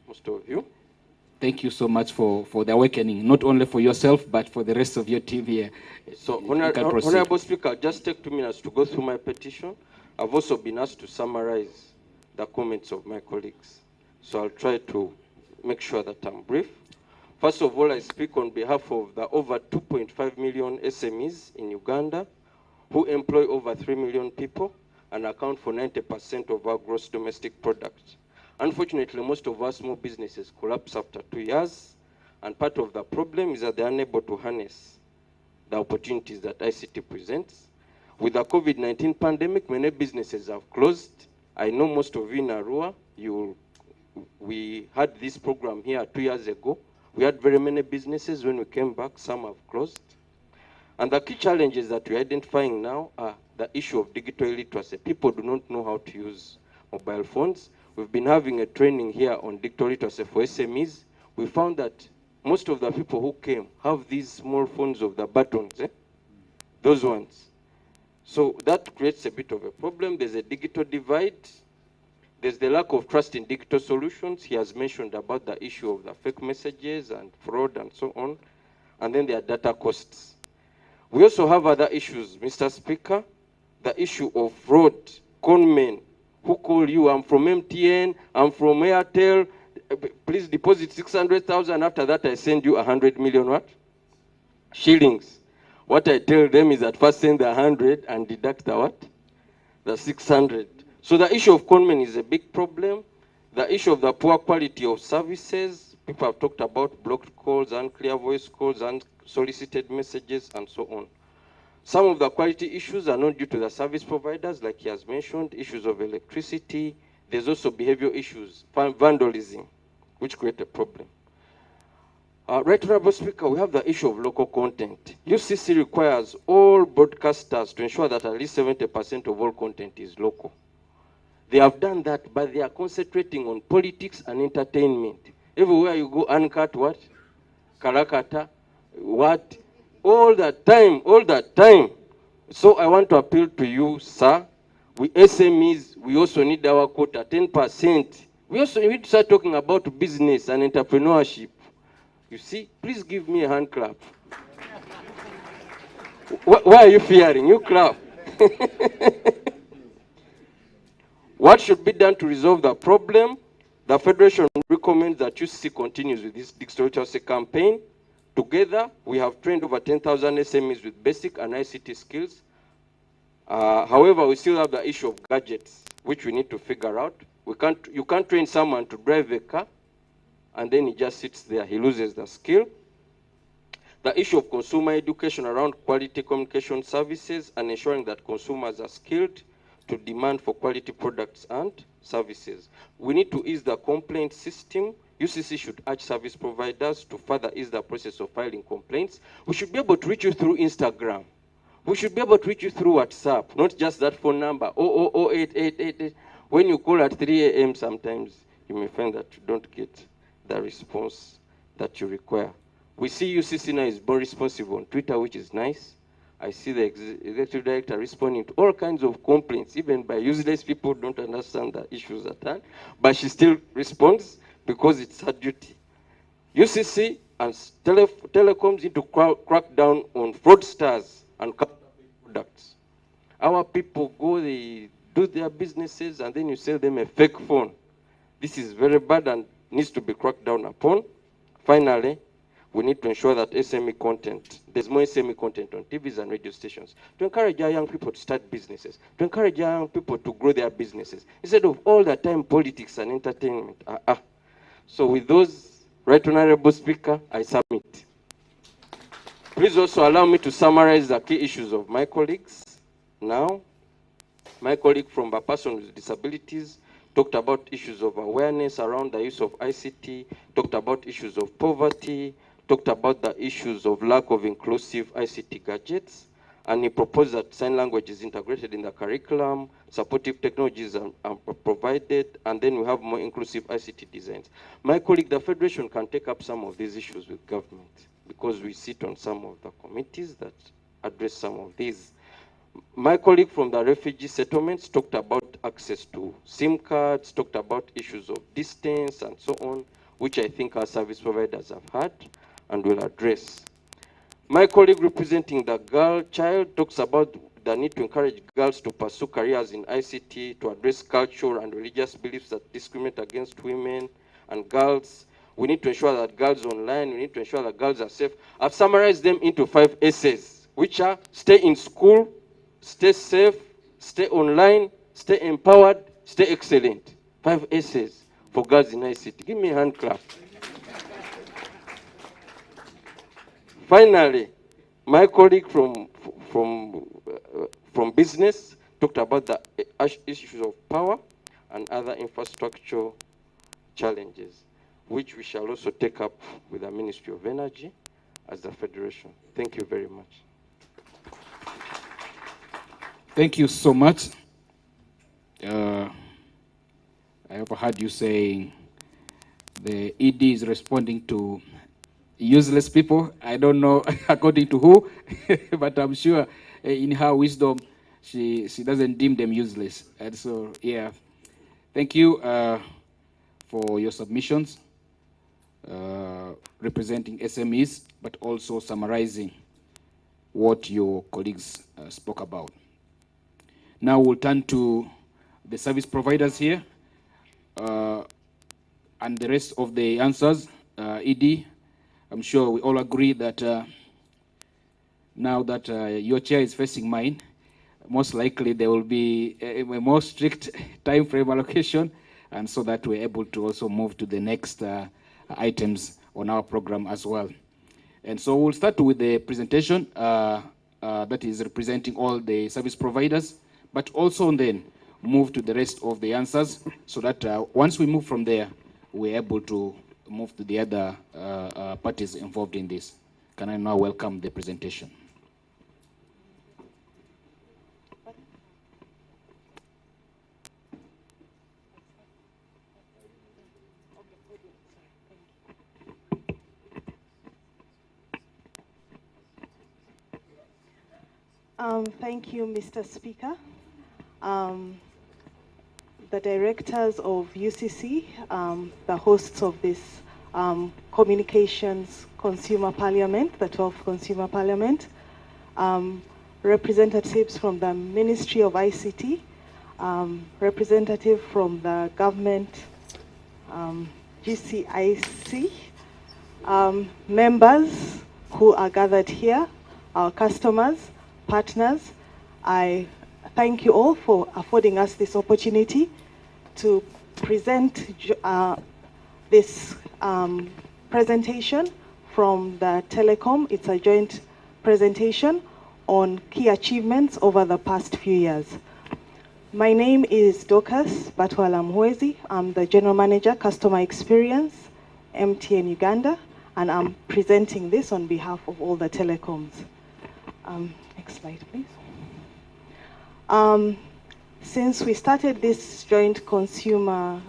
most of you. Thank you so much for the awakening, not only for yourself, but for the rest of your team here. So, Honorable Speaker, I'll just take 2 minutes to go through my petition. I've also been asked to summarize the comments of my colleagues. So I'll try to make sure that I'm brief. First of all, I speak on behalf of the over 2.5 million SMEs in Uganda who employ over 3 million people and account for 90% of our gross domestic product. Unfortunately, most of our small businesses collapse after 2 years, and part of the problem is that they're unable to harness the opportunities that ICT presents. With the COVID-19 pandemic, many businesses have closed. I know most of you in Arua, we had this program here 2 years ago. We had very many businesses. When we came back, some have closed. And the key challenges that we're identifying now are the issue of digital illiteracy. People do not know how to use mobile phones. We've been having a training here on digital literacy for SMEs. We found that most of the people who came have these small phones of the buttons, those ones. So that creates a bit of a problem. There's a digital divide. There's the lack of trust in digital solutions. He has mentioned about the issue of the fake messages and fraud and so on. And then there are data costs. We also have other issues, Mr. Speaker. The issue of fraud, conmen who call you, I'm from MTN, I'm from Airtel, please deposit 600,000. After that, I send you 100 million what? Shillings. What I tell them is that first send the 100 and deduct the what? The 600. So the issue of conmen is a big problem. The issue of the poor quality of services. People have talked about blocked calls, unclear voice calls, unsolicited messages, and so on. Some of the quality issues are not due to the service providers, like he has mentioned, issues of electricity. There's also behavioral issues, vandalism, which create a problem. Right, Honorable Speaker, we have the issue of local content. UCC requires all broadcasters to ensure that at least 70% of all content is local. They have done that, but they are concentrating on politics and entertainment. Everywhere you go, uncut what? Karakata, what? All that time, all that time. So I want to appeal to you, sir. We SMEs, we also need our quota, 10%. We also need to start talking about business and entrepreneurship. You see, please give me a hand clap. Why are you fearing? You clap. What should be done to resolve the problem? The Federation recommends that UCC continues with this digital literacy campaign. Together, we have trained over 10,000 SMEs with basic and ICT skills. However, we still have the issue of gadgets, which we need to figure out. You can't train someone to drive a car, and then he just sits there. He loses the skill. The issue of consumer education around quality communication services and ensuring that consumers are skilled to demand for quality products and services. We need to ease the complaint system. UCC should urge service providers to further ease the process of filing complaints. We should be able to reach you through Instagram. We should be able to reach you through WhatsApp, not just that phone number, 0008888. When you call at 3 a.m. sometimes, you may find that you don't get the response that you require. We see UCC now is more responsive on Twitter, which is nice. I see the executive director responding to all kinds of complaints, even by useless people who don't understand the issues at hand. But she still responds because it's her duty. UCC and telecoms need to crack down on fraudsters and counterfeit products. Our people go, they do their businesses, and then you sell them a fake phone. This is very bad and needs to be cracked down upon. Finally, we need to ensure that SME content, there's more SME content on TVs and radio stations to encourage our young people to start businesses, to encourage our young people to grow their businesses, instead of all the time politics and entertainment. So with those, Right Honorable Speaker, I submit. Please also allow me to summarize the key issues of my colleagues. Now, my colleague from the person with disabilities talked about issues of awareness around the use of ICT, talked about issues of poverty, talked about the issues of lack of inclusive ICT gadgets, and he proposed that sign language is integrated in the curriculum, supportive technologies are provided, and then we have more inclusive ICT designs. My colleague, the Federation, can take up some of these issues with government because we sit on some of the committees that address some of these. My colleague from the refugee settlements talked about access to SIM cards, talked about issues of distance and so on, which I think our service providers have had and will address. My colleague representing the girl child talks about the need to encourage girls to pursue careers in ICT, to address cultural and religious beliefs that discriminate against women and girls. We need to ensure that girls online, we need to ensure that girls are safe. I've summarized them into 5 essays, which are stay in school, stay safe, stay online, stay empowered, stay excellent. 5 essays for girls in ICT. Give me a hand clap. Finally, my colleague from business talked about the issues of power and other infrastructure challenges, which we shall also take up with the Ministry of Energy as the Federation. Thank you very much. Thank you so much. I hope I heard you saying the ED is responding to useless people. I don't know according to who, but I'm sure in her wisdom, she doesn't deem them useless. And so, yeah, thank you for your submissions, representing SMEs, but also summarizing what your colleagues spoke about. Now we'll turn to the service providers here and the rest of the answers. ED, I'm sure we all agree that now that your chair is facing mine, most likely there will be a more strict time frame allocation, and so that we're able to also move to the next items on our program as well. And so we'll start with the presentation that is representing all the service providers, but also then move to the rest of the answers, so that once we move from there, we're able to move to the other parties involved in this. Can I now welcome the presentation? Thank you, Mr. Speaker. The directors of UCC, the hosts of this Communications Consumer Parliament, the 12th Consumer Parliament, representatives from the Ministry of ICT, representative from the government, GCIC, members who are gathered here, our customers, partners. I thank you all for affording us this opportunity to present this presentation from the Telecom. It's a joint presentation on key achievements over the past few years. My name is Dorcas Batwala Mwezi. I'm the General Manager, Customer Experience, MTN Uganda, and I'm presenting this on behalf of all the telecoms. Next slide, please. Since we started this joint consumer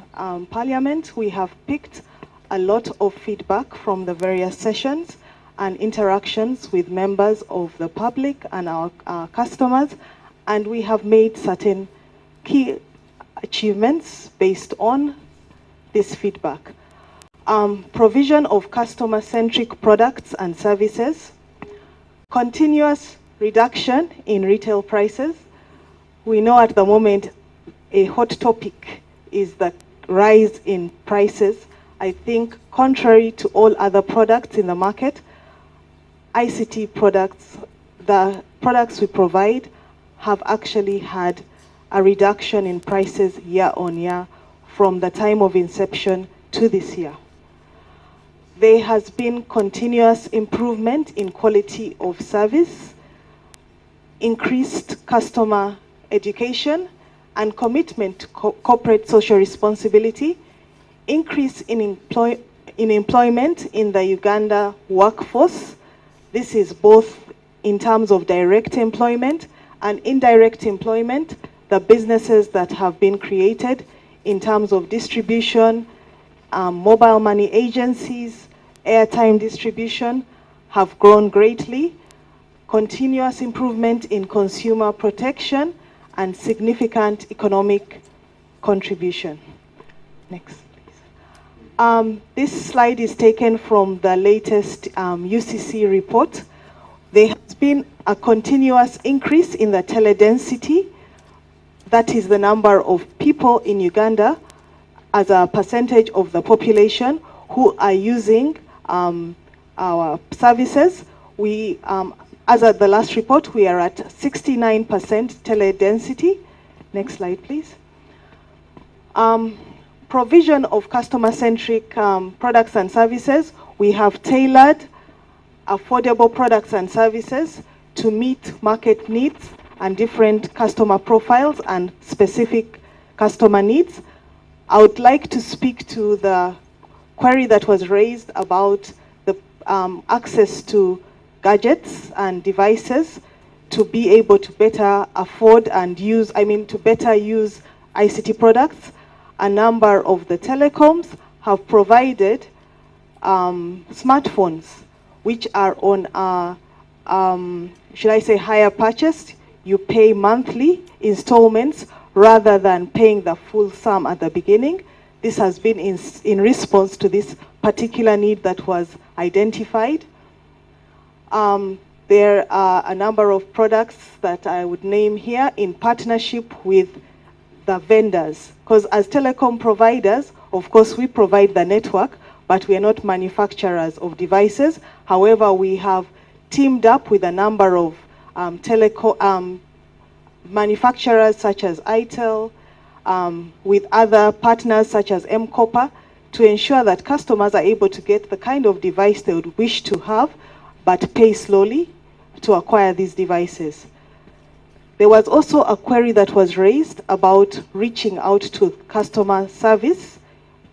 parliament, we have picked a lot of feedback from the various sessions and interactions with members of the public and our customers, and we have made certain key achievements based on this feedback. Provision of customer-centric products and services, continuous reduction in retail prices. We know at the moment a hot topic is the rise in prices. I think contrary to all other products in the market, ICT products, the products we provide, have actually had a reduction in prices year on year from the time of inception to this year. There has been continuous improvement in quality of service, increased customer education and commitment to corporate social responsibility, increase in employment in the Uganda workforce. This is both in terms of direct employment and indirect employment, the businesses that have been created in terms of distribution, mobile money agencies, airtime distribution have grown greatly. continuous improvement in consumer protection, and significant economic contribution. Next, please. This slide is taken from the latest UCC report. There has been a continuous increase in the teledensity. That is the number of people in Uganda as a percentage of the population who are using our services. We, as at the last report, we are at 69% teledensity. Next slide, please. Provision of customer-centric products and services. We have tailored affordable products and services to meet market needs and different customer profiles and specific customer needs. I would like to speak to the query that was raised about the access to gadgets and devices to be able to better afford and use, to better use ICT products. A number of the telecoms have provided smartphones which are on should I say higher purchase. You pay monthly installments rather than paying the full sum at the beginning. This has been in response to this particular need that was identified. There are a number of products that I would name here in partnership with the vendors. Because as telecom providers, of course, we provide the network, but we are not manufacturers of devices. However, we have teamed up with a number of manufacturers such as ITEL, with other partners such as M-Copper, to ensure that customers are able to get the kind of device they would wish to have, but pay slowly to acquire these devices. There was also a query that was raised about reaching out to customer service,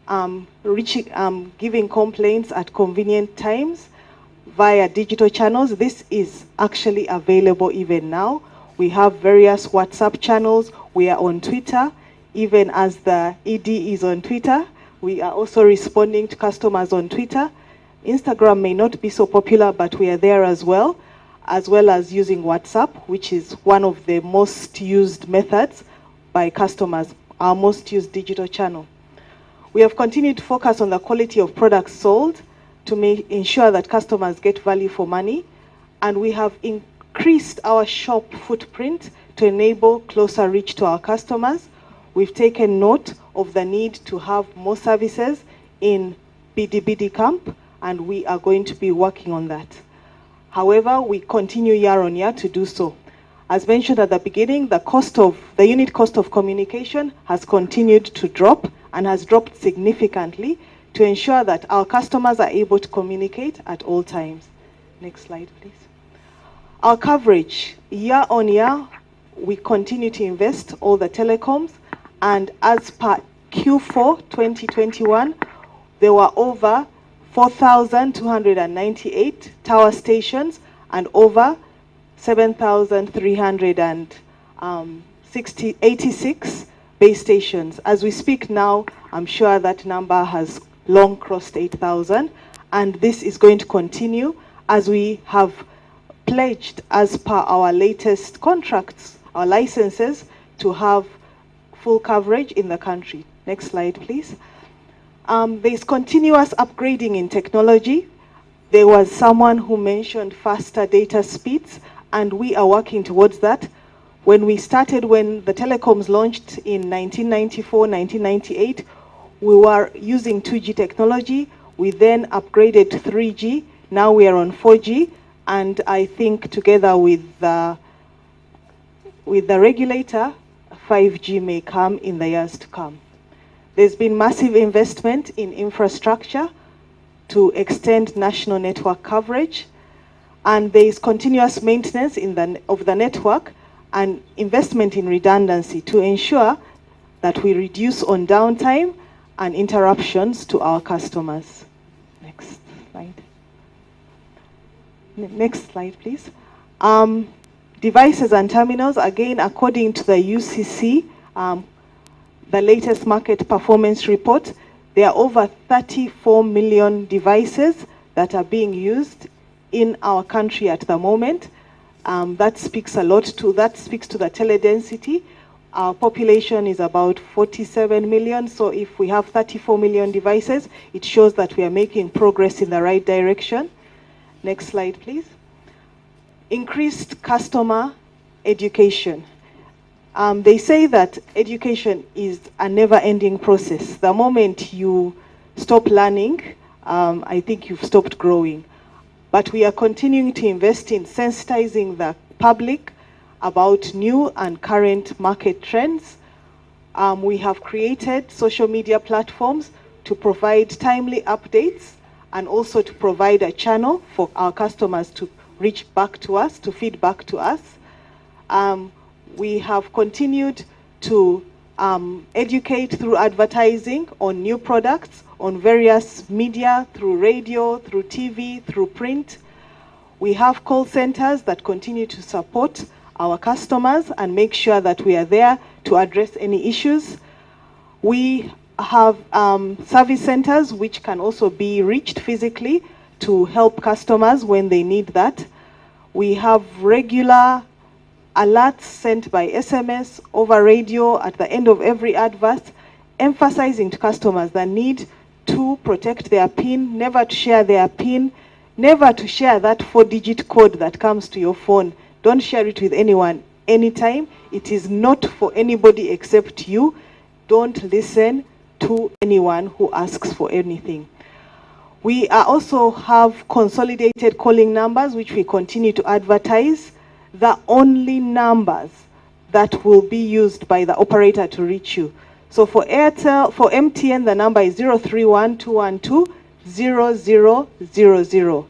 giving complaints at convenient times via digital channels. This is actually available even now. We have various WhatsApp channels. We are on Twitter. Even as the ED is on Twitter, we are also responding to customers on Twitter. Instagram may not be so popular, but we are there as well as using WhatsApp, which is one of the most used methods by customers, our most used digital channel. We have continued to focus on the quality of products sold to ensure that customers get value for money, and we have increased our shop footprint to enable closer reach to our customers. We've taken note of the need to have more services in BDBD camp, and we are going to be working on that. However, we continue year on year to do so. As mentioned at the beginning, the unit cost of communication has continued to drop and has dropped significantly to ensure that our customers are able to communicate at all times. Next slide, please. Our coverage, year on year, we continue to invest all the telecoms, and as per Q4 2021, there were over 4,298 tower stations and over 7,386 base stations. As we speak now, I'm sure that number has long crossed 8,000, and this is going to continue as we have pledged, as per our latest contracts, our licenses, to have full coverage in the country. Next slide, please. There's continuous upgrading in technology. There was someone who mentioned faster data speeds, and we are working towards that. When the telecoms launched in 1994, 1998, we were using 2G technology. We then upgraded to 3G. Now we are on 4G, and I think together with the regulator, 5G may come in the years to come. There's been massive investment in infrastructure to extend national network coverage, and there is continuous maintenance of the network and investment in redundancy to ensure that we reduce on downtime and interruptions to our customers. Next slide. Next slide, please. Devices and terminals, again, according to the UCC, the latest market performance report, there are over 34 million devices that are being used in our country at the moment. That speaks to the teledensity. Our population is about 47 million, so if we have 34 million devices, it shows that we are making progress in the right direction. Next slide, please. Increased customer education. They say that education is a never-ending process. The moment you stop learning, I think you've stopped growing. But we are continuing to invest in sensitizing the public about new and current market trends. We have created social media platforms to provide timely updates and also to provide a channel for our customers to reach back to us, to feed back to us. We have continued to educate through advertising on new products, on various media, through radio, through TV, through print. We have call centers that continue to support our customers and make sure that we are there to address any issues. We have service centers which can also be reached physically to help customers when they need that. We have regular alerts sent by SMS, over radio, at the end of every advert, emphasizing to customers the need to protect their PIN, never to share their PIN, never to share that 4-digit code that comes to your phone. Don't share it with anyone anytime. It is not for anybody except you. Don't listen to anyone who asks for anything. We also have consolidated calling numbers, which we continue to advertise. The only numbers that will be used by the operator to reach you. So for Airtel, for MTN, the number is 031-212-0000.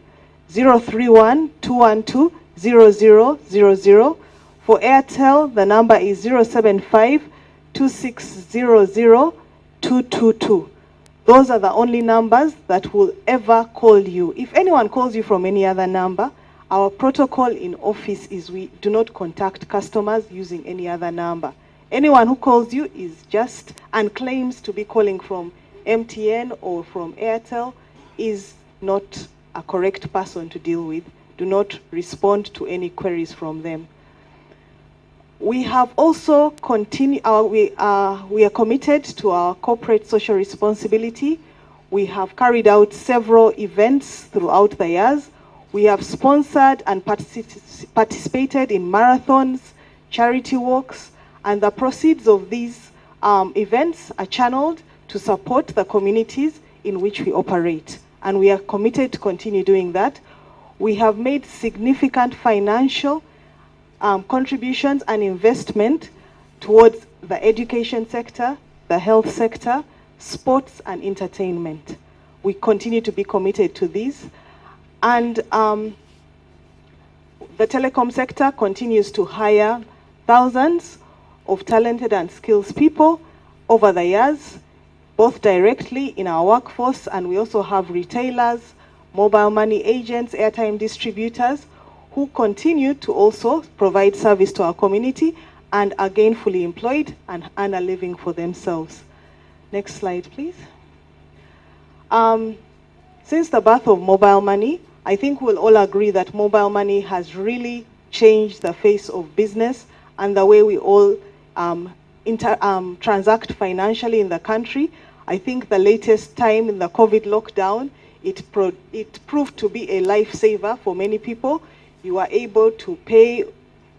031-212-0000. For Airtel, the number is 075-2600-222. Those are the only numbers that will ever call you. If anyone calls you from any other number, our protocol in office is we do not contact customers using any other number. Anyone who calls you is just and claims to be calling from MTN or from Airtel is not a correct person to deal with. Do not respond to any queries from them. We have also continued, we are committed to our corporate social responsibility. We have carried out several events throughout the years. We have sponsored and participated in marathons, charity walks, and the proceeds of these events are channeled to support the communities in which we operate. And we are committed to continue doing that. We have made significant financial contributions and investment towards the education sector, the health sector, sports and entertainment. We continue to be committed to these. And the telecom sector continues to hire thousands of talented and skilled people over the years, both directly in our workforce, and we also have retailers, mobile money agents, airtime distributors, who continue to also provide service to our community and are gainfully employed and earn a living for themselves. Next slide, please. Since the birth of mobile money, I think we'll all agree that mobile money has really changed the face of business and the way we all transact financially in the country. I think the latest time in the COVID lockdown, it proved to be a lifesaver for many people. You are able to pay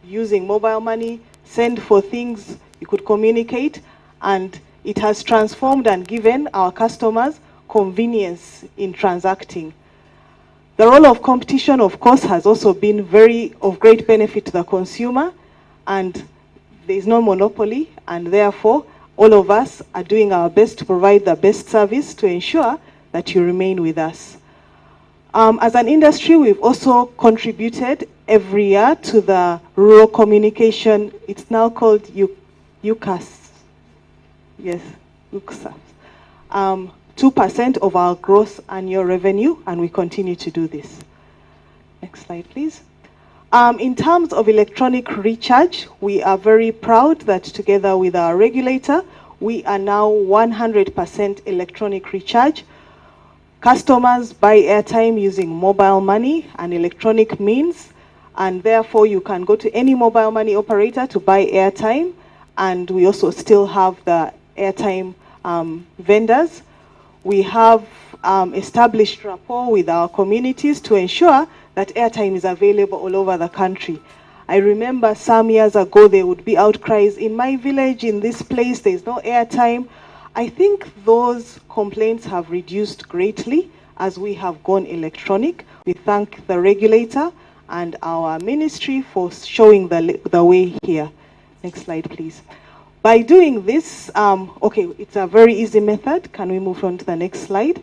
using mobile money, send for things, you could communicate, and it has transformed and given our customers convenience in transacting. The role of competition, of course, has also been of great benefit to the consumer, and there is no monopoly, and therefore all of us are doing our best to provide the best service to ensure that you remain with us. As an industry, we've also contributed every year to the rural communication. It's now called UCAS. Yes, UCAS. 2% of our gross annual revenue, and we continue to do this. Next slide, please. In terms of electronic recharge, we are very proud that together with our regulator, we are now 100% electronic recharge. Customers buy airtime using mobile money and electronic means. and therefore you can go to any mobile money operator to buy airtime, and we also still have the airtime vendors. We have established rapport with our communities to ensure that airtime is available all over the country. I remember some years ago there would be outcries, in my village, in this place, there's no airtime. I think those complaints have reduced greatly as we have gone electronic. We thank the regulator and our ministry for showing the way here. Next slide, please. By doing this, okay, it's a very easy method. Can we move on to the next slide?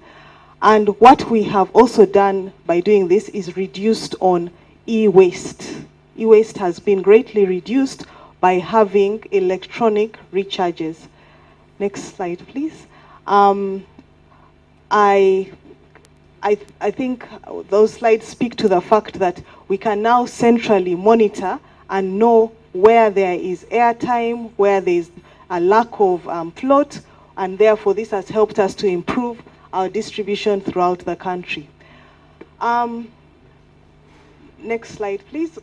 And what we have also done by doing this is reduced on e-waste. E-waste has been greatly reduced by having electronic recharges. Next slide, please. I think those slides speak to the fact that we can now centrally monitor and know where there is airtime, where there is a lack of float, and therefore this has helped us to improve our distribution throughout the country. Next slide, please.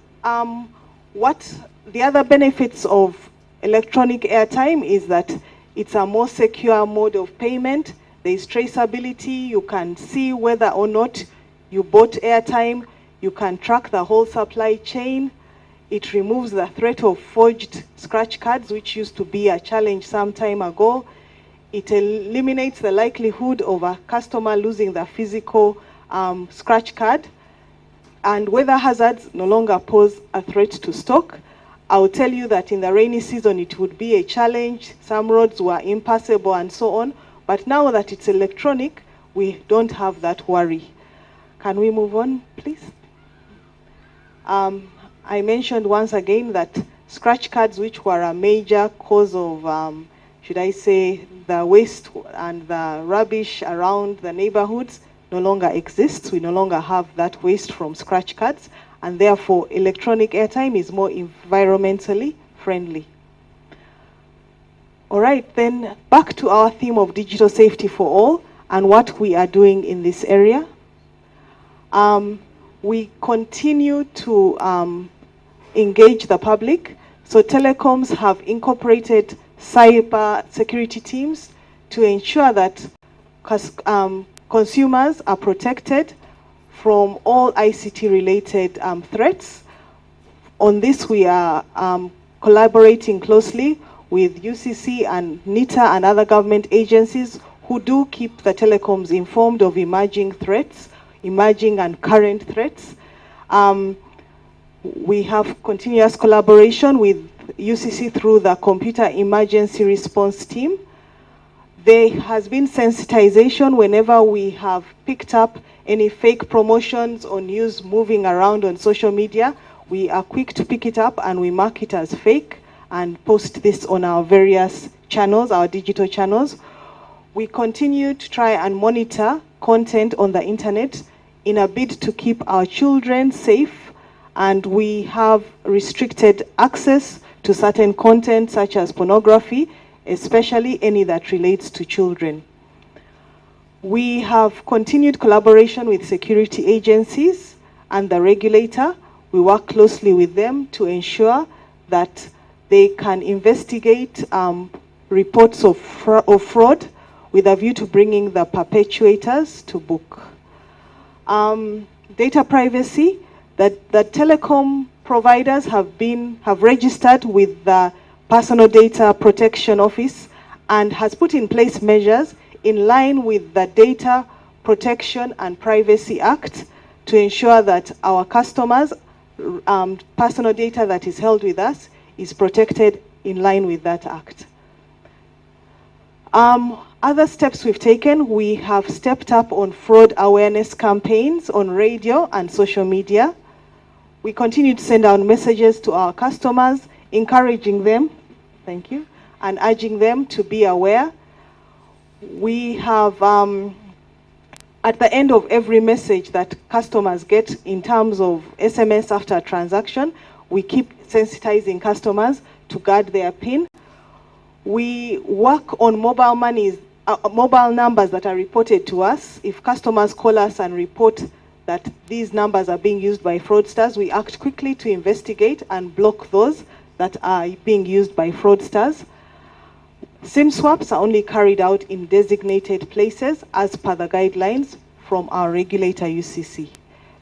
What the other benefits of electronic airtime is that it's a more secure mode of payment. There is traceability. You can see whether or not you bought airtime. You can track the whole supply chain. It removes the threat of forged scratch cards, which used to be a challenge some time ago. It eliminates the likelihood of a customer losing the physical scratch card. And weather hazards no longer pose a threat to stock. I will tell you that in the rainy season it would be a challenge. Some roads were impassable and so on. But now that it's electronic, we don't have that worry. Can we move on, please? I mentioned once again that scratch cards, which were a major cause of, should I say, the waste and the rubbish around the neighborhoods, no longer exists. We no longer have that waste from scratch cards, and therefore electronic airtime is more environmentally friendly. All right, then back to our theme of digital safety for all and what we are doing in this area. We continue to engage the public. So telecoms have incorporated cyber security teams to ensure that consumers are protected from all ICT-related threats. On this, we are collaborating closely with UCC and NITA and other government agencies who do keep the telecoms informed of emerging threats, emerging and current threats. We have continuous collaboration with UCC through the Computer Emergency Response Team. There has been sensitization whenever we have picked up any fake promotions or news moving around on social media. We are quick to pick it up and we mark it as fake and post this on our various channels, our digital channels. We continue to try and monitor content on the internet in a bid to keep our children safe, and we have restricted access to certain content such as pornography, especially any that relates to children. We have continued collaboration with security agencies and the regulator. We work closely with them to ensure that they can investigate reports of fraud with a view to bringing the perpetuators to book. Data privacy, that the telecom providers have registered with the Personal Data Protection Office and has put in place measures in line with the Data Protection and Privacy Act to ensure that our customers' personal data that is held with us is protected in line with that act. Other steps we've taken, we have stepped up on fraud awareness campaigns on radio and social media. We continue to send out messages to our customers, encouraging them, thank you, and urging them to be aware. We have, at the end of every message that customers get in terms of SMS after a transaction, we keep sensitizing customers to guard their PIN. We work on mobile monies, mobile numbers that are reported to us. If customers call us and report that these numbers are being used by fraudsters, we act quickly to investigate and block those that are being used by fraudsters. SIM swaps are only carried out in designated places as per the guidelines from our regulator UCC.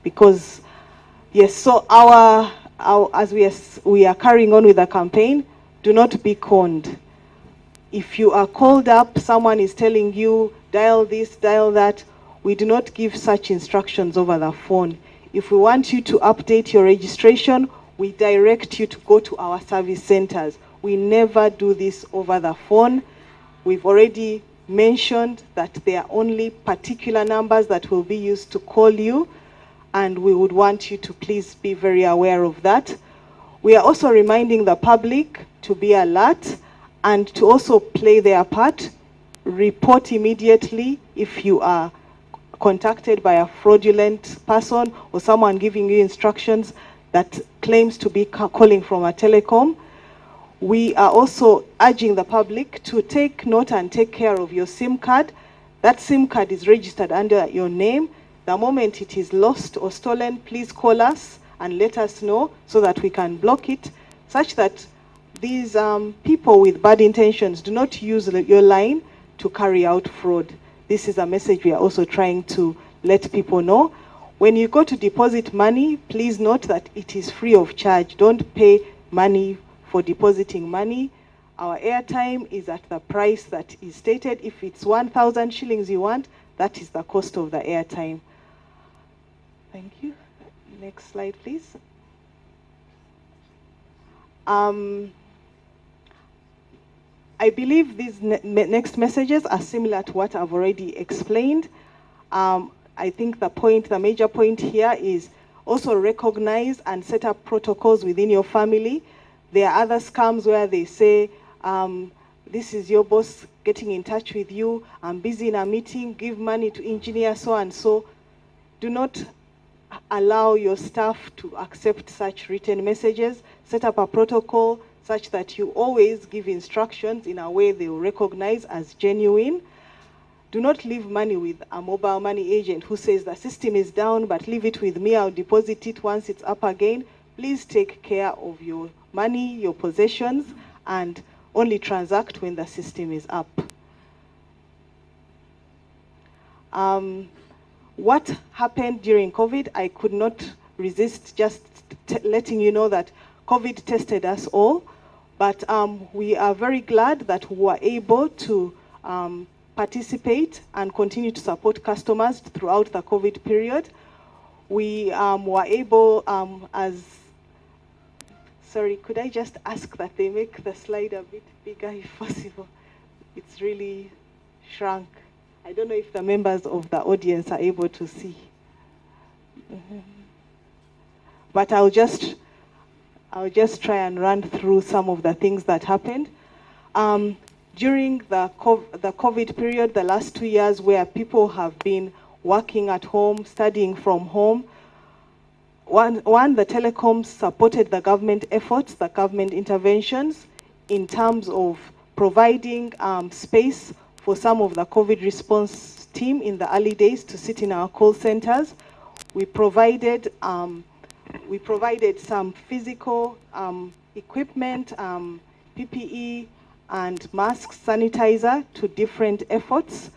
Because, yes, so as we are carrying on with the campaign, do not be conned. If you are called up, someone is telling you, dial this, dial that, we do not give such instructions over the phone. If we want you to update your registration, we direct you to go to our service centers. We never do this over the phone. We've already mentioned that there are only particular numbers that will be used to call you, and we would want you to please be very aware of that. We are also reminding the public to be alert and to also play their part. Report immediately if you are contacted by a fraudulent person or someone giving you instructions that claims to be calling from a telecom. We are also urging the public to take note and take care of your SIM card. That SIM card is registered under your name. The moment it is lost or stolen, please call us and let us know so that we can block it, such that these people with bad intentions do not use your line to carry out fraud. This is a message we are also trying to let people know. When you go to deposit money, please note that it is free of charge. Don't pay money for depositing money. Our airtime is at the price that is stated. If it's 1,000 shillings you want, that is the cost of the airtime. Thank you. Next slide, please. I believe these next messages are similar to what I've already explained. I think the major point here is also recognize and set up protocols within your family. There are other scams where they say, this is your boss getting in touch with you, I'm busy in a meeting, give money to engineer so and so. Do not allow your staff to accept such written messages. Set up a protocol such that you always give instructions in a way they will recognize as genuine. Do not leave money with a mobile money agent who says the system is down, but leave it with me, I'll deposit it once it's up again. Please take care of your money, your possessions, and only transact when the system is up. What happened during COVID, I could not resist just letting you know that COVID tested us all, but we are very glad that we were able to participate and continue to support customers throughout the COVID period. We were able, sorry, could I just ask that they make the slide a bit bigger if possible? It's really shrunk. I don't know if the members of the audience are able to see. But I'll just try and run through some of the things that happened. During the COVID period, the last 2 years where people have been working at home, studying from home, the telecoms supported the government efforts, the government interventions in terms of providing space for some of the COVID response team in the early days to sit in our call centers. We provided some physical equipment, PPE, and masks, sanitizer to different efforts.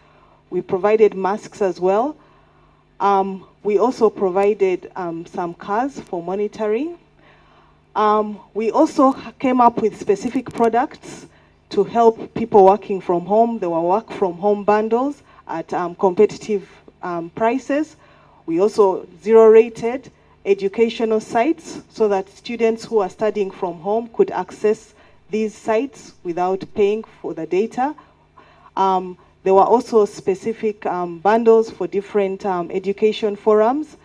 We provided masks as well. We also provided some cars for monitoring. We also came up with specific products to help people working from home. There were work from home bundles at competitive prices. We also zero-rated educational sites so that students who are studying from home could access these sites without paying for the data. There were also specific bundles for different education forums,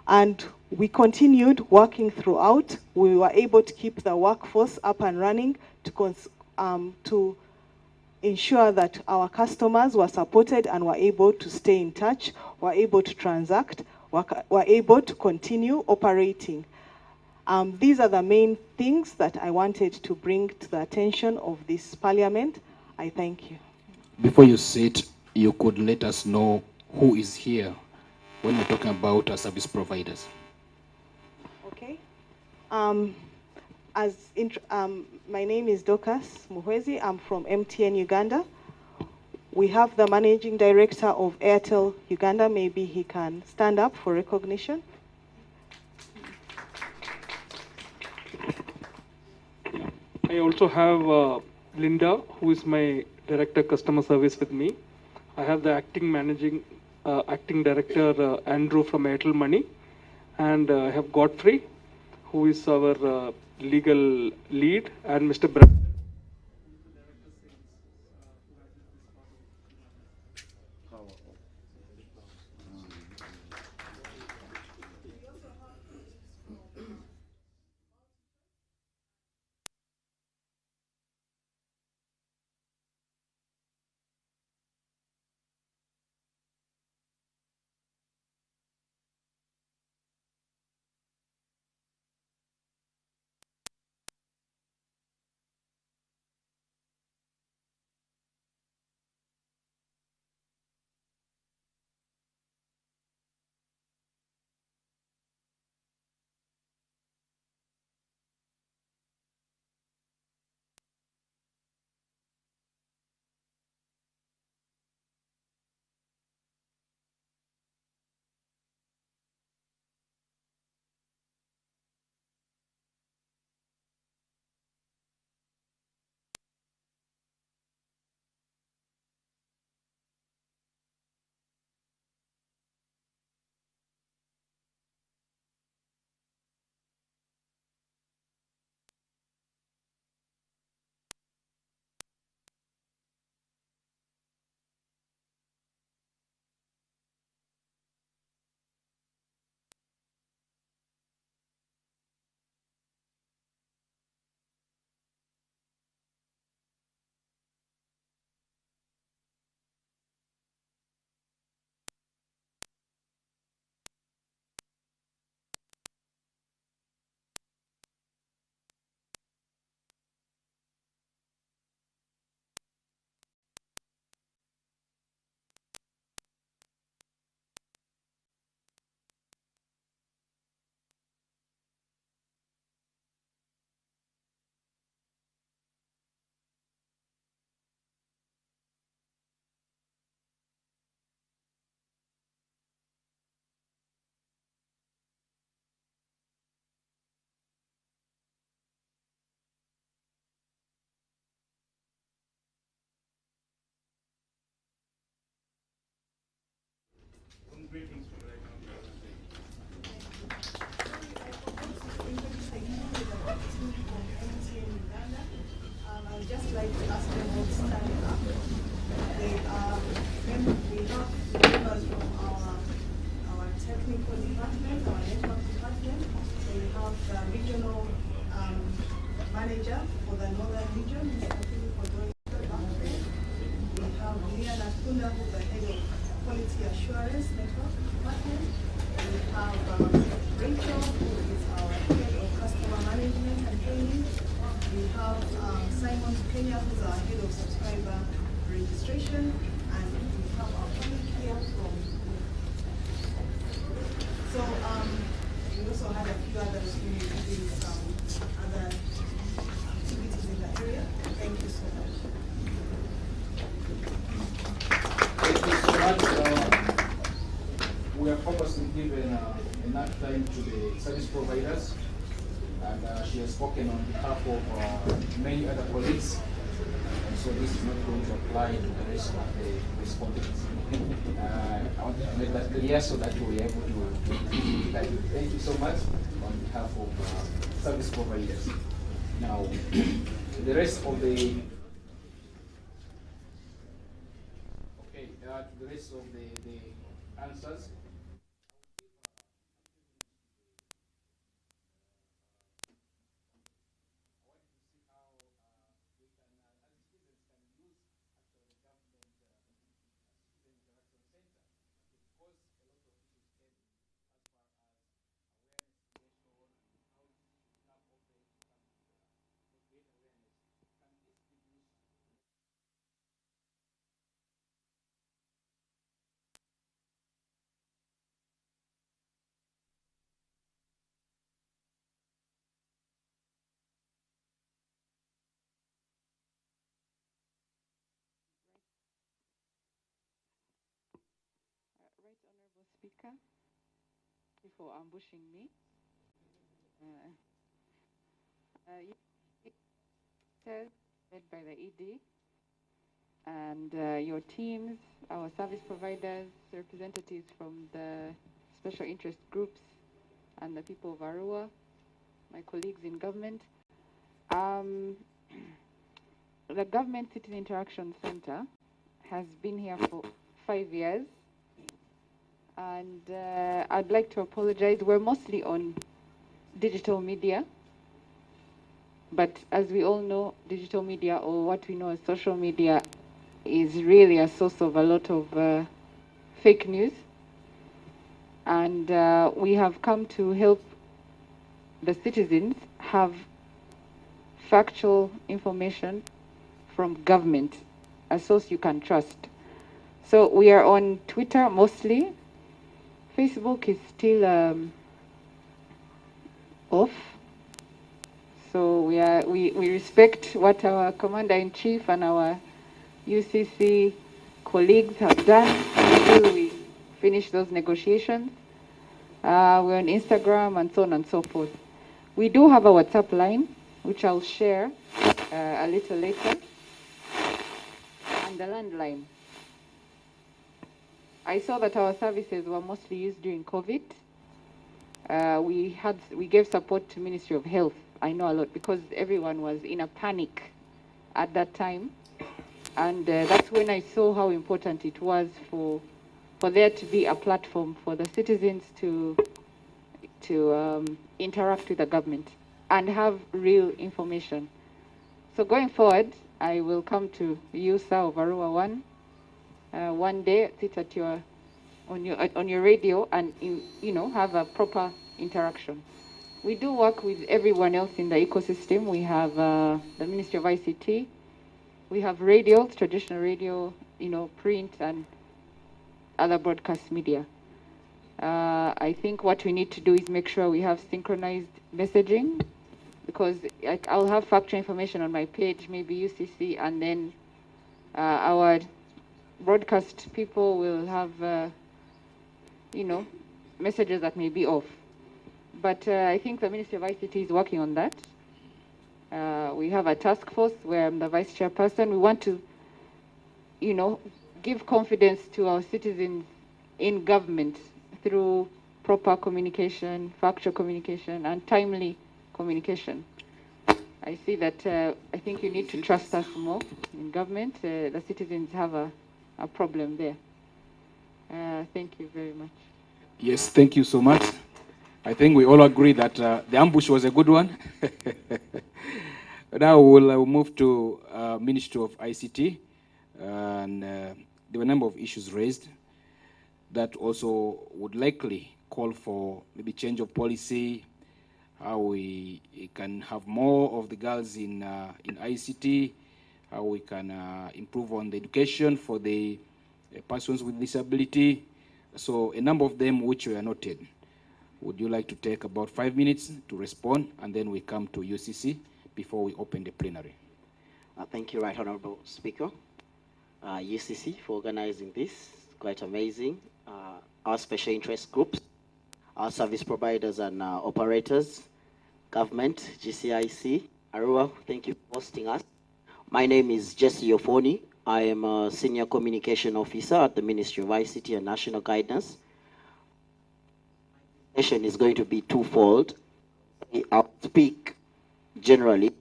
and we continued working throughout. We were able to keep the workforce up and running to ensure that our customers were supported and were able to stay in touch, were able to transact, were able to continue operating. These are the main things that I wanted to bring to the attention of this parliament. I thank you. Before you sit, you could let us know who is here when we're talking about service providers. Okay. My name is Dorcas Muhwezi. I'm from MTN Uganda. We have the managing director of Airtel Uganda. Maybe he can stand up for recognition. I also have Linda, who is my director customer service with me. I have the acting director Andrew from Airtel Money, and I have Godfrey, who is our legal lead, and Mr. Brad. I'd just like to ask them all to stand up. We have members from our technical department, our network department. So we have the regional manager for the northern region, Mr. Philip Odoi. We have Leah Nakunda, who's the head of quality assurance network department. We have Rachel, who is our head of customer management and training. We have Simon Kenya, who's our head of subscriber registration, and we have our colleague here from. So we also had a few others who did some other activities in the area. Thank you so much. Thank you so much. We are purposely given enough time to the service providers, and she has spoken on behalf of many other colleagues, and so this is not going to apply to the rest of the respondents. I want to make that clear so that we're able to thank you so much on behalf of service providers. Now, the rest of the the rest of the answers. Speaker. Thank you for ambushing me. Led by the ED and your teams, our service providers, representatives from the special interest groups, and the people of Arua, my colleagues in government. The Government Citizen Interaction Center has been here for 5 years, and I'd like to apologize. We're mostly on digital media, but as we all know, digital media, or what we know as social media, is really a source of a lot of fake news. And we have come to help the citizens have factual information from government, a source you can trust. So we are on Twitter mostly. Facebook is still off. So we respect what our Commander-in-Chief and our UCC colleagues have done until we finish those negotiations. We're on Instagram and so on and so forth. We do have a WhatsApp line, which I'll share a little later, and the landline. I saw that our services were mostly used during COVID. We gave support to Ministry of Health. I know a lot because everyone was in a panic at that time, and that's when I saw how important it was for there to be a platform for the citizens to interact with the government and have real information. So going forward, I will come to you, sir, of Arua 1 day, sit at on your radio and have a proper interaction. We do work with everyone else in the ecosystem. We have the Ministry of ICT. We have radio, traditional radio, print and other broadcast media. I think what we need to do is make sure we have synchronized messaging, because I'll have factual information on my page, maybe UCC, and then our broadcast people will have, messages that may be off. But I think the Ministry of ICT is working on that. We have a task force where I'm the vice chairperson. We want to, give confidence to our citizens in government through proper communication, factual communication, and timely communication. I see that I think you need to trust us more in government. The citizens have a problem there. Thank you very much. Yes, thank you so much. I think we all agree that the ambush was a good one. Now we'll move to Ministry of ICT, and there were a number of issues raised that also would likely call for maybe change of policy, how we can have more of the girls in ICT, how we can improve on the education for the persons with disability. So a number of them which were noted. Would you like to take about 5 minutes to respond, and then we come to UCC before we open the plenary? Thank you, Right Honorable Speaker. UCC for organizing this, quite amazing. Our special interest groups, our service providers and operators, government, GCIC, Arua, thank you for hosting us. My name is Jesse Yofoni. I am a Senior Communication Officer at the Ministry of ICT and National Guidance. My session is going to be twofold. I'll speak generally,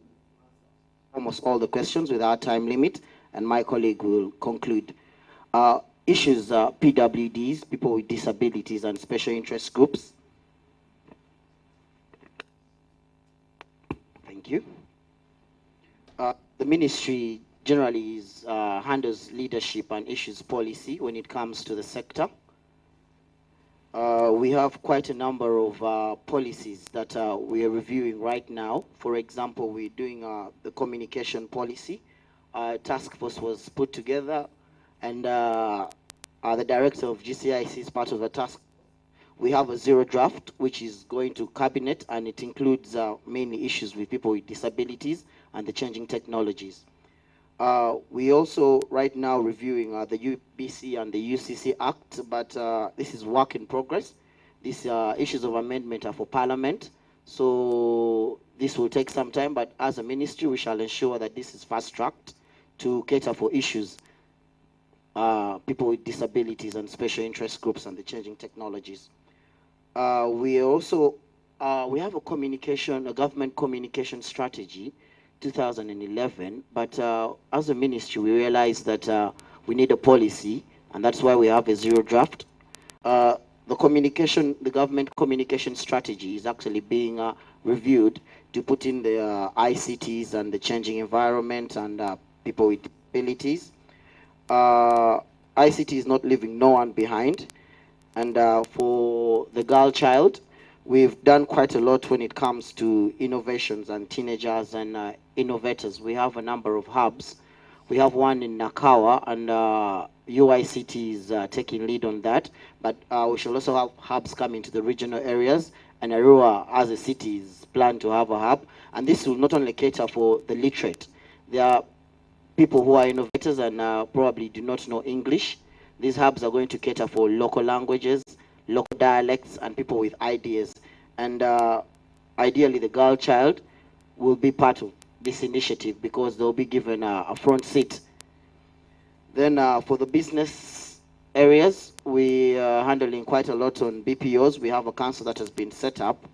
almost all the questions with our time limit, and my colleague will conclude. Issues PWDs, people with disabilities, and special interest groups. Thank you. The ministry generally handles leadership and issues policy when it comes to the sector. We have quite a number of policies that we are reviewing right now. For example, we're doing the communication policy. A task force was put together, and the director of GCIC is part of the task. We have a zero draft, which is going to cabinet, and it includes mainly issues with people with disabilities and the changing technologies. We also right now reviewing the UBC and the UCC Act, but this is work in progress. These issues of amendment are for Parliament, so this will take some time, but as a ministry, we shall ensure that this is fast-tracked to cater for issues, people with disabilities and special interest groups and the changing technologies. We also, we have a government communication strategy, 2011, but as a ministry, we realized that we need a policy, and that's why we have a zero draft. The government communication strategy is actually being reviewed to put in the ICTs and the changing environment and people with disabilities. ICT is not leaving no one behind. And for the girl child, we've done quite a lot when it comes to innovations and teenagers and innovators. We have a number of hubs. We have one in Nakawa, and UICT is taking lead on that. But we shall also have hubs coming to the regional areas, and Arua as a city is planned to have a hub. And this will not only cater for the literate. There are people who are innovators and probably do not know English. These hubs are going to cater for local languages, local dialects, and people with ideas. And ideally, the girl child will be part of this initiative because they'll be given a front seat. Then for the business areas, we are handling quite a lot on BPOs. We have a council that has been set up.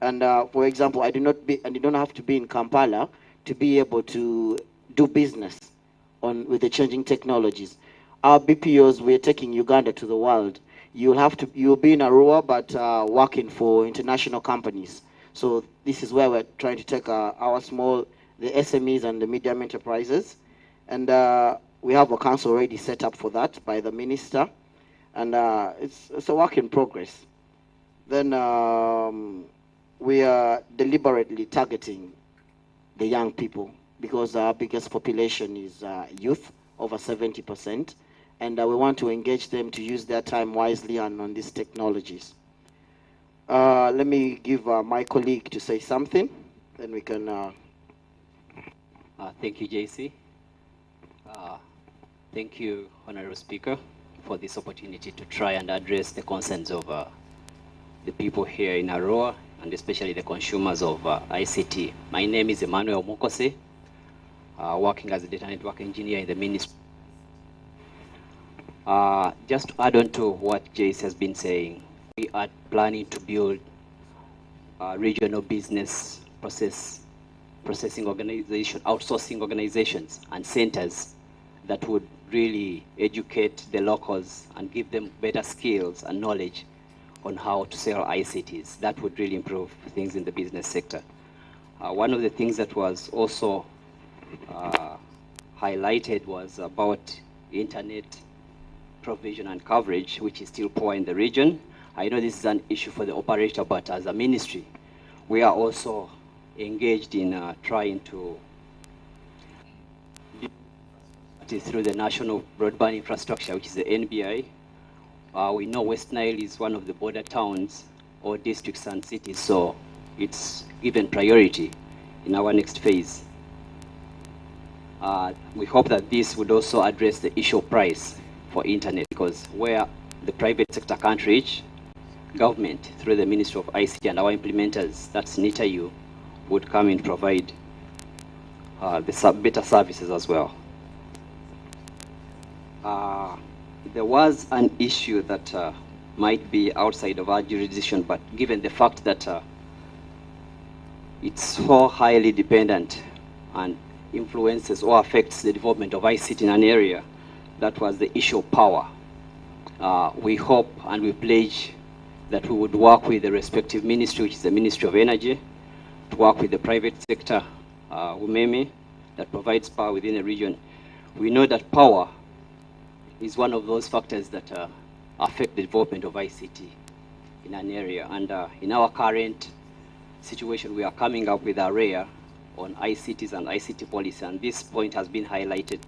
And for example, I do not have to be in Kampala to be able to do business with the changing technologies. Our BPOs, we're taking Uganda to the world. You'll be in Arua, but working for international companies. So this is where we're trying to take the SMEs and the medium enterprises. And we have a council already set up for that by the minister. And it's a work in progress. Then we are deliberately targeting the young people because our biggest population is youth, over 70%. And we want to engage them to use their time wisely and on these technologies. Let me give my colleague to say something, then we can... Thank you, JC. Thank you, Honorable Speaker, for this opportunity to try and address the concerns of the people here in Arua, and especially the consumers of ICT. My name is Emmanuel Mukose, working as a data network engineer in the ministry. Just to add on to what Jace has been saying, we are planning to build regional business processing organization, outsourcing organizations and centers that would really educate the locals and give them better skills and knowledge on how to sell ICTs. That would really improve things in the business sector. One of the things that was also highlighted was about internet provision and coverage, which is still poor in the region. I know this is an issue for the operator, but as a ministry, we are also engaged in trying to, through the National Broadband Infrastructure, which is the NBI. We know West Nile is one of the border towns or districts and cities, so it's given priority in our next phase. We hope that this would also address the issue of price for internet, because where the private sector can't reach, government through the Ministry of ICT and our implementers, that's NITAU, would come and provide the better services as well. There was an issue that might be outside of our jurisdiction, but given the fact that it's so highly dependent and influences or affects the development of ICT in an area, that was the issue of power. We hope and we pledge that we would work with the respective ministry, which is the Ministry of Energy, to work with the private sector, UMEME, that provides power within the region. We know that power is one of those factors that affect the development of ICT in an area. And in our current situation, we are coming up with a RARE on ICTs and ICT policy, and this point has been highlighted.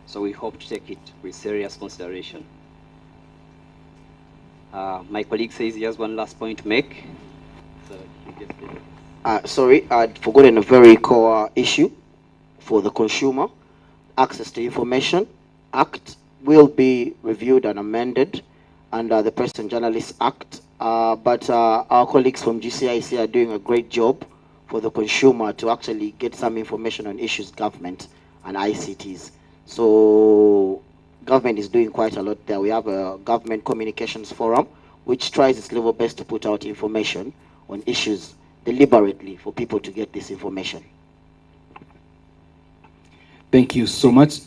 So we hope to take it with serious consideration. My colleague says he has one last point to make. So he just did. Sorry, I'd forgotten a very core issue for the consumer. Access to Information Act will be reviewed and amended under the Press and Journalists Act. But our colleagues from GCIC are doing a great job for the consumer to actually get some information on issues, government and ICTs. So government is doing quite a lot there. We have a government communications forum which tries its level best to put out information on issues deliberately for people to get this information. Thank you so much.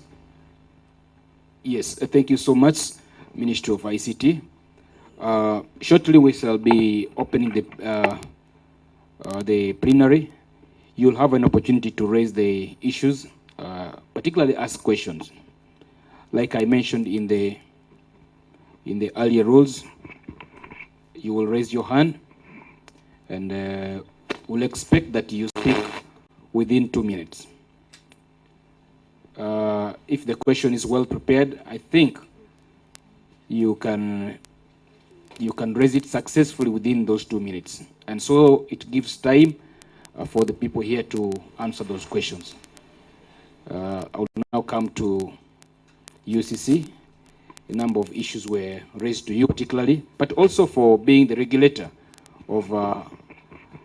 Yes, thank you so much, Ministry of ICT. Shortly we shall be opening the plenary. You'll have an opportunity to raise the issues, particularly ask questions. Like I mentioned in the earlier rules, you will raise your hand, and we'll expect that you speak within 2 minutes. If the question is well prepared, I think you can raise it successfully within those 2 minutes. And so it gives time for the people here to answer those questions. I will now come to UCC. A number of issues were raised to you particularly, but also for being the regulator of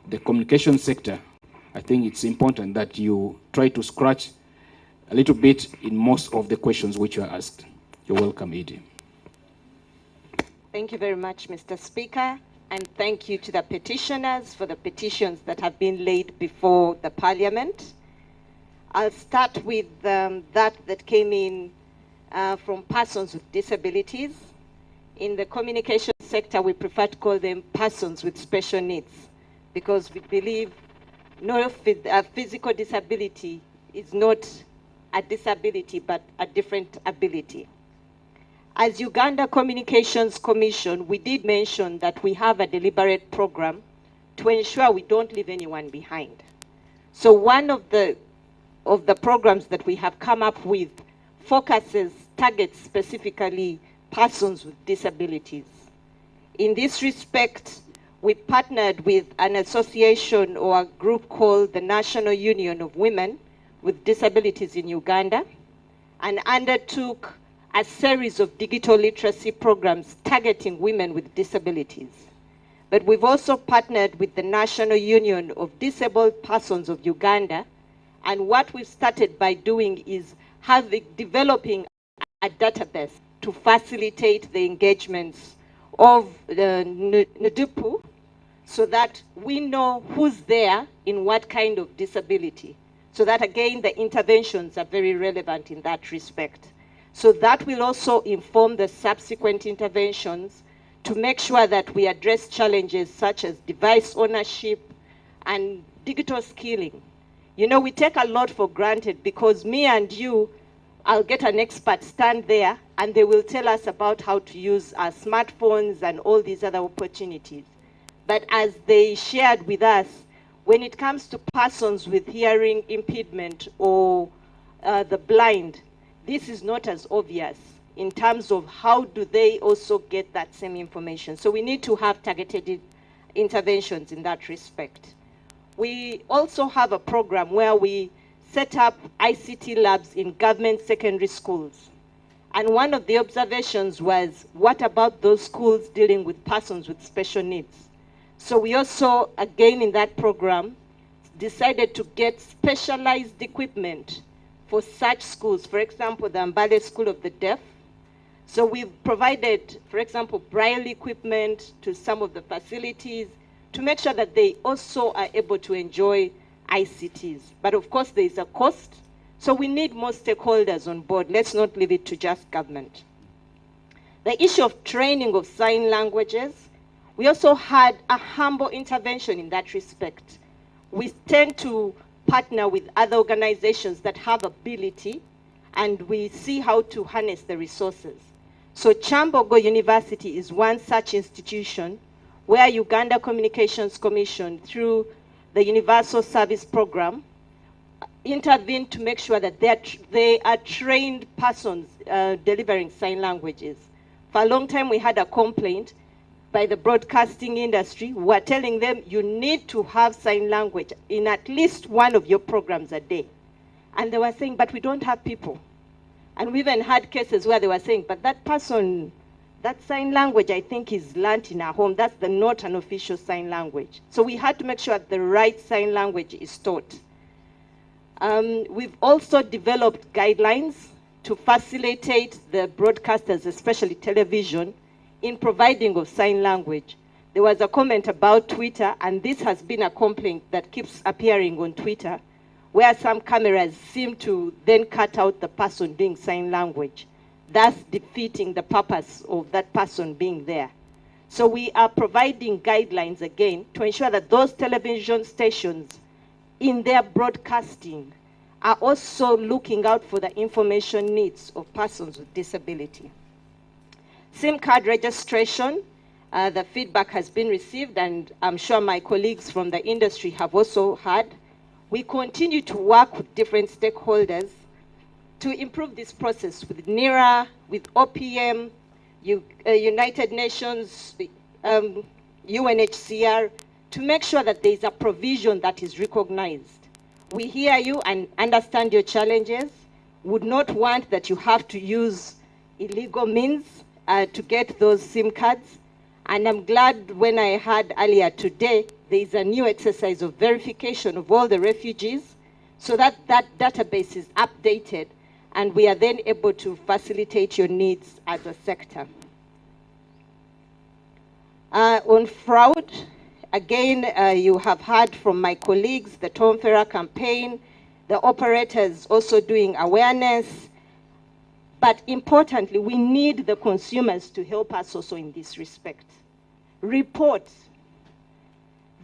the communication sector. I think it's important that you try to scratch a little bit in most of the questions which were asked. You're welcome, Edie. Thank you very much, Mr. Speaker, and thank you to the petitioners for the petitions that have been laid before the Parliament. I'll start with that came in from persons with disabilities. In the communication sector, we prefer to call them persons with special needs because we believe a physical disability is not a disability but a different ability. As Uganda Communications Commission, we did mention that we have a deliberate program to ensure we don't leave anyone behind. So one of the programs that we have come up with targets specifically persons with disabilities. In this respect, we partnered with an association or a group called the National Union of Women with Disabilities in Uganda and undertook a series of digital literacy programs targeting women with disabilities. But we've also partnered with the National Union of Disabled Persons of Uganda, and what we've started by doing is developing a database to facilitate the engagements of the NDUPU so that we know who's there in what kind of disability. So that again, the interventions are very relevant in that respect. So that will also inform the subsequent interventions to make sure that we address challenges such as device ownership and digital skilling. You know, we take a lot for granted because me and you, I'll get an expert stand there and they will tell us about how to use our smartphones and all these other opportunities. But as they shared with us, when it comes to persons with hearing impediment or the blind, this is not as obvious in terms of how do they also get that same information. So we need to have targeted interventions in that respect. We also have a program where we set up ICT labs in government secondary schools. And one of the observations was, what about those schools dealing with persons with special needs? So we also, again in that program, decided to get specialized equipment for such schools. For example, the Mbale School of the Deaf. So we've provided, for example, braille equipment to some of the facilities to make sure that they also are able to enjoy ICTs. But of course, there is a cost. So we need more stakeholders on board. Let's not leave it to just government. The issue of training of sign languages, we also had a humble intervention in that respect. We tend to partner with other organizations that have ability, and we see how to harness the resources. So Chambogo University is one such institution where Uganda Communications Commission, through the Universal Service Program, intervened to make sure that they are trained persons delivering sign languages. For a long time, we had a complaint by the broadcasting industry who are telling them you need to have sign language in at least one of your programs a day. And they were saying, but we don't have people. And we even had cases where they were saying, but that person, that sign language, I think, is learnt in our home. That's not an official sign language. So we had to make sure the right sign language is taught. We've also developed guidelines to facilitate the broadcasters, especially television, in providing of sign language. There was a comment about Twitter, and this has been a complaint that keeps appearing on Twitter, where some cameras seem to then cut out the person doing sign language, thus defeating the purpose of that person being there. So we are providing guidelines again to ensure that those television stations in their broadcasting are also looking out for the information needs of persons with disability. SIM card registration, the feedback has been received, and I'm sure my colleagues from the industry have also heard. We continue to work with different stakeholders to improve this process with NERA, with OPM, United Nations, UNHCR, to make sure that there is a provision that is recognized. We hear you and understand your challenges, would not want that you have to use illegal means to get those SIM cards. And I'm glad when I heard earlier today, there is a new exercise of verification of all the refugees so that that database is updated and we are then able to facilitate your needs as a sector. On fraud, again, you have heard from my colleagues, the Tom Ferrer campaign, the operators also doing awareness. But importantly, we need the consumers to help us also in this respect. Report.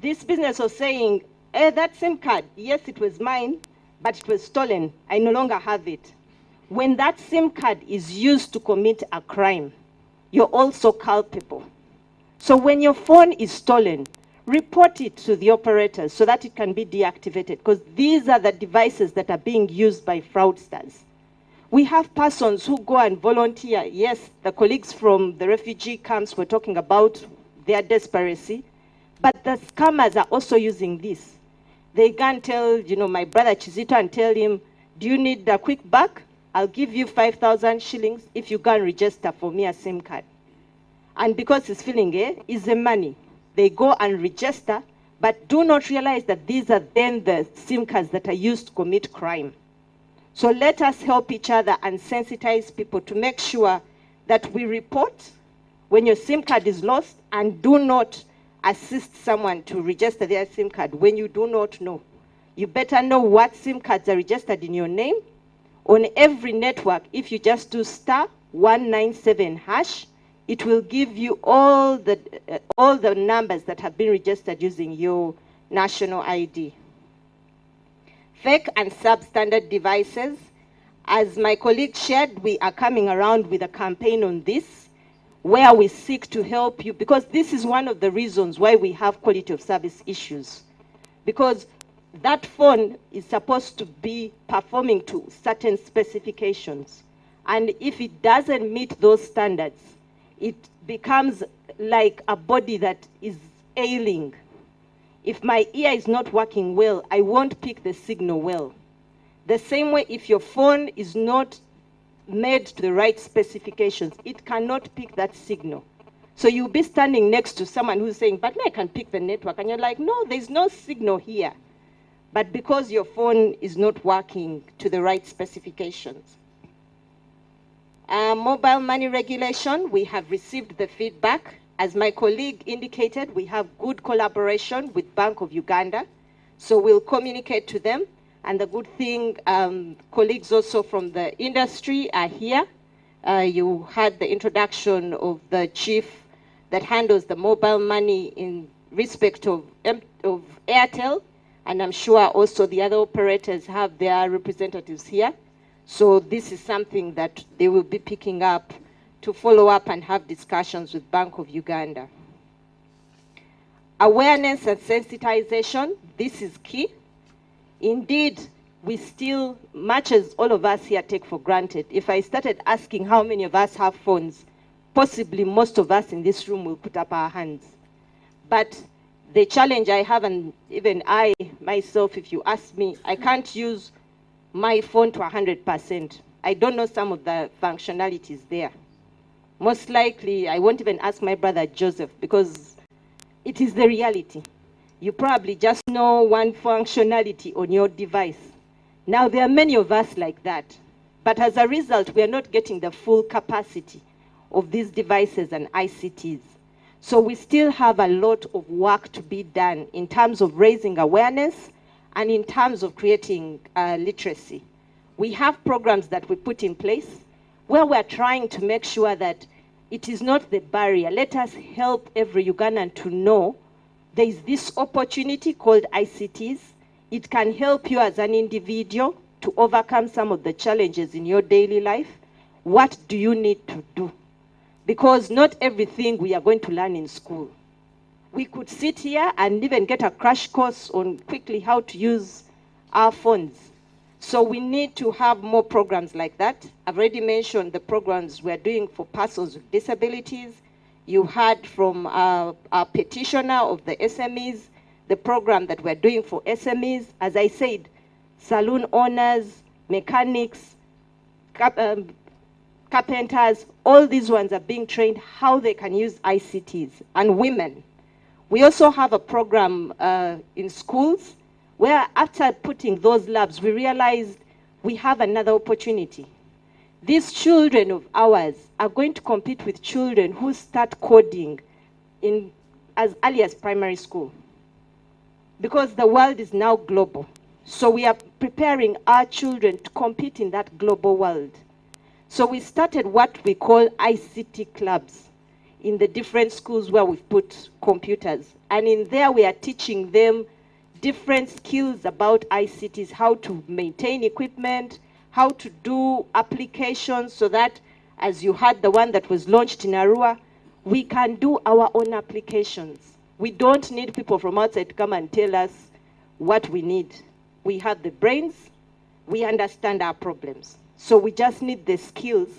This business of saying, that SIM card, yes, it was mine, but it was stolen. I no longer have it. When that SIM card is used to commit a crime, you're also culpable. So when your phone is stolen, report it to the operators so that it can be deactivated, because these are the devices that are being used by fraudsters. We have persons who go and volunteer. Yes, the colleagues from the refugee camps were talking about their desperacy, but the scammers are also using this. They can tell, my brother Chizito and tell him, do you need a quick buck? I'll give you 5,000 shillings if you can register for me a SIM card. And because he's feeling it's the money. They go and register, but do not realize that these are then the SIM cards that are used to commit crime. So let us help each other and sensitize people to make sure that we report when your SIM card is lost and do not assist someone to register their SIM card when you do not know. You better know what SIM cards are registered in your name. On every network, if you just do *197#, it will give you all the numbers that have been registered using your national ID. Fake and substandard devices. As my colleague shared, we are coming around with a campaign on this, where we seek to help you, because this is one of the reasons why we have quality of service issues. Because that phone is supposed to be performing to certain specifications. And if it doesn't meet those standards, it becomes like a body that is ailing. If my ear is not working well, I won't pick the signal well. The same way, if your phone is not made to the right specifications, it cannot pick that signal. So you'll be standing next to someone who's saying, but I can pick the network. And you're like, no, there's no signal here. But because your phone is not working to the right specifications. Mobile money regulation, we have received the feedback. As my colleague indicated, we have good collaboration with Bank of Uganda. So we'll communicate to them. And the good thing, colleagues also from the industry are here. You had the introduction of the chief that handles the mobile money in respect of Airtel. And I'm sure also the other operators have their representatives here. So this is something that they will be picking up to follow up and have discussions with Bank of Uganda. Awareness and sensitization, this is key. Indeed, we still, much as all of us here take for granted, if I started asking how many of us have phones, possibly most of us in this room will put up our hands. But the challenge I have, and even I myself, if you ask me, I can't use my phone to 100%. I don't know some of the functionalities there. Most likely, I won't even ask my brother Joseph because it is the reality. You probably just know one functionality on your device. Now, there are many of us like that. But as a result, we are not getting the full capacity of these devices and ICTs. So we still have a lot of work to be done in terms of raising awareness and in terms of creating literacy. We have programs that we put in place where we're trying to make sure that it is not the barrier. Let us help every Ugandan to know there is this opportunity called ICTs. It can help you as an individual to overcome some of the challenges in your daily life. What do you need to do? Because not everything we are going to learn in school. We could sit here and even get a crash course on quickly how to use our phones. So we need to have more programs like that. I've already mentioned the programs we're doing for persons with disabilities. You heard from our petitioner of the SMEs, the program that we're doing for SMEs. As I said, saloon owners, mechanics, carpenters, all these ones are being trained how they can use ICTs, and women. We also have a program in schools where after putting those labs, we realized we have another opportunity. These children of ours are going to compete with children who start coding in as early as primary school, because the world is now global. So we are preparing our children to compete in that global world. So we started what we call Ict Clubs in the different schools where we've put computers. And in there we are teaching them different skills about ICTs, how to maintain equipment, how to do applications, so that, as you heard the one that was launched in Arua, we can do our own applications. We don't need people from outside to come and tell us what we need. We have the brains, we understand our problems. So we just need the skills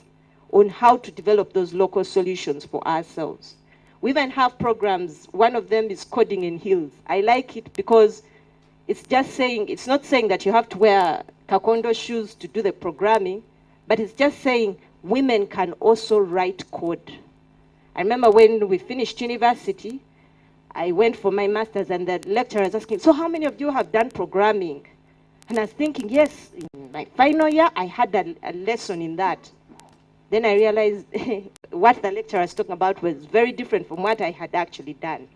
on how to develop those local solutions for ourselves. We even have programs. One of them is coding in heels. I like it because it's just saying, it's not saying that you have to wear taekwondo shoes to do the programming, but it's just saying women can also write code. I remember when we finished university, I went for my master's and the lecturer was asking, so how many of you have done programming? And I was thinking, yes, in my final year, I had a lesson in that. Then I realized what the lecturer was talking about was very different from what I had actually done.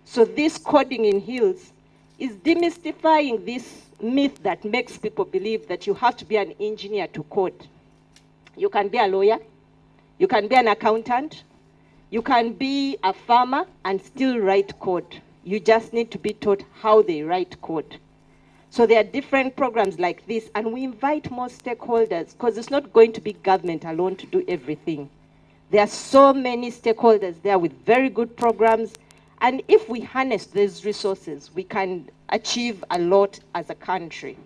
So this coding in heels is demystifying this myth that makes people believe that you have to be an engineer to code. You can be a lawyer, you can be an accountant, you can be a farmer and still write code. You just need to be taught how they write code. So there are different programs like this, and we invite more stakeholders, because it's not going to be government alone to do everything. There are so many stakeholders there with very good programs, and if we harness these resources, we can achieve a lot as a country.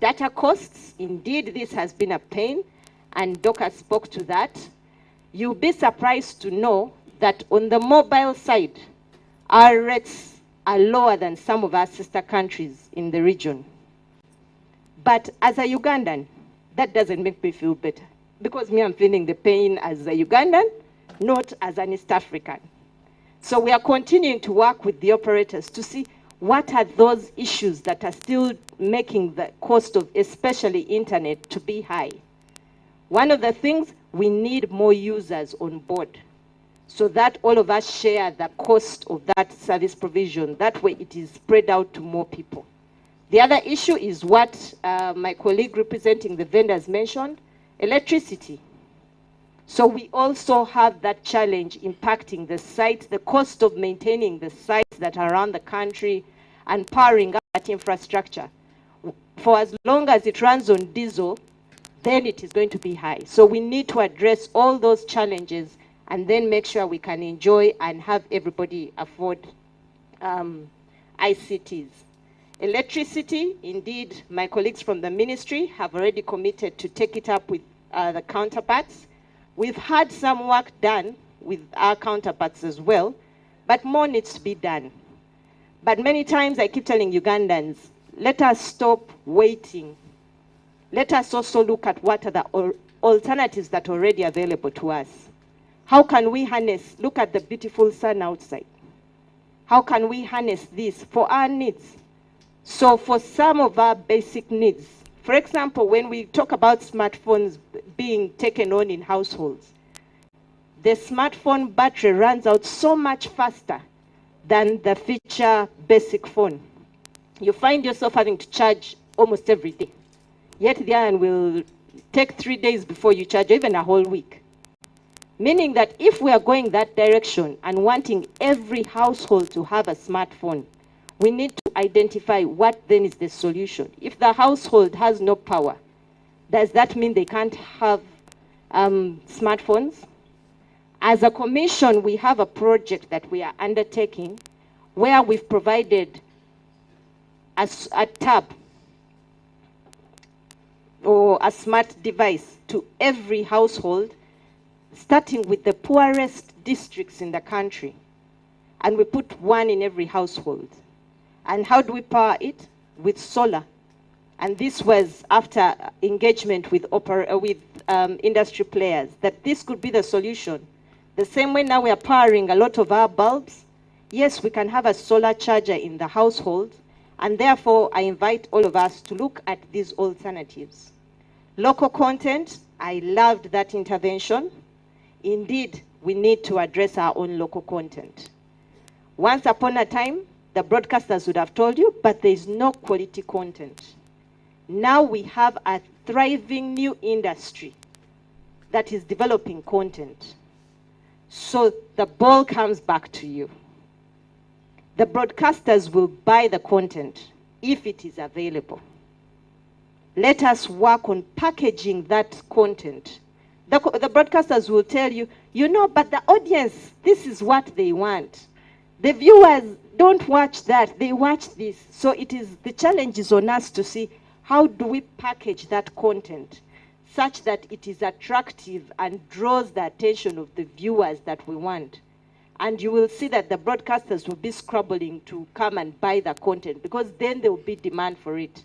Data costs, indeed, this has been a pain, and Doka spoke to that. You'll be surprised to know that on the mobile side, our rates are lower than some of our sister countries in the region. But as a Ugandan, that doesn't make me feel better, because me, I'm feeling the pain as a Ugandan, not as an East African. So we are continuing to work with the operators to see what are those issues that are still making the cost of especially internet to be high. One of the things, we need more users on board, so that all of us share the cost of that service provision. That way it is spread out to more people. The other issue is what my colleague representing the vendors mentioned, electricity. So we also have that challenge impacting the sites, the cost of maintaining the sites that are around the country and powering up that infrastructure. For as long as it runs on diesel, then it is going to be high. So we need to address all those challenges and then make sure we can enjoy and have everybody afford ICTs. Electricity, indeed, my colleagues from the ministry have already committed to take it up with the counterparts. We've had some work done with our counterparts as well, but more needs to be done. But many times I keep telling Ugandans, let us stop waiting let us also look at what are the alternatives that are already available to us. How can we harness, look at the beautiful sun outside. How can we harness this for our needs? So for some of our basic needs, for example, when we talk about smartphones being taken on in households, the smartphone battery runs out so much faster than the feature basic phone. You find yourself having to charge almost every day. Yet the iron will take 3 days before you charge, or even a whole week. Meaning that if we are going that direction and wanting every household to have a smartphone, we need to identify what then is the solution. If the household has no power, does that mean they can't have smartphones? As a commission, we have a project that we are undertaking where we've provided a tab or a smart device to every household, starting with the poorest districts in the country. And we put one in every household. And how do we power it? With solar. And this was after engagement with industry players, that this could be the solution. The same way now we are powering a lot of our bulbs. Yes, we can have a solar charger in the household, and therefore I invite all of us to look at these alternatives. Local content, I loved that intervention. Indeed, we need to address our own local content. Once upon a time, the broadcasters would have told you, but there is no quality content. Now we have a thriving new industry that is developing content. So the ball comes back to you. The broadcasters will buy the content if it is available. Let us work on packaging that content. The broadcasters will tell you, you know, but the audience, this is what they want. The viewers don't watch that, they watch this. So the challenge is on us to see how do we package that content such that it is attractive and draws the attention of the viewers that we want. And you will see that the broadcasters will be scrabbling to come and buy the content, because then there will be demand for it.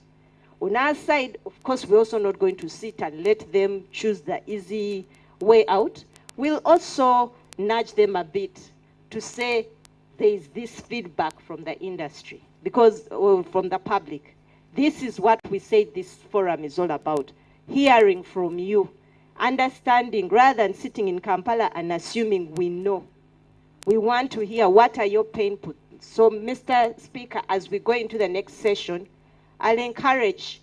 On our side, of course, we're also not going to sit and let them choose the easy way out. We'll also nudge them a bit to say there is this feedback from the industry, because from the public. This is what we say this forum is all about. Hearing from you, understanding, rather than sitting in Kampala and assuming we know. We want to hear what are your pain points. So, Mr. Speaker, as we go into the next session, I'll encourage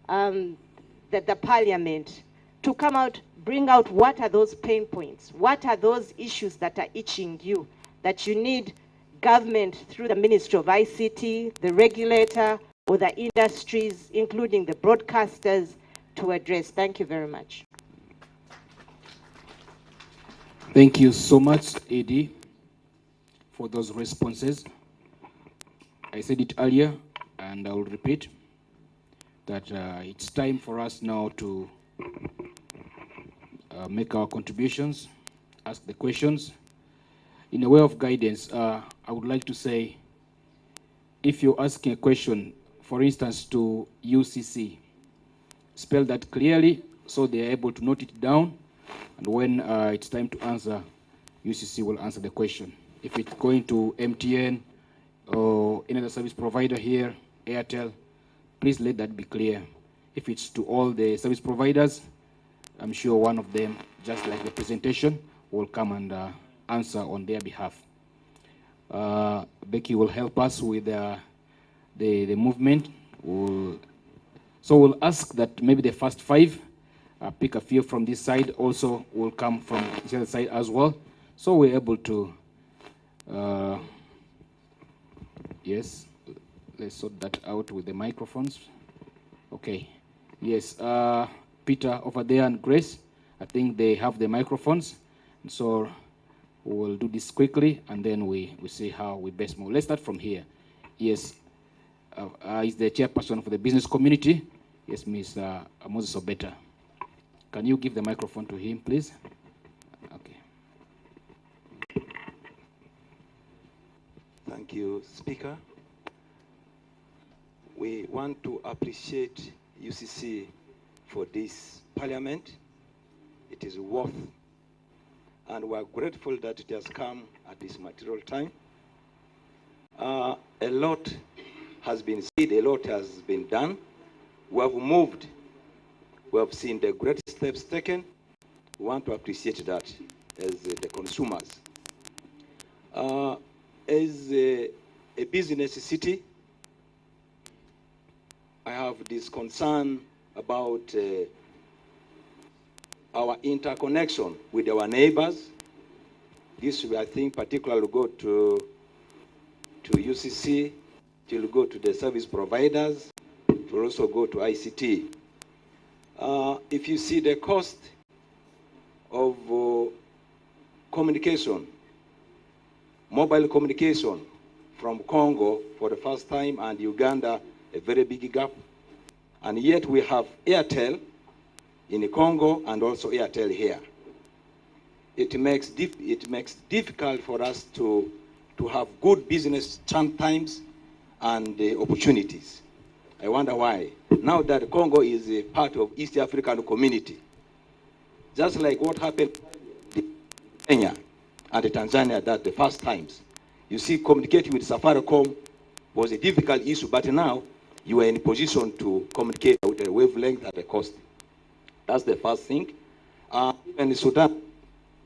the Parliament to come out, bring out what are those pain points, what are those issues that are itching you, that you need government through the Ministry of ICT, the regulator, or the industries, including the broadcasters, to address. Thank you very much. Thank you so much, Edie, for those responses. I said it earlier, and I will repeat, that it's time for us now to make our contributions, ask the questions. In a way of guidance, I would like to say, if you're asking a question, for instance, to UCC, spell that clearly so they're able to note it down, and when it's time to answer, UCC will answer the question. If it's going to MTN or any other service provider here, Airtel, please let that be clear. If it's to all the service providers, I'm sure one of them, just like the presentation, will come and answer on their behalf. Becky will help us with the movement. So we'll ask that maybe the first 5, pick a few from this side, also will come from this other side as well. So we're able to, yes, let's sort that out with the microphones. Okay, yes, Peter over there and Grace, I think they have the microphones. And so we'll do this quickly, and then we see how we best move. Let's start from here. Yes, is the chairperson for the business community. Yes, Ms. Moses Obeta. Can you give the microphone to him, please? Okay. Thank you, Speaker. We want to appreciate UCC for this parliament. It is worth, and we are grateful that it has come at this material time. A lot has been said, a lot has been done. We have moved. We have seen the great steps taken. We want to appreciate that as the consumers. As a business city, I have this concern about our interconnection with our neighbors. This, I think, particularly will go to UCC, it will go to the service providers, it will also go to ICT. If you see the cost of communication, mobile communication from Congo for the first time and Uganda, a very big gap. And yet we have Airtel in Congo and also Airtel here. It makes difficult for us to have good business times and opportunities. I wonder why. Now that Congo is a part of East African community, just like what happened in Kenya and Tanzania that the first times, you see, communicating with Safaricom was a difficult issue, but now you are in a position to communicate with a wavelength at a cost. That's the first thing. In Sudan,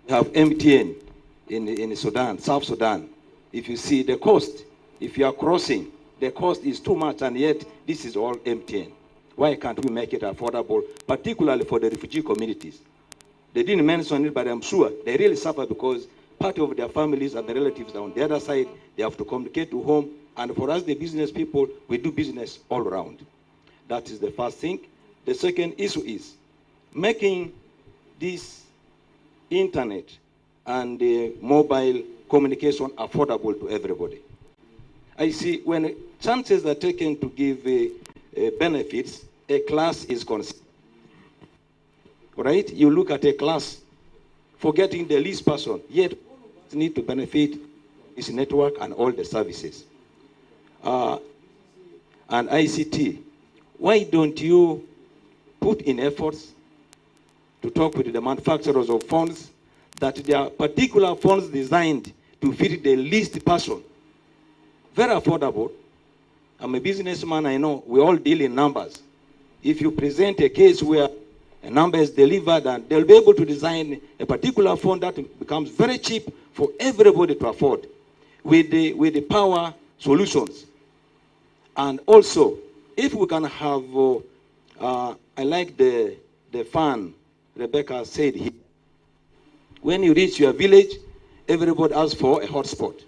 we have MTN in Sudan, South Sudan. If you see the cost, if you are crossing, the cost is too much, and yet this is all MTN. Why can't we make it affordable, particularly for the refugee communities? They didn't mention it, but I'm sure they really suffer because part of their families and the relatives are on the other side. They have to communicate to home. And for us, the business people, we do business all around. That is the first thing. The second issue is making this internet and mobile communication affordable to everybody. I see when chances are taken to give benefits, a class is considered. Right? You look at a class, forgetting the least person, yet need to benefit this network and all the services. And ICT, why don't you put in efforts to talk with the manufacturers of phones that there are particular phones designed to fit the least person? Very affordable. I'm a businessman, I know we all deal in numbers. If you present a case where a number is delivered, and they'll be able to design a particular phone that becomes very cheap for everybody to afford with the power solutions. And also, if we can have, I like the fun Rebecca said here. When you reach your village, everybody asks for a hotspot.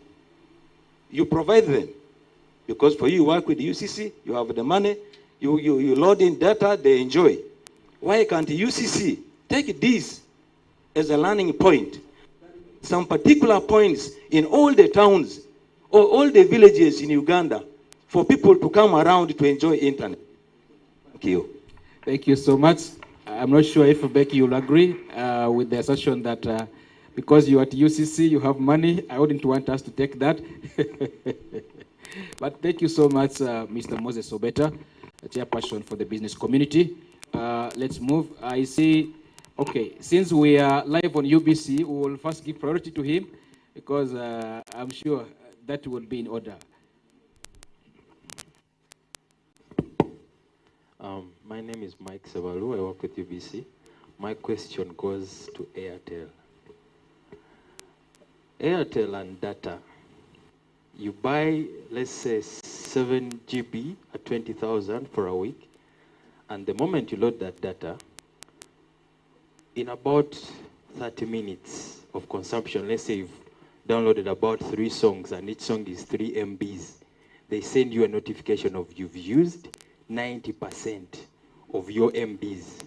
You provide them. Because for you work with the UCC, you have the money, you load in data, they enjoy. Why can't UCC take this as a learning point? Some particular points in all the towns or all the villages in Uganda for people to come around to enjoy internet. Thank you. Thank you so much. I'm not sure if Becky will agree with the assertion that because you're at UCC, you have money. I wouldn't want us to take that. But thank you so much, Mr. Moses Obeta, Chairperson for the business community. Let's move. I see, okay, since we are live on UBC, we will first give priority to him because I'm sure that would be in order. My name is Mike Sebalu. I work with UBC. My question goes to Airtel. Airtel and data. You buy, let's say, 7 GB at 20,000 for a week. And the moment you load that data, in about 30 minutes of consumption, let's say you've downloaded about 3 songs and each song is 3 MBs, they send you a notification of you've used 90% of your MBs.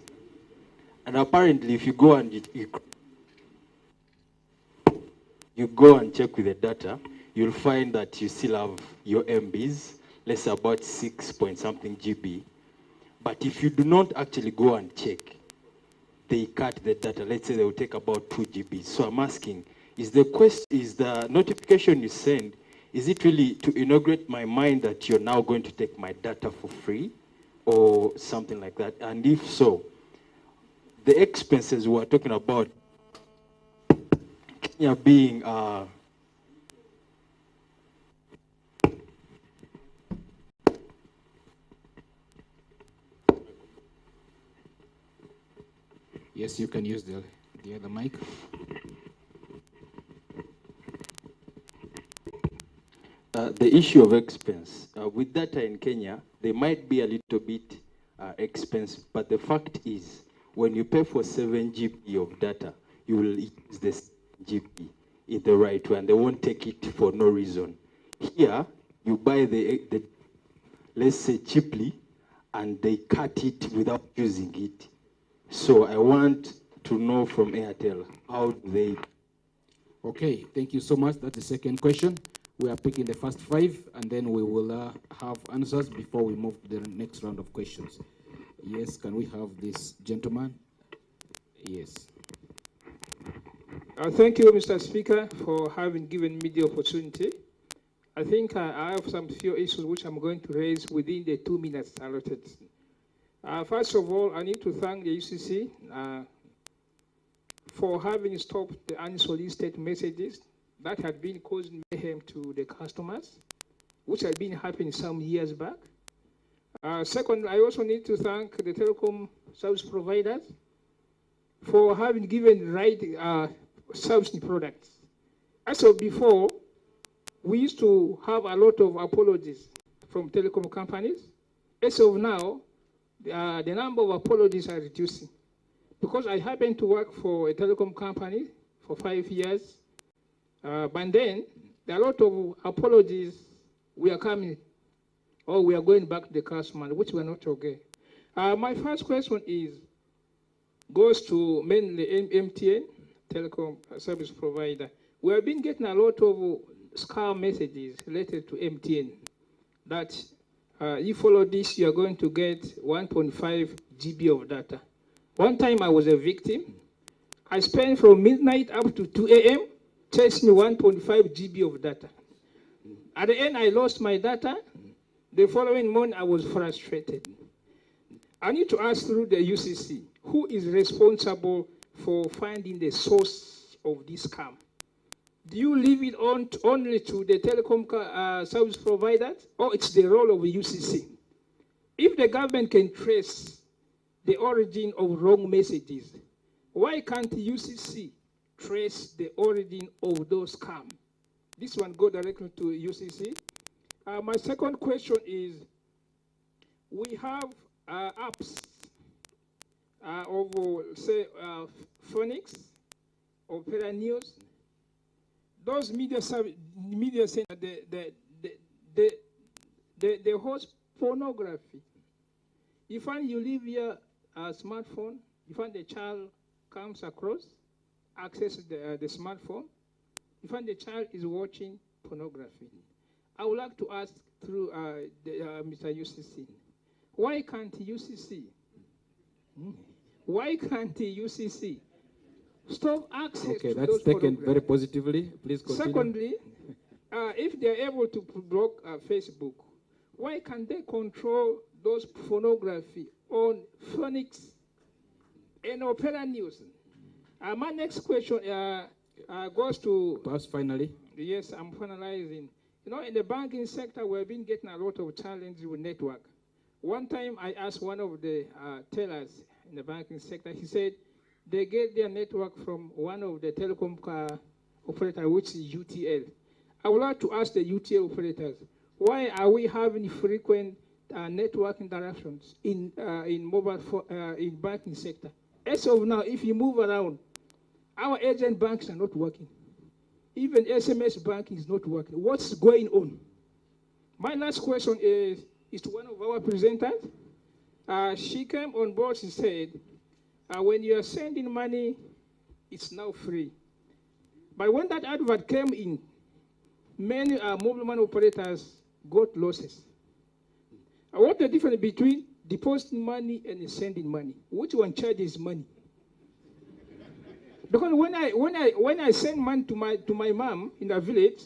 And apparently if you go and you go and check with the data, you'll find that you still have your MBs, let's say about 6 point something GB. But if you do not actually go and check, they cut the data. Let's say they will take about 2 GB. So I'm asking, is the notification you send, is it really to inaugurate my mind that you're now going to take my data for free or something like that? And if so, the expenses we're talking about, Kenya being Yes, you can use the other mic. The issue of expense. With data in Kenya, they might be a little bit expensive, but the fact is, when you pay for 7 GB of data, you will use this GB in the right way, and they won't take it for no reason. Here, you buy the let's say cheaply, and they cut it without using it. So I want to know from Airtel, how do they? Okay, thank you so much. That's the second question. We are picking the first 5, and then we will have answers before we move to the next round of questions. Yes, can we have this gentleman? Yes. Thank you, Mr. Speaker, for having given me the opportunity. I think I have some few issues which I'm going to raise within the 2 minutes allotted. First of all, I need to thank the UCC for having stopped the unsolicited messages that had been causing mayhem to the customers, which had been happening some years back. Second, I also need to thank the telecom service providers for having given right service products. As of before, we used to have a lot of apologies from telecom companies. As of now, the number of apologies are reducing. Because I happen to work for a telecom company for 5 years, but then there are a lot of apologies we are coming, or we are going back to the customer, which were not okay. My first question goes to mainly MTN, telecom service provider. We have been getting a lot of scam messages related to MTN that you follow this, you are going to get 1.5 GB of data. One time I was a victim. I spent from midnight up to 2 a.m. chasing 1.5 GB of data. At the end, I lost my data. The following morning, I was frustrated. I need to ask through the UCC, who is responsible for finding the source of this scam? Do you leave it on only to the telecom service providers, or it's the role of the UCC? If the government can trace the origin of wrong messages, why can't the UCC trace the origin of those scams? This one go directly to UCC. My second question is, we have apps of, say, Phoenix, Opera News. Those media center, they host pornography. You find you leave your smartphone, you find the child comes across, accesses the smartphone, you find the child is watching pornography. I would like to ask through Mr. UCC, why can't UCC? Why can't the UCC stop access okay, to that's those taken very positively. Please continue. Secondly, if they're able to block Facebook, why can't they control those pornography on Phoenix and Opera News? My next question goes to... Perhaps finally. Yes, I'm finalizing. You know, in the banking sector, we've been getting a lot of challenges with network. One time I asked one of the tellers in the banking sector, he said they get their network from one of the telecom operators, which is UTL. I would like to ask the UTL operators, why are we having frequent network interruptions in in banking sector? As of now, if you move around, our agent banks are not working. Even SMS banking is not working. What's going on? My last question is to one of our presenters. She came on board, she said, when you are sending money, it's now free. But when that advert came in, many mobile money operators got losses. What's the difference between depositing money and sending money? Which one charges money? Because when I send money to my mom in the village,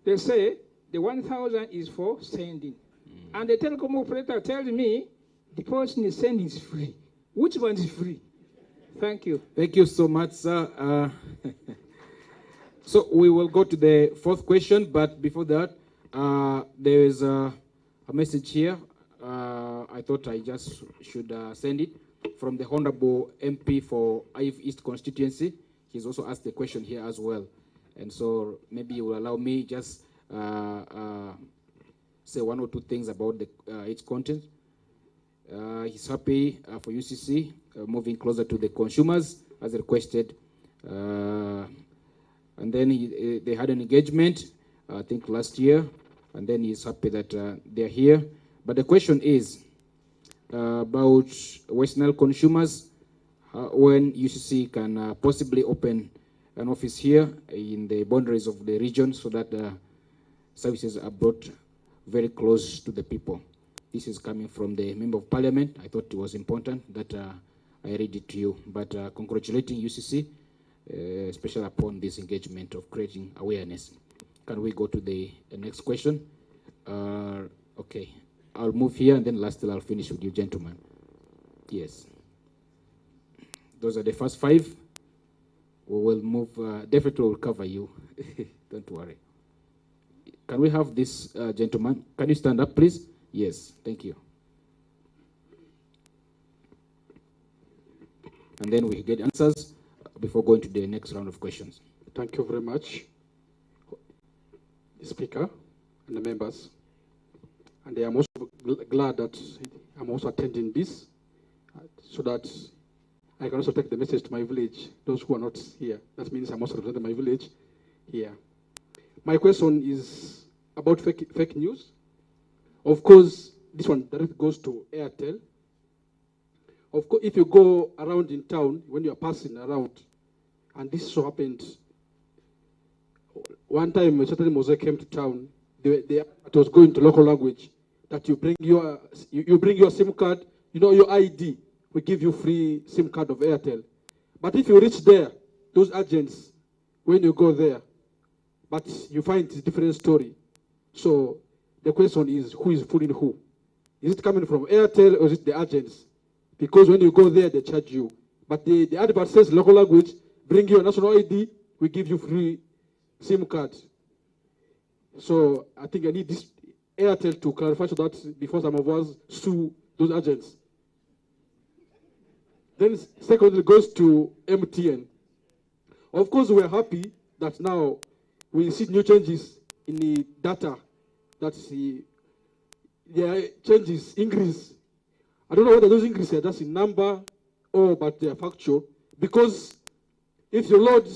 they say the 1,000 is for sending. And the telecom operator tells me depositing and sending is free. Which one is free? Thank you. Thank you so much, sir. So we will go to the fourth question, but before that, there is a message here. I thought I just should send it from the Honorable MP for IF East constituency. He's also asked the question here as well. And so maybe you will allow me just say one or two things about its content. He's happy for UCC moving closer to the consumers as requested. And then they had an engagement, I think last year, and then he's happy that they're here. But the question is about West Nile consumers, when UCC can possibly open an office here in the boundaries of the region so that services are brought very close to the people. This is coming from the Member of Parliament. I thought it was important that I read it to you. But congratulating UCC, especially upon this engagement of creating awareness. Can we go to the next question? Okay, I'll move here and then lastly I'll finish with you gentlemen. Yes. Those are the first five. We will move, definitely will cover you. Don't worry. Can we have this gentleman? Can you stand up, please? Yes, thank you. And then we get answers before going to the next round of questions. Thank you very much, the Speaker and the members. And I am also glad that I'm also attending this so that I can also take the message to my village, those who are not here. That means I'm also representing my village here. My question is about fake news. Of course, this one directly goes to Airtel. Of course, if you go around in town, when you are passing around, and this so happened, one time a certain Mosaic came to town, it was going to local language, that you bring your SIM card, you know, your ID, we give you free SIM card of Airtel. But if you reach there, those agents, when you go there, but you find it's a different story. So the question is, who is fooling who? Is it coming from Airtel or is it the agents? Because when you go there, they charge you. But the advert says local language, bring your national ID, we give you free SIM card. So I think I need this Airtel to clarify so that before some of us sue those agents. Then secondly goes to MTN. Of course, we're happy that now we see new changes in the data, that there are changes, increase. I don't know whether those increases are just in number or but they are factual, because if you load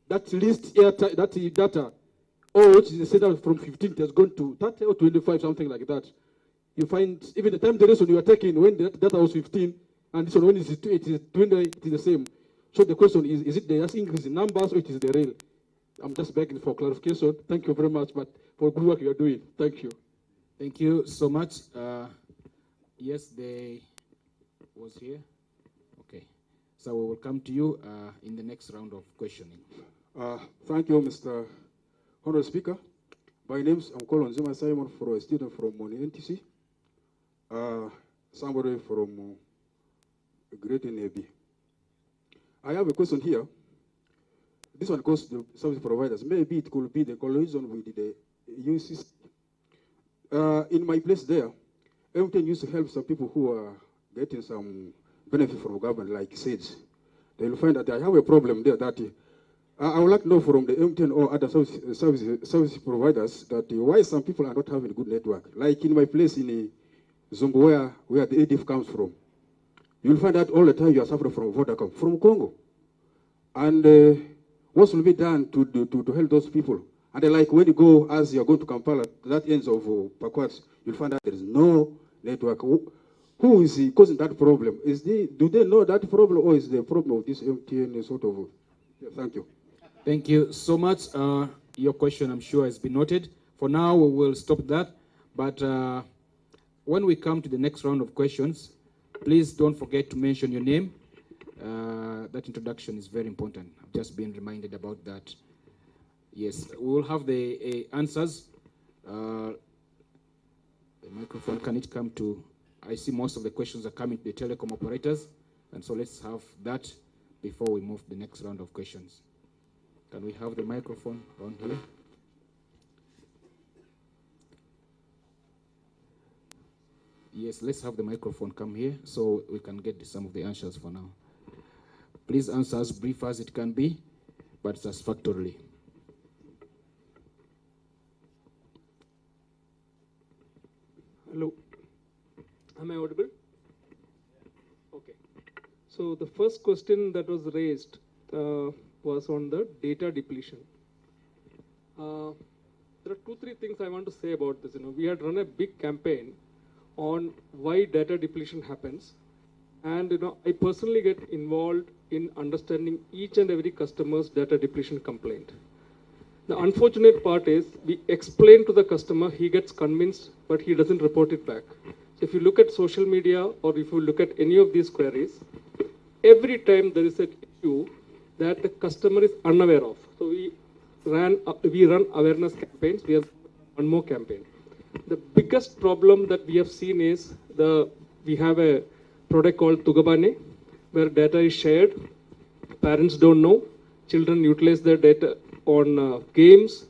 that list that data, or which is set out from 15, it has gone to 30 or 25, something like that. You find even the time duration you are taking when the data was 15, and this one when it is 20, it is the same. So the question is it just increase in numbers or it is the real? I'm just begging for clarification. Thank you very much, but for good work you are doing. Thank you. Thank you so much. Yes, they was here. Okay, so we will come to you in the next round of questioning. Thank you, Mr. Honorable Speaker. My name is Uncle Zuma Simon, for a student from NTC. Somebody from Great Navy. I have a question here. This one goes to service providers. Maybe it could be the collision with the UCC. In my place there, MTN used to help some people who are getting some benefit from government, like SAIDs. They will find that I have a problem there that I would like to know from the MTN or other service providers that why some people are not having a good network. Like in my place in Zumbu, where the ADF comes from, you'll find that all the time you are suffering from Vodacom, from Congo. And what will be done to help those people? And like when you go, as you're going to Kampala, that ends of Pakwat, you'll find that there is no network. Who is causing that problem? Do they know that problem, or is the problem of this MTN sort of? Yeah, thank you. Thank you so much. Your question, I'm sure, has been noted. For now, we will stop that. But when we come to the next round of questions, please don't forget to mention your name. That introduction is very important. I've just been reminded about that. Yes, we will have the answers. The microphone, can it come to? I see most of the questions are coming to the telecom operators. And so let's have that before we move to the next round of questions. Can we have the microphone on here? Yes, let's have the microphone come here so we can get some of the answers for now. Please answer as brief as it can be, but satisfactorily. Hello. Am I audible? Okay. So the first question that was raised was on the data depletion. There are 2-3 things I want to say about this. We had run a big campaign on why data depletion happens. And I personally get involved in understanding each and every customer's data depletion complaint. The unfortunate part is we explain to the customer, he gets convinced, but he doesn't report it back. So if you look at social media or if you look at any of these queries, every time there is an issue that the customer is unaware of. So we run awareness campaigns. We have one more campaign. The biggest problem that we have seen is we have a product called Tugabane, where data is shared. Parents don't know. Children utilize their data on games,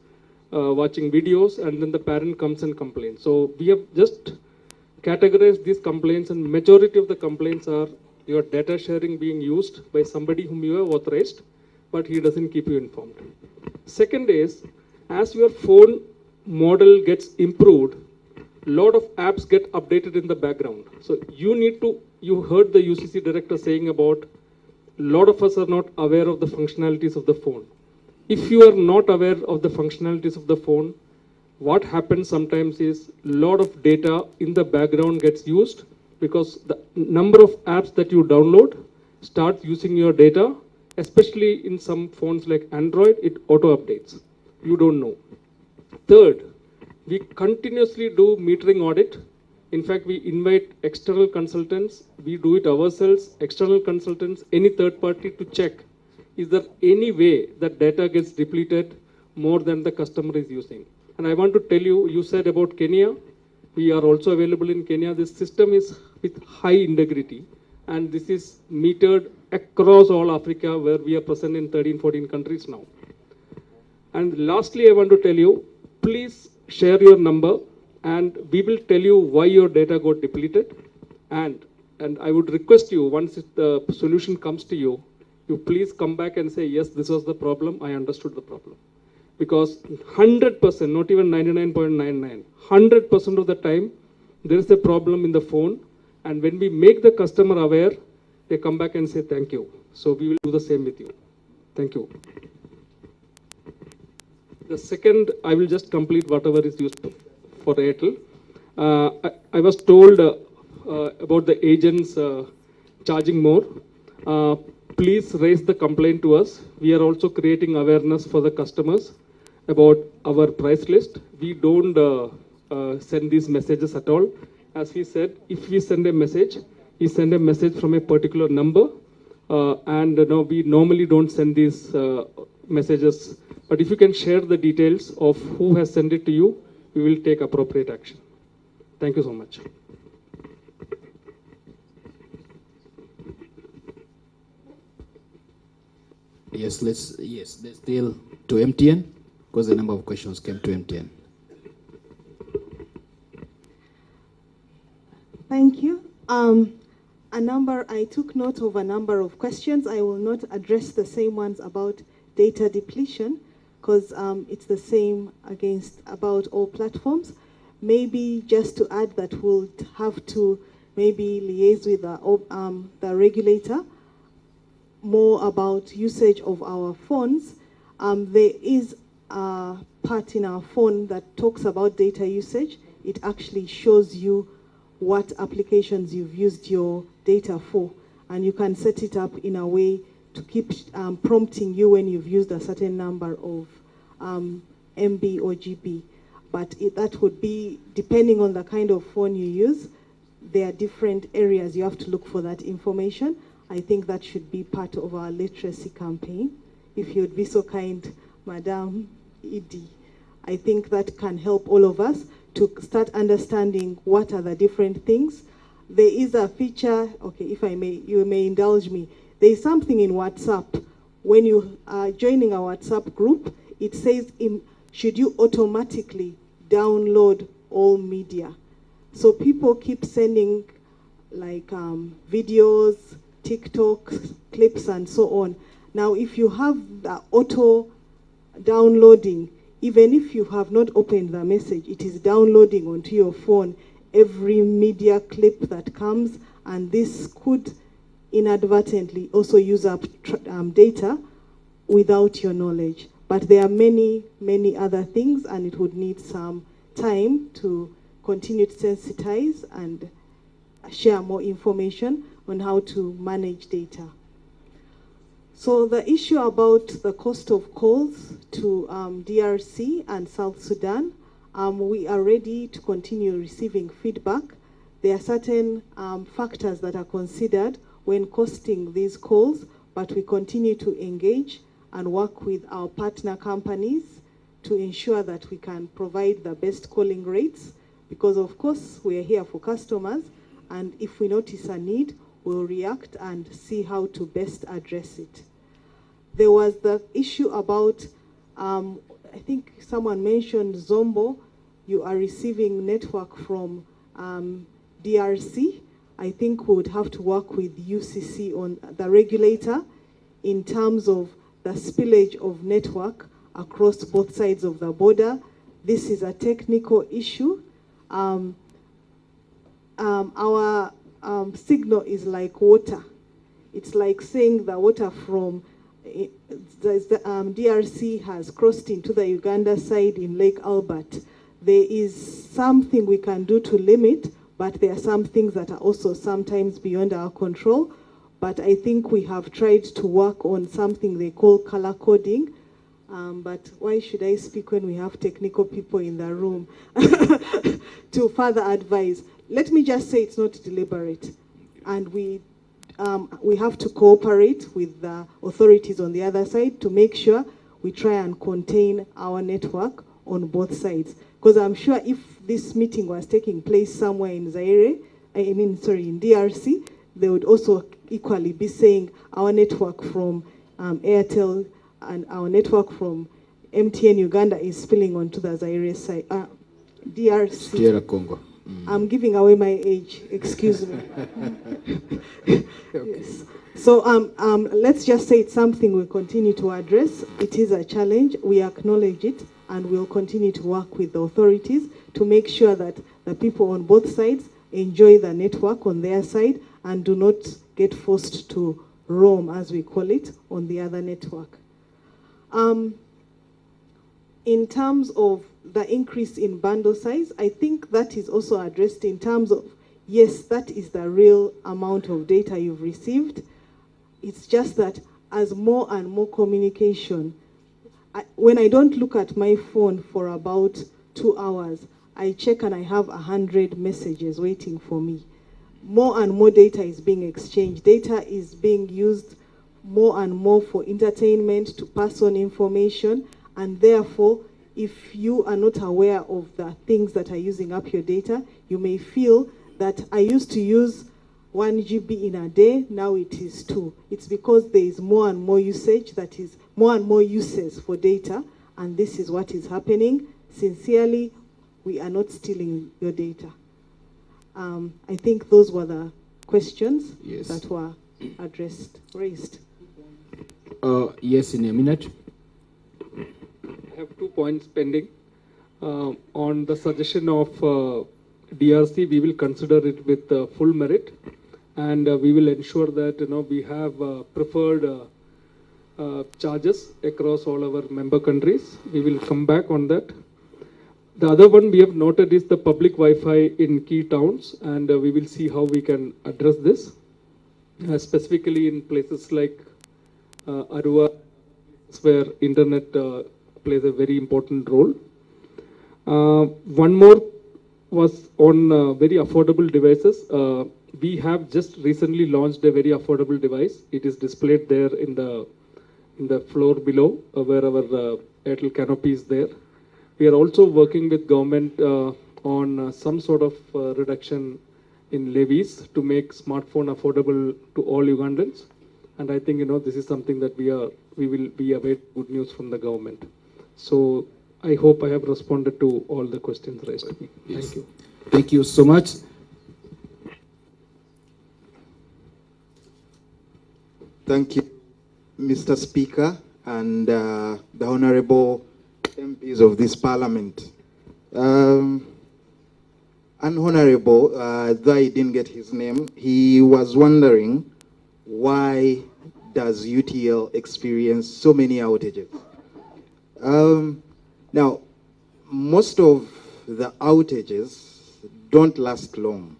watching videos, and then the parent comes and complains. So we have just categorized these complaints, and majority of the complaints are your data sharing being used by somebody whom you have authorized, but he doesn't keep you informed. Second is, as your phone model gets improved, a lot of apps get updated in the background. So you heard the UCC director saying about a lot of us are not aware of the functionalities of the phone. If you are not aware of the functionalities of the phone, what happens sometimes is a lot of data in the background gets used because the number of apps that you download starts using your data, especially in some phones like Android, it auto updates. You don't know. Third, we continuously do metering audit. In fact, we invite external consultants. We do it ourselves, external consultants, any third party to check. Is there any way that data gets depleted more than the customer is using? And I want to tell you, you said about Kenya. We are also available in Kenya. This system is with high integrity. And this is metered across all Africa, where we are present in 13, 14 countries now. And lastly, I want to tell you, please share your number and we will tell you why your data got depleted. And I would request you, once the solution comes to you, you please come back and say, yes, this was the problem, I understood the problem. Because 100%, not even 99.99, 100% of the time, there is a problem in the phone. And when we make the customer aware, they come back and say, thank you. So we will do the same with you. Thank you. The second, I will just complete whatever is used for Airtel. I was told about the agents charging more. Please raise the complaint to us. We are also creating awareness for the customers about our price list. We don't send these messages at all. As he said, if we send a message, we send a message from a particular number. No, we normally don't send these messages. But if you can share the details of who has sent it to you, we will take appropriate action. Thank you so much. Yes, let's still to MTN, because the number of questions came to MTN. Thank you. I took note of a number of questions. I will not address the same ones about data depletion, because it's the same about all platforms. Maybe just to add that we'll have to maybe liaise with the regulator more about usage of our phones. There is a part in our phone that talks about data usage. It actually shows you what applications you've used your data for, and you can set it up in a way to keep prompting you when you've used a certain number of MB or GB. But that would be, depending on the kind of phone you use, there are different areas you have to look for that information. I think that should be part of our literacy campaign. If you'd be so kind, Madam Edie. I think that can help all of us to start understanding what are the different things. there is a feature, okay, if I may, you may indulge me. There is something in WhatsApp. When you are joining a WhatsApp group, it says, should you automatically download all media? So people keep sending like videos, TikTok clips, and so on. Now, if you have the auto downloading, even if you have not opened the message, it is downloading onto your phone every media clip that comes, and this could inadvertently also use up data without your knowledge. But there are many, many other things, and it would need some time to continue to sensitize and share more information on how to manage data. So the issue about the cost of calls to DRC and South Sudan, we are ready to continue receiving feedback. There are certain factors that are considered when costing these calls, but we continue to engage and work with our partner companies to ensure that we can provide the best calling rates, because of course we are here for customers, and if we notice a need, we'll react and see how to best address it. There was the issue about, I think someone mentioned Zombo. You are receiving network from DRC. I think we would have to work with UCC on the regulator in terms of the spillage of network across both sides of the border. This is a technical issue. Our signal is like water. It's like saying the water from DRC has crossed into the Uganda side in Lake Albert. There is something we can do to limit, but there are some things that are also sometimes beyond our control. But I think we have tried to work on something they call color coding. But why should I speak when we have technical people in the room to further advise? Let me just say it's not deliberate. And we have to cooperate with the authorities on the other side to make sure we try and contain our network on both sides. Because I'm sure if this meeting was taking place somewhere in Zaire, in DRC, they would also equally be saying our network from Airtel and our network from MTN Uganda is spilling onto the Zaire side. DRC. Sierra Congo. I'm giving away my age, excuse me. Okay. Yes. So let's just say it's something we'll continue to address. It is a challenge, we acknowledge it, and we'll continue to work with the authorities to make sure that the people on both sides enjoy the network on their side and do not get forced to roam, as we call it, on the other network. In terms of the increase in bundle size, I think that is also addressed in terms of, yes, that is the real amount of data you've received. It's just that as more and more communication, when I don't look at my phone for about 2 hours, I check and I have 100 messages waiting for me. More and more data is being exchanged. Data is being used more and more for entertainment, to pass on information, and therefore, if you are not aware of the things that are using up your data, you may feel that I used to use 1 GB in a day, now it is 2. It's because there is more and more usage, that is more and more uses for data, and this is what is happening. Sincerely, we are not stealing your data. I think those were the questions that were raised. Yes, in a minute. I have 2 points pending. On the suggestion of DRC, we will consider it with full merit, and we will ensure that we have preferred charges across all our member countries. We will come back on that. The other one we have noted is the public Wi-Fi in key towns, and we will see how we can address this, specifically in places like Arua, where internet plays a very important role. One more was on very affordable devices. We have just recently launched a very affordable device. It is displayed there in the floor below, where our Airtel canopy is there. We are also working with government on some sort of reduction in levies to make smartphone affordable to all Ugandans. And I think, this is something that we will be await good news from the government. So I hope I have responded to all the questions raised to me. Yes. Thank you. Thank you so much. Thank you, Mr. Speaker, and the Honorable MPs of this Parliament. An Honorable, though I didn't get his name, he was wondering why does UTL experience so many outages? Now, most of the outages don't last long.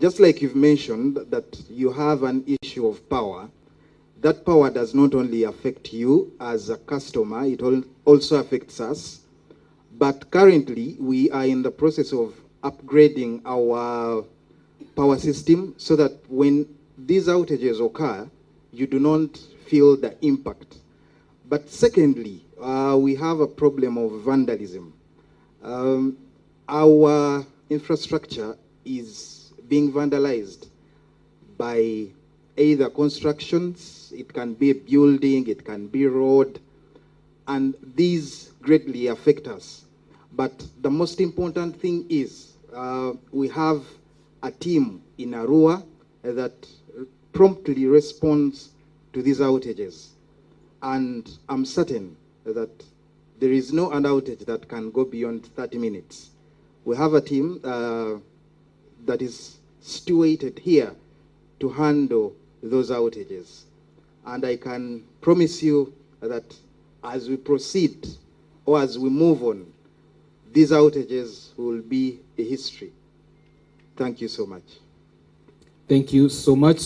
Just like you've mentioned that you have an issue of power, that power does not only affect you as a customer, it also affects us. But currently, we are in the process of upgrading our power system so that when these outages occur, you do not feel the impact. But secondly, we have a problem of vandalism. Our infrastructure is being vandalized by either constructions, it can be a building, it can be road, and these greatly affect us. But the most important thing is we have a team in Arua that promptly responds to these outages. And I'm certain that there is no an outage that can go beyond 30 minutes. We have a team that is situated here to handle those outages. And I can promise you that as we proceed or as we move on, these outages will be a history. Thank you so much. Thank you so much.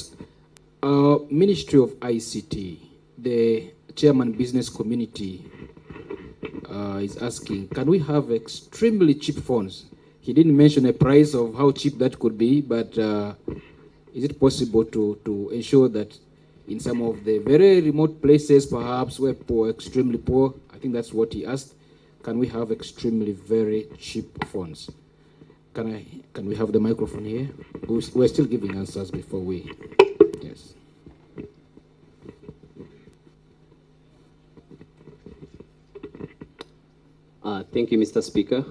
Ministry of ICT, the Chairman Business Community is asking, can we have extremely cheap phones? He didn't mention a price of how cheap that could be, but is it possible to ensure that in some of the very remote places, perhaps where poor, extremely poor, I think that's what he asked, can we have extremely very cheap phones? Can we have the microphone here? We're still giving answers before we, yes. Thank you, Mr. Speaker.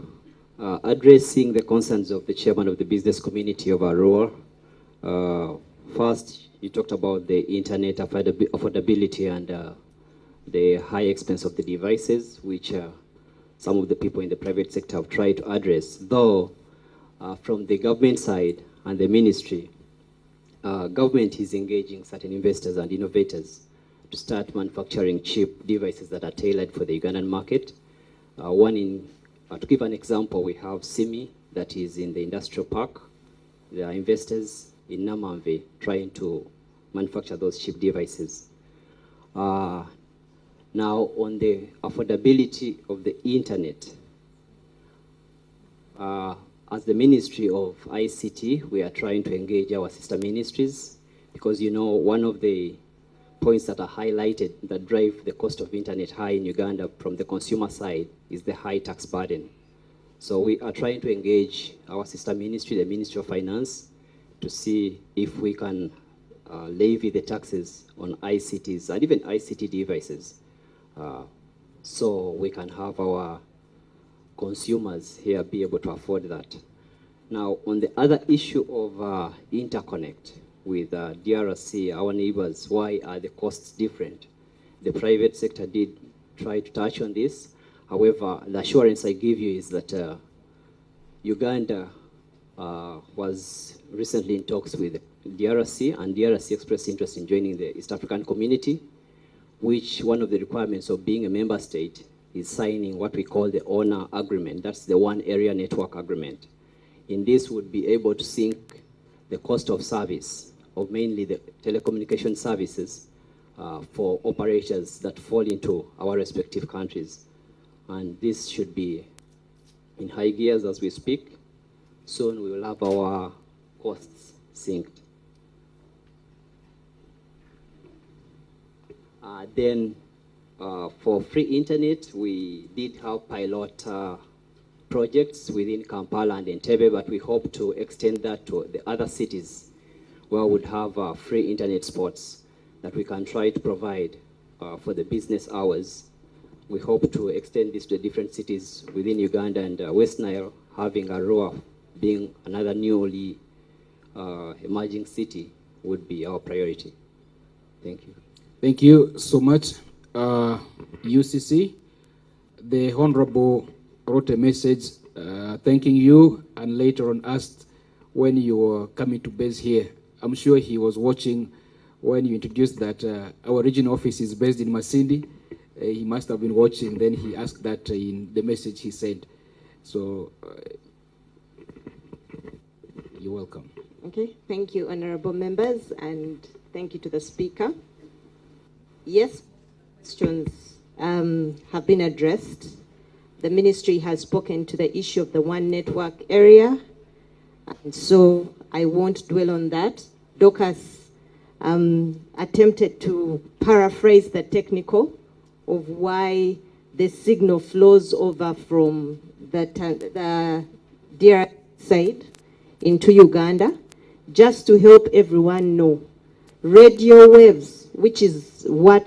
Addressing the concerns of the chairman of the business community of Arua, first, you talked about the internet affordability and the high expense of the devices, which some of the people in the private sector have tried to address. Though, from the government side and the ministry, government is engaging certain investors and innovators to start manufacturing cheap devices that are tailored for the Ugandan market. To give an example, we have Simi that is in the industrial park. There are investors in Namamve trying to manufacture those cheap devices. Now, on the affordability of the internet, as the Ministry of ICT, we are trying to engage our sister ministries because, one of the points that are highlighted that drive the cost of internet high in Uganda from the consumer side is the high tax burden. So we are trying to engage our sister ministry, the Ministry of Finance, to see if we can levy the taxes on ICTs and even ICT devices so we can have our consumers here be able to afford that. Now, on the other issue of interconnect with DRC, our neighbors, why are the costs different? The private sector did try to touch on this. However, the assurance I give you is that Uganda was recently in talks with DRC, and DRC expressed interest in joining the East African community, which one of the requirements of being a member state is signing what we call the owner agreement. That's the one area network agreement. In this, would be able to sync the cost of service of mainly the telecommunication services for operators that fall into our respective countries. And this should be in high gears as we speak. Soon we will have our costs synced. Then for free internet, we did have pilot projects within Kampala and Entebbe, but we hope to extend that to the other cities where we would have free internet spots that we can try to provide for the business hours. We hope to extend this to different cities within Uganda and West Nile, having Arua being another newly emerging city would be our priority. Thank you. Thank you so much, UCC. The Honorable wrote a message thanking you and later on asked when you were coming to base here. I'm sure he was watching when you introduced that our regional office is based in Masindi. He must have been watching, then he asked that in the message he sent. So, you're welcome. Okay, thank you, honorable members, and thank you to the speaker. Yes, questions have been addressed. The ministry has spoken to the issue of the one network area, and so I won't dwell on that. Dorcas attempted to paraphrase the technical of why the signal flows over from the DR side into Uganda. Just to help everyone know, radio waves, which is what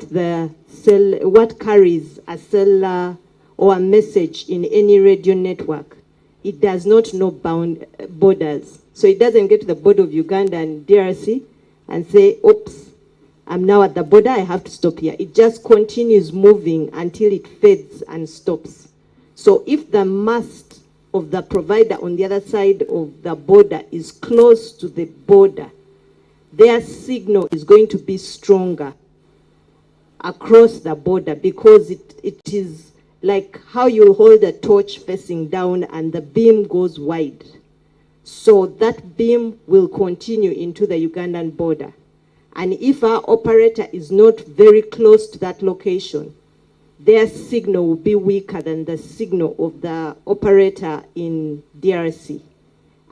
carries a cellular or a message in any radio network, it does not know borders. So it doesn't get to the border of Uganda and DRC and say, oops, I'm now at the border, I have to stop here. It just continues moving until it fades and stops. So if the mast of the provider on the other side of the border is close to the border, their signal is going to be stronger across the border, because it is like how you hold a torch facing down and the beam goes wide. So that beam will continue into the Ugandan border. And if our operator is not very close to that location, their signal will be weaker than the signal of the operator in DRC.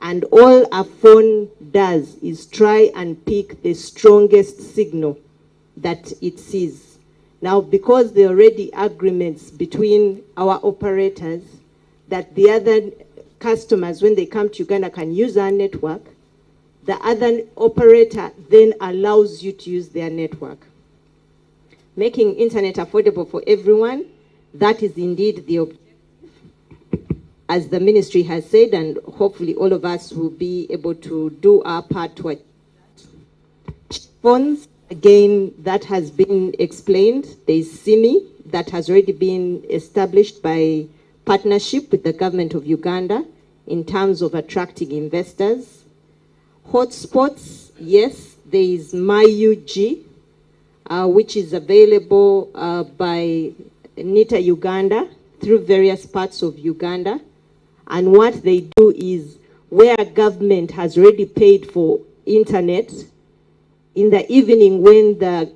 And all a phone does is try and pick the strongest signal that it sees. Now, because there are already agreements between our operators that the other customers, when they come to Uganda, can use our network, the other operator then allows you to use their network. Making internet affordable for everyone, that is indeed the objective, as the ministry has said, and hopefully all of us will be able to do our part to achieve that. Phones, again, that has been explained. There is SIMI that has already been established by partnership with the government of Uganda in terms of attracting investors. Hotspots, yes, there is MyUG, which is available by NITA Uganda through various parts of Uganda. And what they do is, where government has already paid for internet, in the evening when the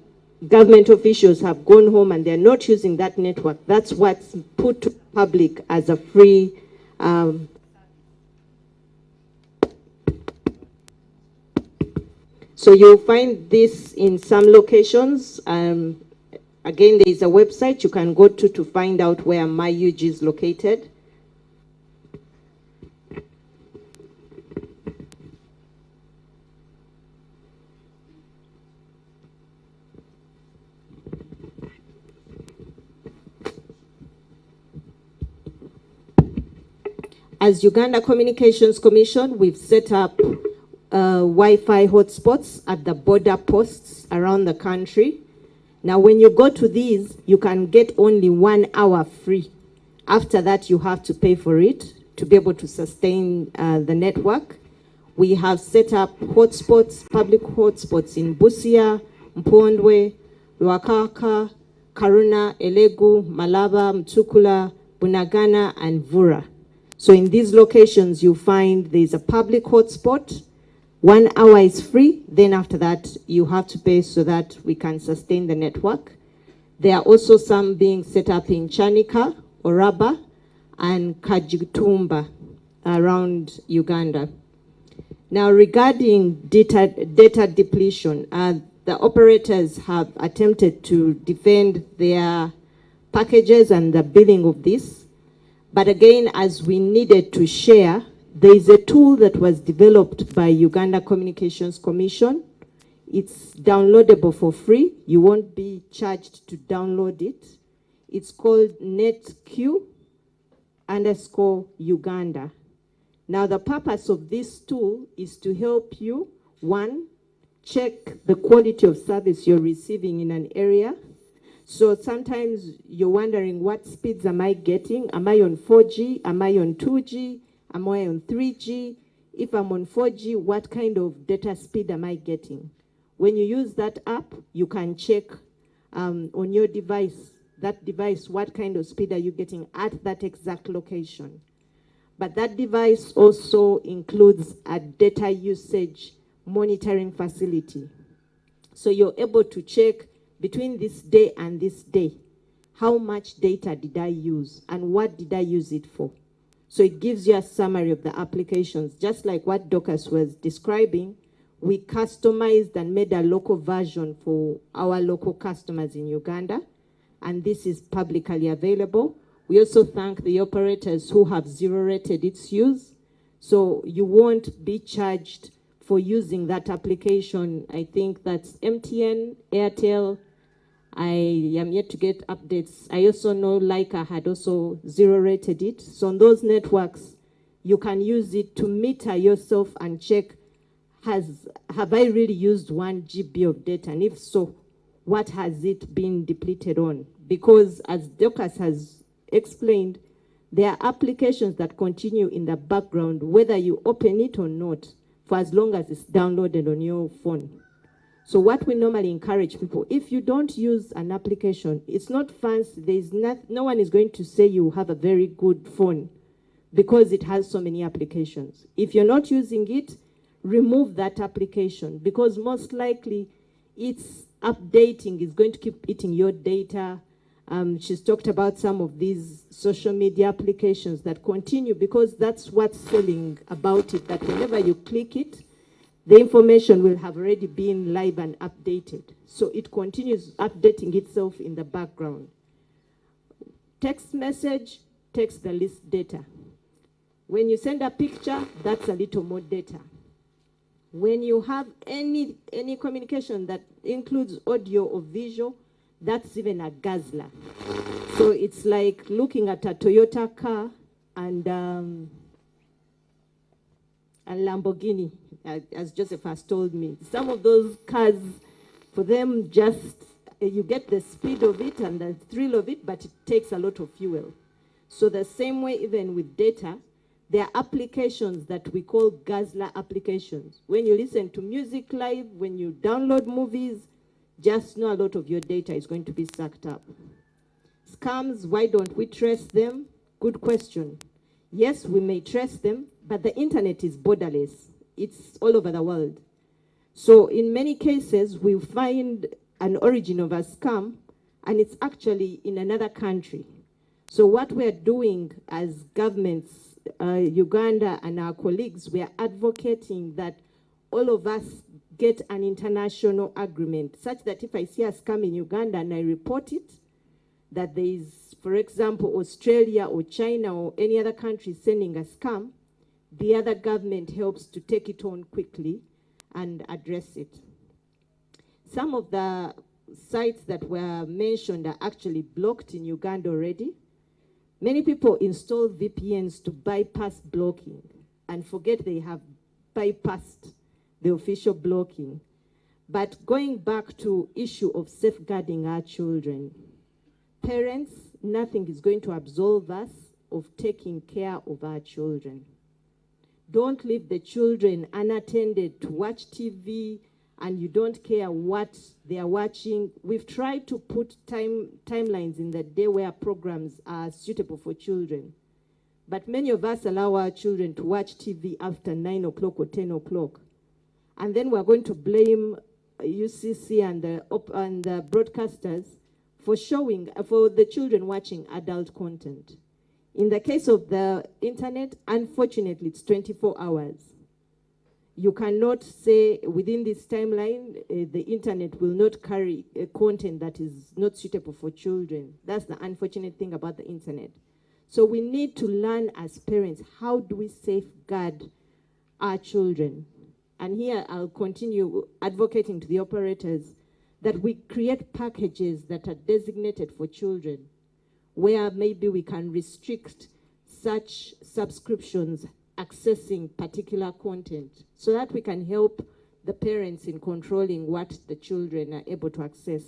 government officials have gone home and they're not using that network, that's what's put to the public as a free So you'll find this in some locations. Again, there is a website you can go to find out where MyUG is located. As Uganda Communications Commission, we've set up Wi-Fi hotspots at the border posts around the country. Now, when you go to these, you can get only 1 hour free. After that, you have to pay for it to be able to sustain the network. We have set up hotspots, public hotspots in Busia, Mpondwe, Lwakaka, Karuna, Elegu, Malaba, Mtukula, Bunagana, and Vura. So in these locations, you find there's a public hotspot. 1 hour is free. Then after that, you have to pay so that we can sustain the network. There are also some being set up in Chanika, Oraba, and Kajitumba around Uganda. Now, regarding data depletion, the operators have attempted to defend their packages and the billing of this. But again, as we needed to share, there is a tool that was developed by Uganda Communications Commission. It's downloadable for free. You won't be charged to download it. It's called netq_Uganda. Now, the purpose of this tool is to help you, one, check the quality of service you're receiving in an area. So sometimes you're wondering, what speeds am I getting? Am I on 4G? Am I on 2G? Am I on 3G? If I'm on 4G, what kind of data speed am I getting? When you use that app, you can check on your device, what kind of speed are you getting at that exact location. But that device also includes a data usage monitoring facility. So you're able to check between this day and this day, how much data did I use and what did I use it for? So it gives you a summary of the applications. Just like what Dorcas was describing, we customized and made a local version for our local customers in Uganda, and this is publicly available. We also thank the operators who have zero-rated its use, so you won't be charged for using that application. I think that's MTN, Airtel. I am yet to get updates. I also know Leica had also zero-rated it. So on those networks, you can use it to meter yourself and check, have I really used 1 GB of data? And if so, what has it been depleted on? Because as Dorcas has explained, there are applications that continue in the background, whether you open it or not, for as long as it's downloaded on your phone. So what we normally encourage people, if you don't use an application, it's not fancy, no one is going to say you have a very good phone because it has so many applications. If you're not using it, remove that application, because most likely its updating is going to keep eating your data. She's talked about some of these social media applications that continue, because that's what's selling about it, that whenever you click it, the information will have already been live and updated. So it continues updating itself in the background. Text message takes the least data. When you send a picture, that's a little more data. When you have any communication that includes audio or visual, that's even a guzzler. So it's like looking at a Toyota car and Lamborghini, as Joseph has told me. Some of those cars, for them, just you get the speed of it and the thrill of it, but it takes a lot of fuel. So the same way, even with data, there are applications that we call guzzler applications. When you listen to music live, when you download movies, just know a lot of your data is going to be sucked up. Scams, why don't we trace them? Good question. Yes, we may trace them, but the internet is borderless. It's all over the world. So in many cases, we find an origin of a scam, and it's actually in another country. So what we're doing as governments, Uganda and our colleagues, we are advocating that all of us get an international agreement, such that if I see a scam in Uganda and I report it, that there is, for example, Australia or China or any other country sending a scam, the other government helps to take it on quickly and address it. Some of the sites that were mentioned are actually blocked in Uganda already. Many people install VPNs to bypass blocking and forget they have bypassed the official blocking. But going back to issue of safeguarding our children, parents, nothing is going to absolve us of taking care of our children. Don't leave the children unattended to watch TV and you don't care what they are watching. We've tried to put timelines in the day where programs are suitable for children. But many of us allow our children to watch TV after 9 o'clock or 10 o'clock. And then we're going to blame UCC and the broadcasters for the children watching adult content. In the case of the internet, unfortunately, it's 24 hours. You cannot say within this timeline, the internet will not carry content that is not suitable for children. That's the unfortunate thing about the internet. So we need to learn as parents, how do we safeguard our children? And here I'll continue advocating to the operators that we create packages that are designated for children, where maybe we can restrict such subscriptions accessing particular content so that we can help the parents in controlling what the children are able to access.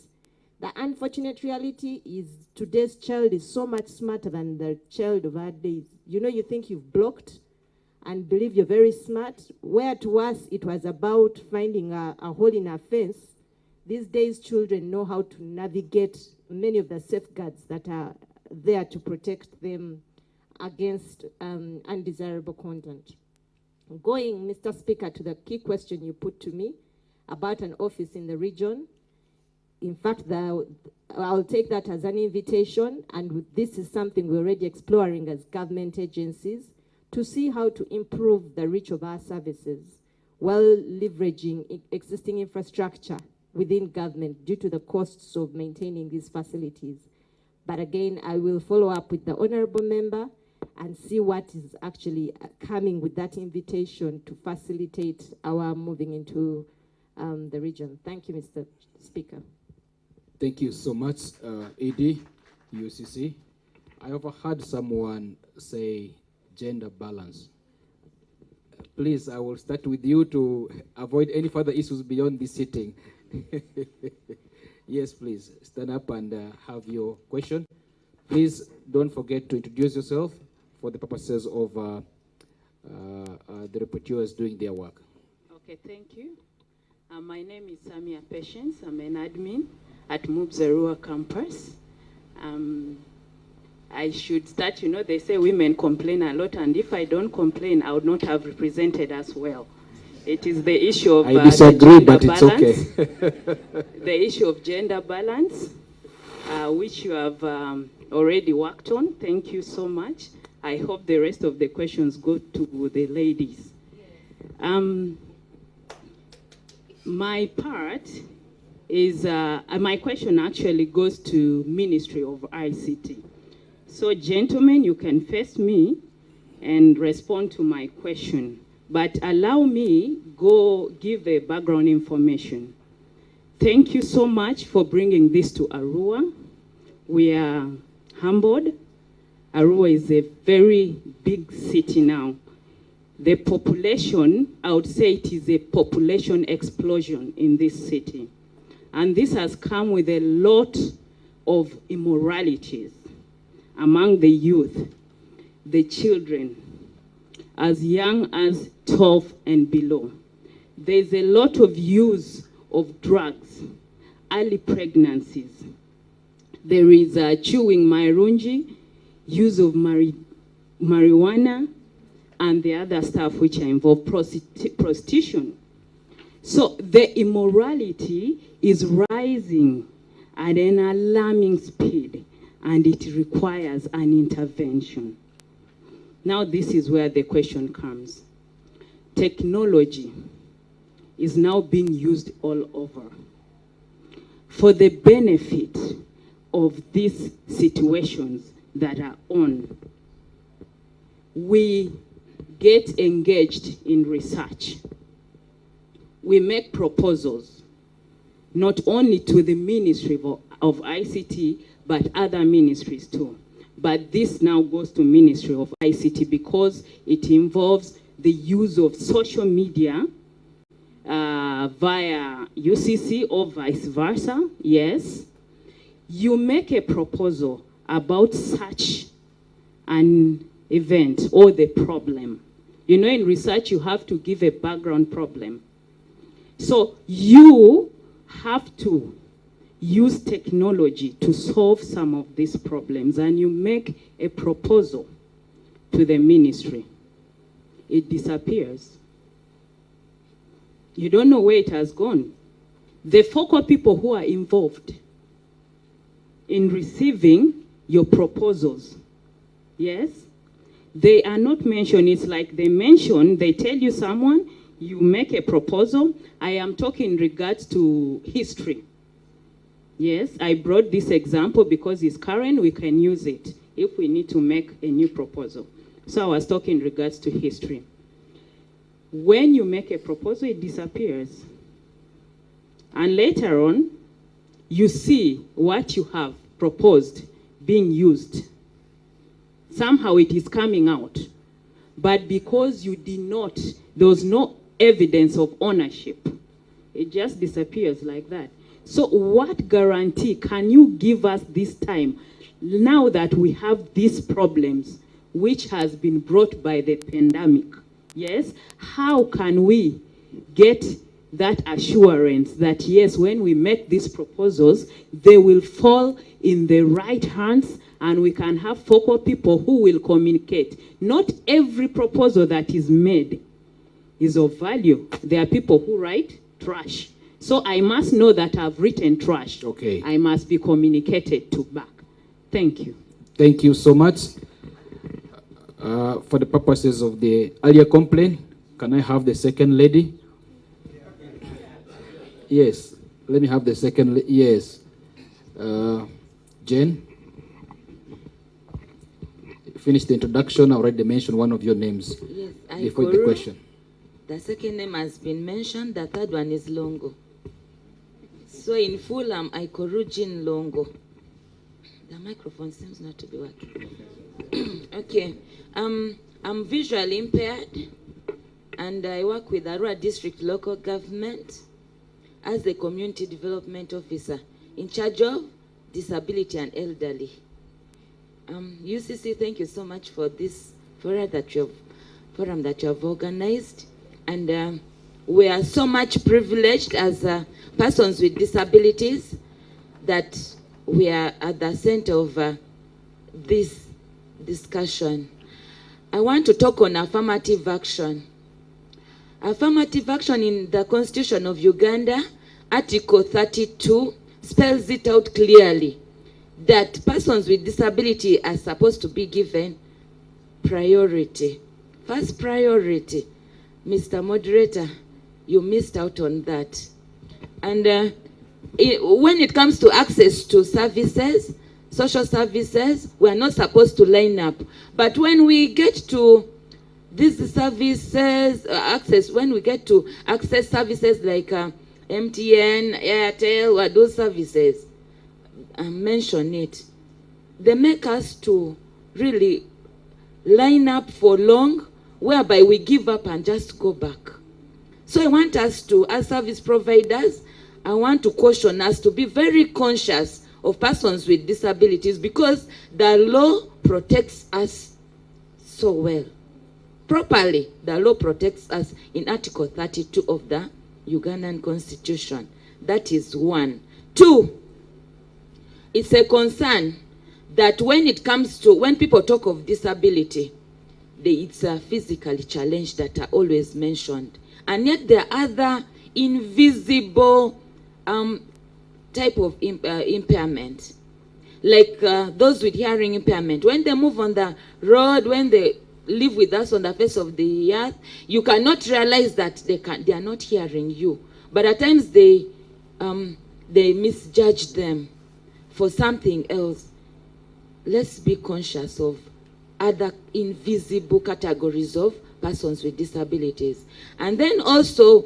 The unfortunate reality is today's child is so much smarter than the child of our days. You know, you think you've blocked and believe you're very smart, where to us it was about finding a hole in our fence. These days, children know how to navigate many of the safeguards that are there to protect them against undesirable content. Going, Mr. Speaker, to the key question you put to me about an office in the region. In fact, I'll take that as an invitation, and this is something we're already exploring as government agencies to see how to improve the reach of our services while leveraging existing infrastructure within government due to the costs of maintaining these facilities. But again, I will follow up with the honorable member and see what is actually coming with that invitation to facilitate our moving into the region. Thank you, Mr. Speaker. Thank you so much, AD, UCC. I overheard someone say gender balance. Please, I will start with you to avoid any further issues beyond this sitting. Yes, please, stand up and have your question. Please don't forget to introduce yourself for the purposes of the rapporteurs doing their work. Okay, thank you. My name is Samia Patience. I'm an admin at Mubzarua campus. I should start, you know, they say women complain a lot, and if I don't complain, I would not have represented as well. It is the issue of I disagree, but it's balance, okay. the issue of gender balance, which you have already worked on. Thank you so much. I hope the rest of the questions go to the ladies. My part is, my question actually goes to Ministry of ICT. So gentlemen, you can face me and respond to my question, but allow me go give a background information. Thank you so much for bringing this to Arua. We are humbled. Arua is a very big city now. The population, I would say it is a population explosion in this city. And this has come with a lot of immoralities among the youth, the children, as young as 12 and below. There's a lot of use of drugs, early pregnancies. There is chewing marunji, use of marijuana, and the other stuff which involve prostitution. So the immorality is rising at an alarming speed, and it requires an intervention. Now this is where the question comes. Technology is now being used all over for the benefit of these situations that are on. We get engaged in research. We make proposals, not only to the Ministry of ICT, but other ministries too. But this now goes to Ministry of ICT because it involves the use of social media via UCC or vice versa, yes. You make a proposal about such an event or the problem. You know, in research, you have to give a background problem. So you have to use technology to solve some of these problems, and you make a proposal to the ministry. It disappears. You don't know where it has gone. The focal people who are involved in receiving your proposals, yes, they are not mentioned. It's like they mention, they tell you someone, you make a proposal. I am talking in regards to history. Yes, I brought this example because it's current, we can use it if we need to make a new proposal. So I was talking in regards to history. When you make a proposal, it disappears. And later on, you see what you have proposed being used. Somehow it is coming out. But because you did not, there was no evidence of ownership, it just disappears like that. So what guarantee can you give us this time, now that we have these problems, which has been brought by the pandemic? Yes, how can we get that assurance that yes, when we make these proposals, they will fall in the right hands and we can have focal people who will communicate? Not every proposal that is made is of value. There are people who write trash. So I must know that I've written trash. Okay. I must be communicated to back. Thank you. Thank you so much. For the purposes of the earlier complaint, can I have the second lady? Yes, let me have the second. Yes. Jane? Finish the introduction. I already mentioned one of your names. Yes, before the question. The second name has been mentioned. The third one is Longo. So in full, I'm Ikoru Jean Longo. The microphone seems not to be working. Okay. I'm visually impaired, and I work with Arua District Local Government as the Community Development Officer in charge of disability and elderly. UCC, thank you so much for this forum that you have organized. And we are so much privileged as persons with disabilities that we are at the center of this discussion. I want to talk on affirmative action. Affirmative action in the Constitution of Uganda, Article 32, spells it out clearly that persons with disability are supposed to be given priority. First priority. Mr. Moderator, you missed out on that. And when it comes to access to services, social services, we are not supposed to line up. But when we get to these services, when we get to access services like MTN, Airtel, or those services, mention it. They make us to really line up for long, whereby we give up and just go back. So I want us to, as service providers, I want to caution us to be very conscious of persons with disabilities, because the law protects us so well. Properly, the law protects us in Article 32 of the Ugandan Constitution. That is one. Two, it's a concern that when it comes to, when people talk of disability, it's a physically challenged that are always mentioned. And yet there are other invisible type of impairment. Like those with hearing impairment. When they move on the road, when they live with us on the face of the earth, you cannot realize that they are not hearing you. But at times they misjudge them for something else. Let's be conscious of other invisible categories of persons with disabilities. And then also,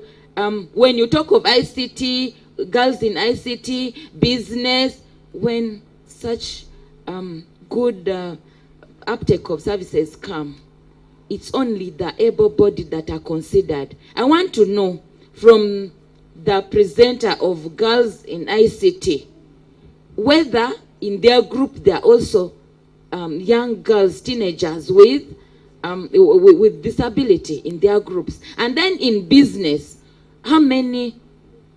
when you talk of ICT, girls in ICT, business, when such good uptake of services come, it's only the able-bodied that are considered. I want to know from the presenter of girls in ICT, whether in their group there are also young girls, teenagers with disability in their groups. And then in business, how many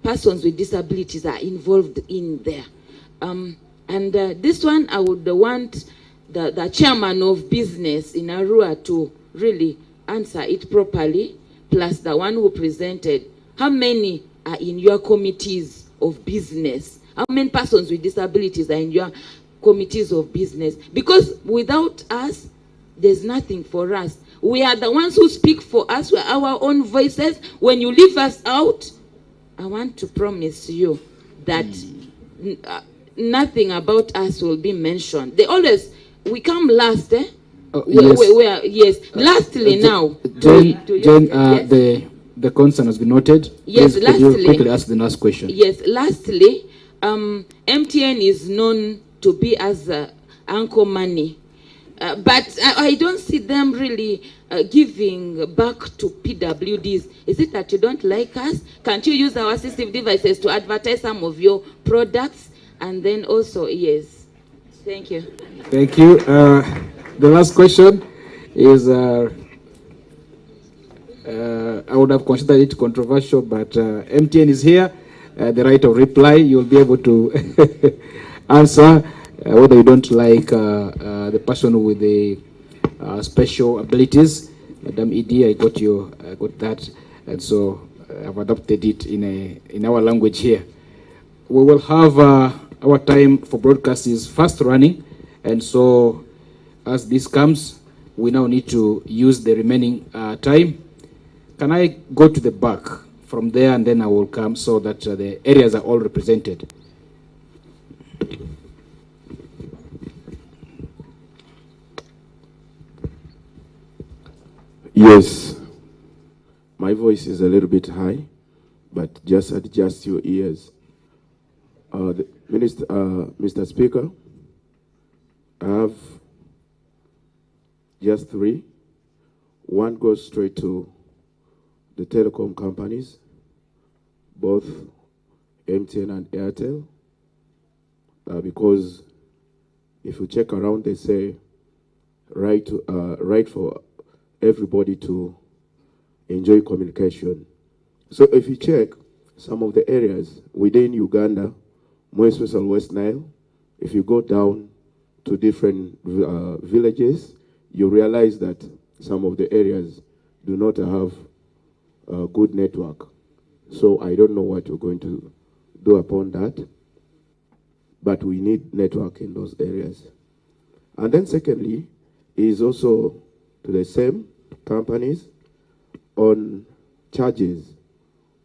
persons with disabilities are involved in there? This one, I would want the chairman of business in Arua to really answer it properly, plus the one who presented. How many are in your committees of business? How many persons with disabilities are in your committees of business? Because without us, there's nothing for us. We are the ones who speak for us. We're our own voices. When you leave us out, I want to promise you that nothing about us will be mentioned. They always we come last, eh? Yes. Lastly now. Jane, yes? the concern has been noted. Yes, please, lastly. could you quickly ask the last question? Yes, lastly, MTN is known to be as Uncle Money. But I don't see them really giving back to PWDs. Is it that you don't like us? Can't you use our assistive devices to advertise some of your products? And then also, yes. Thank you. Thank you. The last question is, I would have considered it controversial, but MTN is here. The right of reply, you'll be able to answer. Whether you don't like the person with the special abilities, Madam Ed, I got that, and so I've adopted it in our language here. We will have our time for broadcast is fast running, and so as this comes, we now need to use the remaining time. Can I go to the back from there, and then I will come so that the areas are all represented? Yes, my voice is a little bit high, but just adjust your ears. Mr. Speaker, I have just three. One goes straight to the telecom companies, both MTN and Airtel, because if you check around, they say right for everybody to enjoy communication. So if you check some of the areas within Uganda, more especially West Nile, if you go down to different villages, you realize that some of the areas do not have a good network. So I don't know what you're going to do upon that, but we need network in those areas. And then secondly, is also to the same companies on charges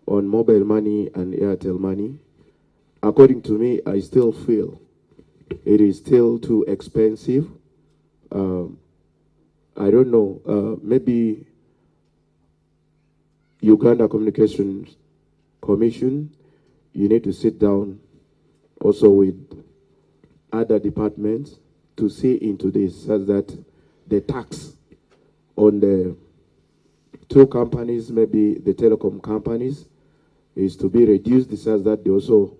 on mobile money and Airtel money. According to me, I still feel it is still too expensive. I don't know, maybe Uganda Communications Commission, you need to sit down also with other departments to see into this, such that the tax on the two companies, maybe the telecom companies, is to be reduced such that they also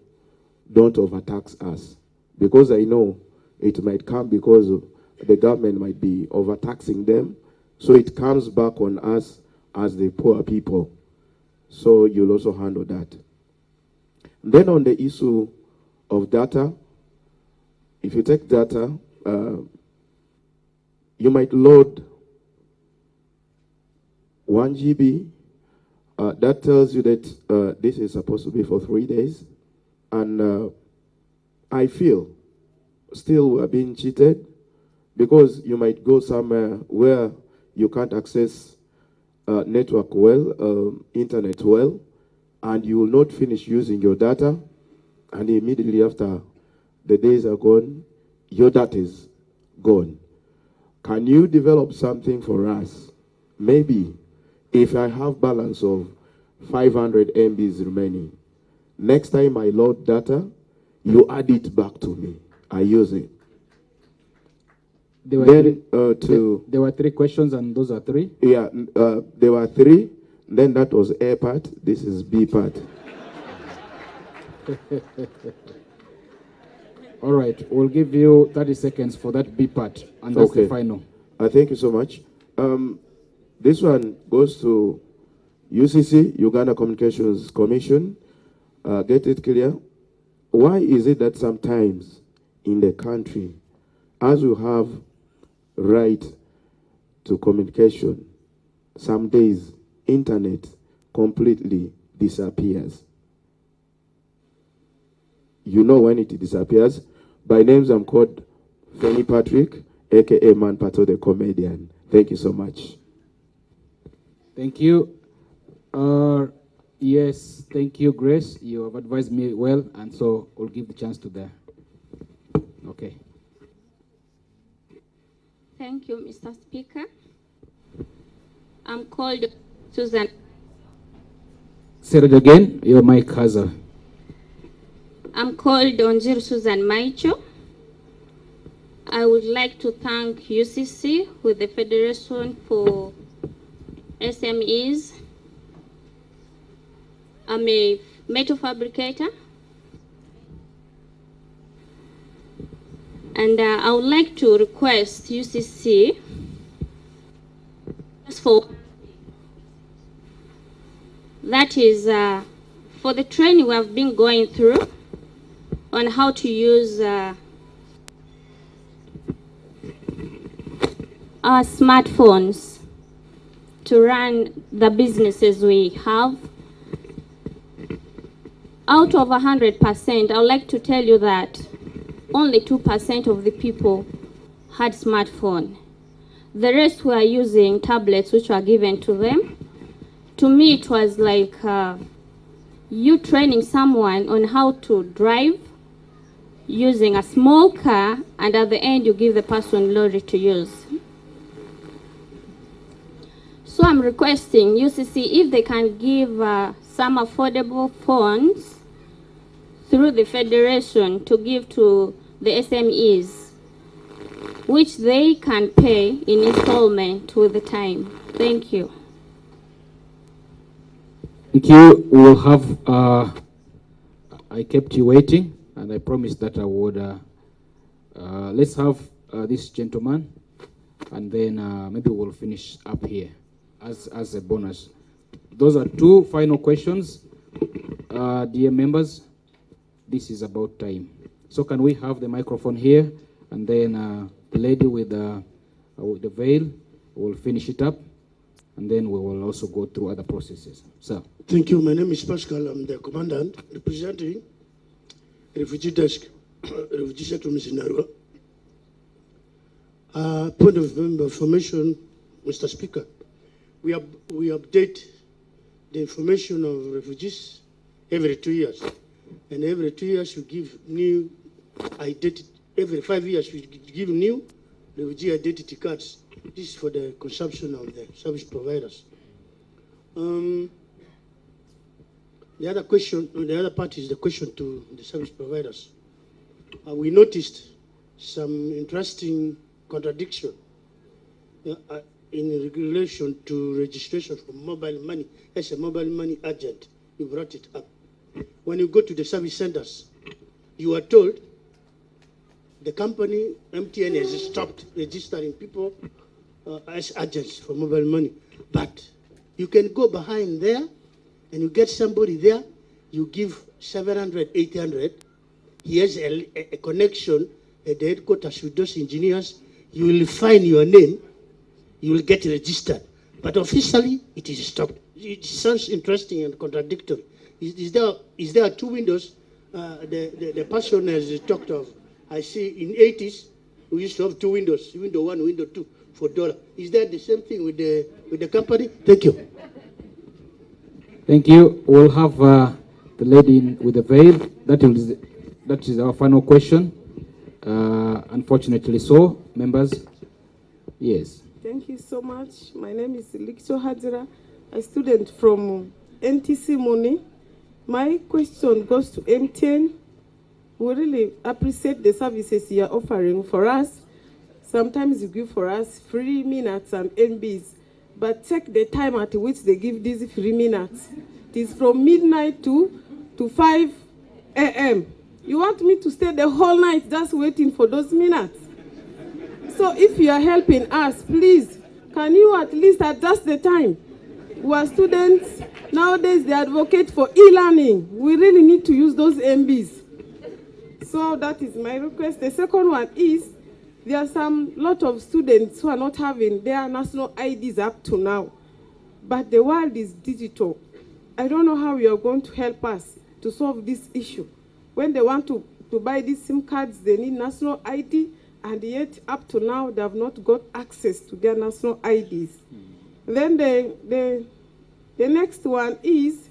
don't overtax us. Because I know it might come because the government might be overtaxing them, so it comes back on us as the poor people. So you'll also handle that. Then on the issue of data, if you take data, you might load 1 GB. That tells you that this is supposed to be for 3 days. And I feel still we're being cheated, because you might go somewhere where you can't access network well, internet well, and you will not finish using your data, and immediately after the days are gone, your data is gone. Can you develop something for us? Maybe if I have balance of 500 MBs remaining, next time I load data, you add it back to me. I use it. There were three questions, and those are three? Yeah, there were three. Then that was A part. This is B part. All right, we'll give you 30 seconds for that B part, and that's the final. Thank you so much. This one goes to UCC, Uganda Communications Commission. Get it clear. Why is it that sometimes in the country, as you have right to communication, some days internet completely disappears? You know when it disappears. By names, I'm called Fanny Patrick, aka Man Pato the comedian. Thank you so much. Thank you. Yes, thank you, Grace. You have advised me well, and so we'll give the chance to the. Okay. Thank you, Mr. Speaker. I'm called Susan. Say it again. Your mic has a... I'm called Onjir Susan Maicho. I would like to thank UCC with the Federation for SMEs. I'm a metal fabricator. And I would like to request UCC for that is for the training we have been going through on how to use our smartphones to run the businesses we have. Out of 100%, I would like to tell you that only 2% of the people had smartphone. The rest were using tablets which were given to them. To me, it was like you training someone on how to drive using a small car, and at the end you give the person lorry to use. So I'm requesting UCC if they can give some affordable phones through the Federation to give to the SMEs, which they can pay in installment with the time. Thank you. Thank you. We'll have, I kept you waiting, and I promised that I would, let's have this gentleman, and then maybe we'll finish up here as a bonus. Those are two final questions. Dear members, this is about time. So can we have the microphone here, and then the lady with the veil will finish it up, and then we will also go through other processes. So. Thank you. My name is Pascal. I'm the commandant representing Refugee Desk, Refugee Settlement in Narua. Point of information, Mr. Speaker. We update the information of refugees every 2 years. And every 2 years we give new identity. Every 5 years we give new refugee identity cards. This is for the consumption of the service providers. The other question, the other part is the question to the service providers. We noticed some interesting contradiction in relation to registration for mobile money. As a mobile money agent, you brought it up. When you go to the service centers, you are told the company MTN has stopped registering people as agents for mobile money. But you can go behind there and you get somebody there, you give 700, 800. He has a connection at the headquarters with those engineers. You will find your name, you will get registered. But officially, it is stopped. It sounds interesting and contradictory. Is there 2 windows? The person has talked of. I see in 80s, we used to have 2 windows, window 1, window 2 for $1. Is that the same thing with the company? Thank you. Thank you. We'll have the lady with the veil. That is our final question. Unfortunately so, members. Yes. Thank you so much. My name is Ict Hadira, a student from NTC Muni. My question goes to MTN. We really appreciate the services you are offering for us. Sometimes you give for us free minutes and MBs, but check the time at which they give these free minutes. It is from midnight to 5 a.m. You want me to stay the whole night just waiting for those minutes? So if you are helping us, please, can you at least adjust the time? We are students. Nowadays, they advocate for e-learning. We really need to use those MBs. So that is my request. The second one is, there are lot of students who are not having their national IDs up to now. But the world is digital. I don't know how you are going to help us to solve this issue. When they want to buy these SIM cards, they need national ID, and yet up to now, they have not got access to their national IDs. Then the next one is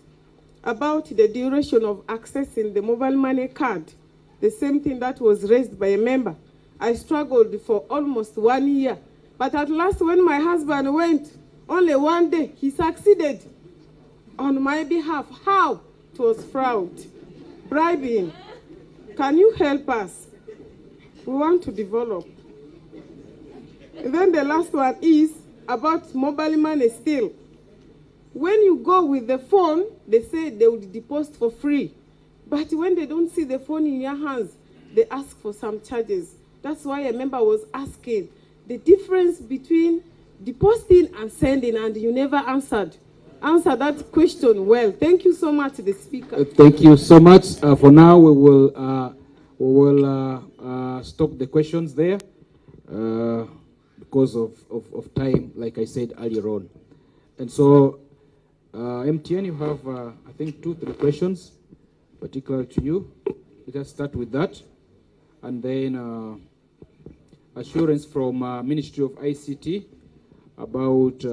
about the duration of accessing the mobile money card. The same thing that was raised by a member. I struggled for almost 1 year But at last, when my husband went, only one day, he succeeded on my behalf. How? It was fraud, bribing. Can you help us? We want to develop. And then the last one is about mobile money still. When you go with the phone, they say they would deposit for free. But when they don't see the phone in your hands, they ask for some charges. That's why a member was asking the difference between depositing and sending, and you never answered. Answer that question well. Thank you so much, the speaker. Thank you so much. For now, we will stop the questions there because of time, like I said earlier on. And so, MTN, you have, I think, 2-3 questions, particular to you. Let us start with that. And then assurance from Ministry of ICT about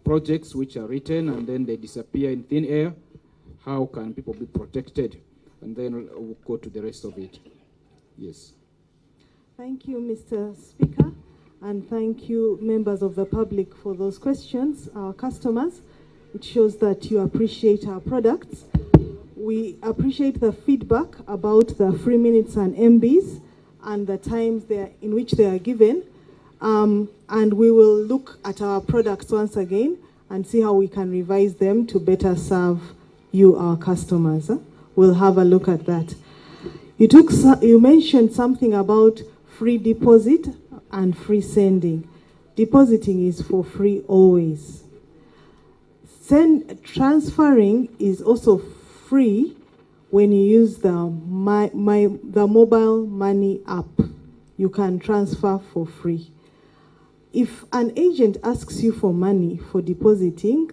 projects which are written and then they disappear in thin air. How can people be protected? And then we'll go to the rest of it. Yes. Thank you, Mr. Speaker, and thank you, members of the public, for those questions, our customers. It shows that you appreciate our products. We appreciate the feedback about the free minutes and MBs and the times in which they are given. And we will look at our products once again and see how we can revise them to better serve you, our customers. We'll have a look at that. You mentioned something about free deposit and free sending. Depositing is for free always. Transferring is also free when you use the mobile money app. You can transfer for free. If an agent asks you for money for depositing,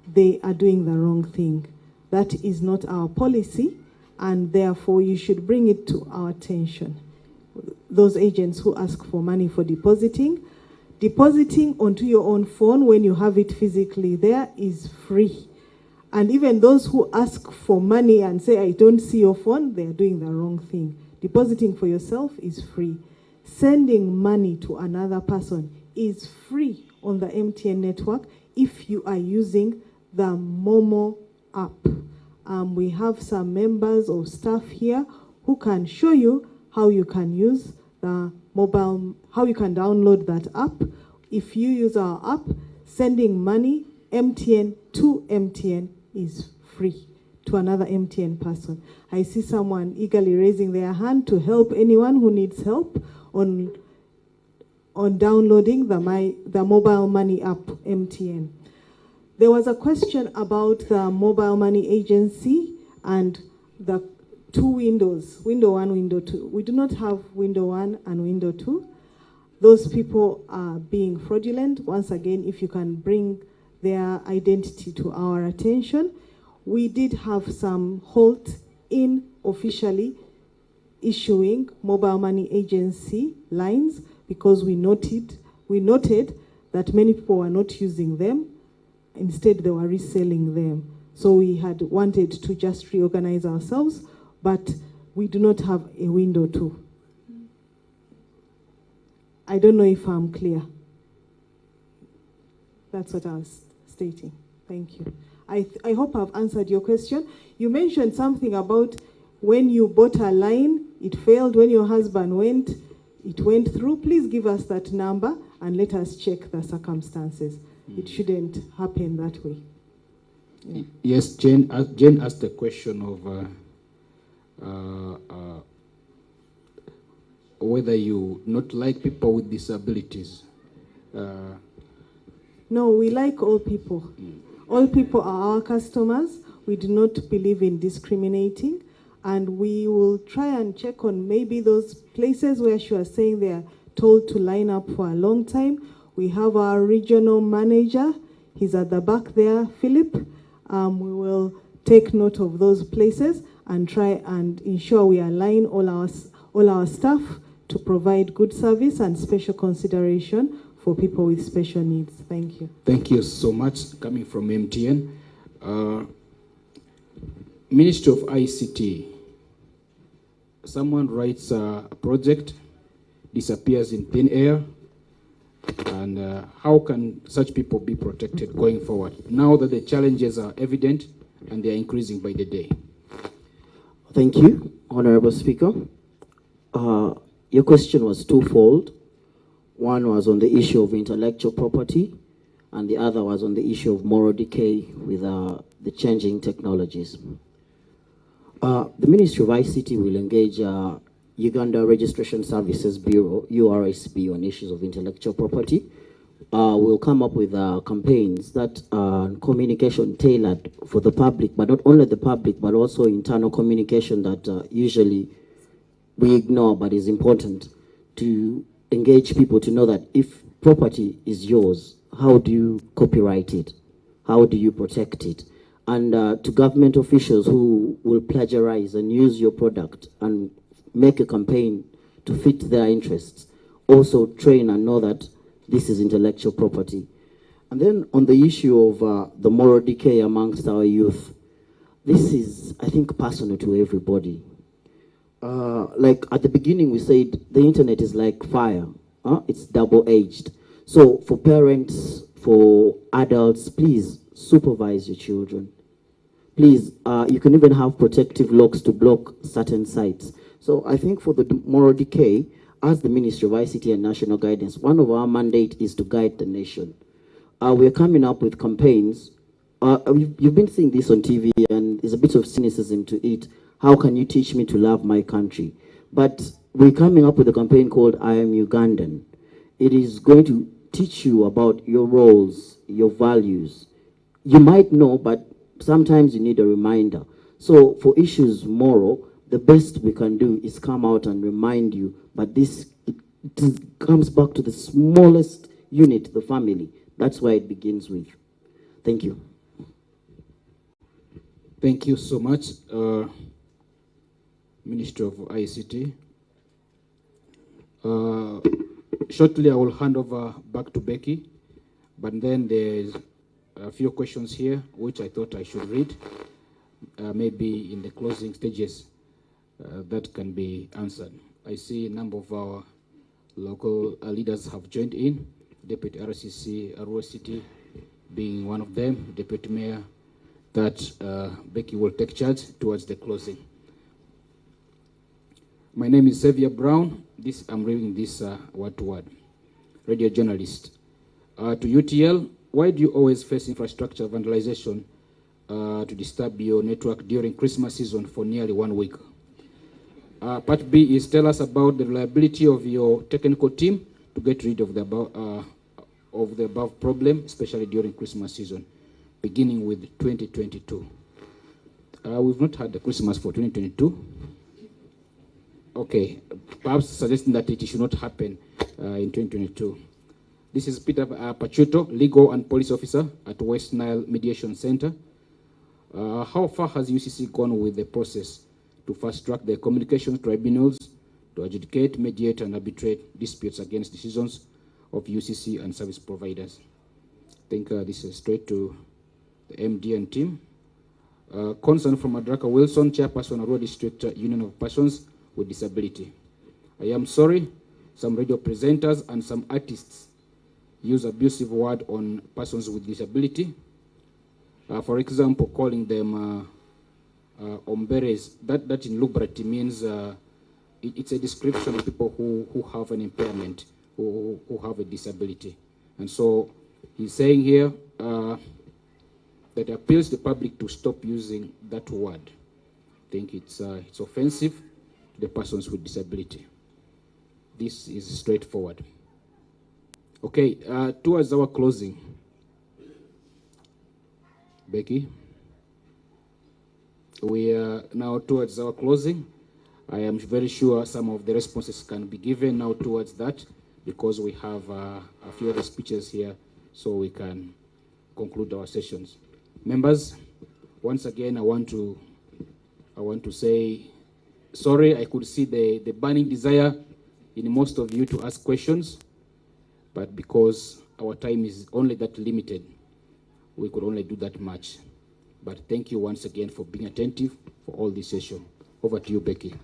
they are doing the wrong thing. That is not our policy, and therefore you should bring it to our attention. Those agents who ask for money for depositing onto your own phone when you have it physically there is free. And even those who ask for money and say, I don't see your phone, they are doing the wrong thing. Depositing for yourself is free. Sending money to another person is free on the MTN network if you are using the Momo app. We have some members or staff here who can show you how you can use the mobile, how you can download that app. If you use our app, sending money MTN to MTN is free to another MTN person. I see someone eagerly raising their hand to help anyone who needs help on downloading the mobile money app MTN. There was a question about the mobile money agency and the 2 windows, window 1, window 2. We do not have window 1 and window 2. Those people are being fraudulent. Once again, if you can bring their identity to our attention. We did have some halt in officially issuing mobile money agency lines because we noted that many people were not using them. Instead, they were reselling them. So we had wanted to just reorganize ourselves, but we do not have a window 2. I don't know if I'm clear. That's what I was stating. Thank you. I hope I've answered your question. You mentioned something about when you bought a line, it failed. When your husband went, it went through. Please give us that number and let us check the circumstances. It shouldn't happen that way. Yeah. Yes, Jane asked the question of whether you not like people with disabilities. No, we like all people. All people are our customers. We do not believe in discriminating. And we will try and check on maybe those places where she was saying they are told to line up for a long time. We have our regional manager. He's at the back there, Philip. We will take note of those places and try and ensure we align all our staff to provide good service and special consideration for people with special needs. Thank you. Thank you so much. Coming from MTN. Ministry of ICT. Someone writes a project, disappears in thin air, And how can such people be protected going forward, now that the challenges are evident and they are increasing by the day? Thank you, Honorable Speaker. Your question was twofold. One was on the issue of intellectual property, and the other was on the issue of moral decay with the changing technologies. The Ministry of ICT will engage Uganda Registration Services Bureau, URSB, on issues of intellectual property. We'll come up with campaigns that communication tailored for the public, but not only the public, but also internal communication that usually we ignore, but is important to engage people to know that if property is yours, how do you copyright it? How do you protect it? And to government officials who will plagiarize and use your product and make a campaign to fit their interests, also train and know that this is intellectual property. And then on the issue of the moral decay amongst our youth, this is, I think, personal to everybody. Like at the beginning we said, the internet is like fire. It's double-edged. So for parents, for adults, please supervise your children. Please, you can even have protective locks to block certain sites. So I think for the moral decay, as the Ministry of ICT and National Guidance, one of our mandate is to guide the nation. We're coming up with campaigns. You've been seeing this on TV, and there's a bit of cynicism to it. How can you teach me to love my country? But we're coming up with a campaign called I Am Ugandan. It is going to teach you about your roles, your values. You might know, but sometimes you need a reminder. So for issues moral, the best we can do is come out and remind you, but this it comes back to the smallest unit, the family. That's why it begins with. Thank you. Thank you so much, Minister of ICT. Shortly, I will hand over back to Becky, but then there's a few questions here which I thought I should read, maybe in the closing stages that can be answered. I see a number of our local leaders have joined in, Deputy RCC, Arua City being one of them, Deputy Mayor, that Becky will take charge towards the closing. My name is Xavier Brown. I'm reading this word to word. Radio journalist. To UTL, why do you always face infrastructure vandalization to disturb your network during Christmas season for nearly 1 week? Part B is tell us about the reliability of your technical team to get rid of the above problem, especially during Christmas season, beginning with 2022. We've not had the Christmas for 2022. Okay, perhaps suggesting that it should not happen in 2022. This is Peter Pachuto, Legal and Police Officer at West Nile Mediation Center. How far has UCC gone with the process to fast-track the communication tribunals to adjudicate, mediate, and arbitrate disputes against decisions of UCC and service providers? I think this is straight to the MD and team. Concern from Madraka Wilson, Chairperson, Arua District Union of Persons with Disability. I am sorry, some radio presenters and some artists use abusive word on persons with disability. For example, calling them omberes. That in Lubrati means it's a description of people who have an impairment, who have a disability. And so he's saying here that appeals the public to stop using that word. I think it's offensive to the persons with disability. This is straightforward. Okay, towards our closing. Becky, we are now towards our closing. I am very sure some of the responses can be given now towards that, because we have a few other speeches here, so we can conclude our sessions. Members, once again, I want to say sorry. I could see the burning desire in most of you to ask questions, but because our time is only that limited, we could only do that much. But thank you once again for being attentive for all this session. Over to you, Becky.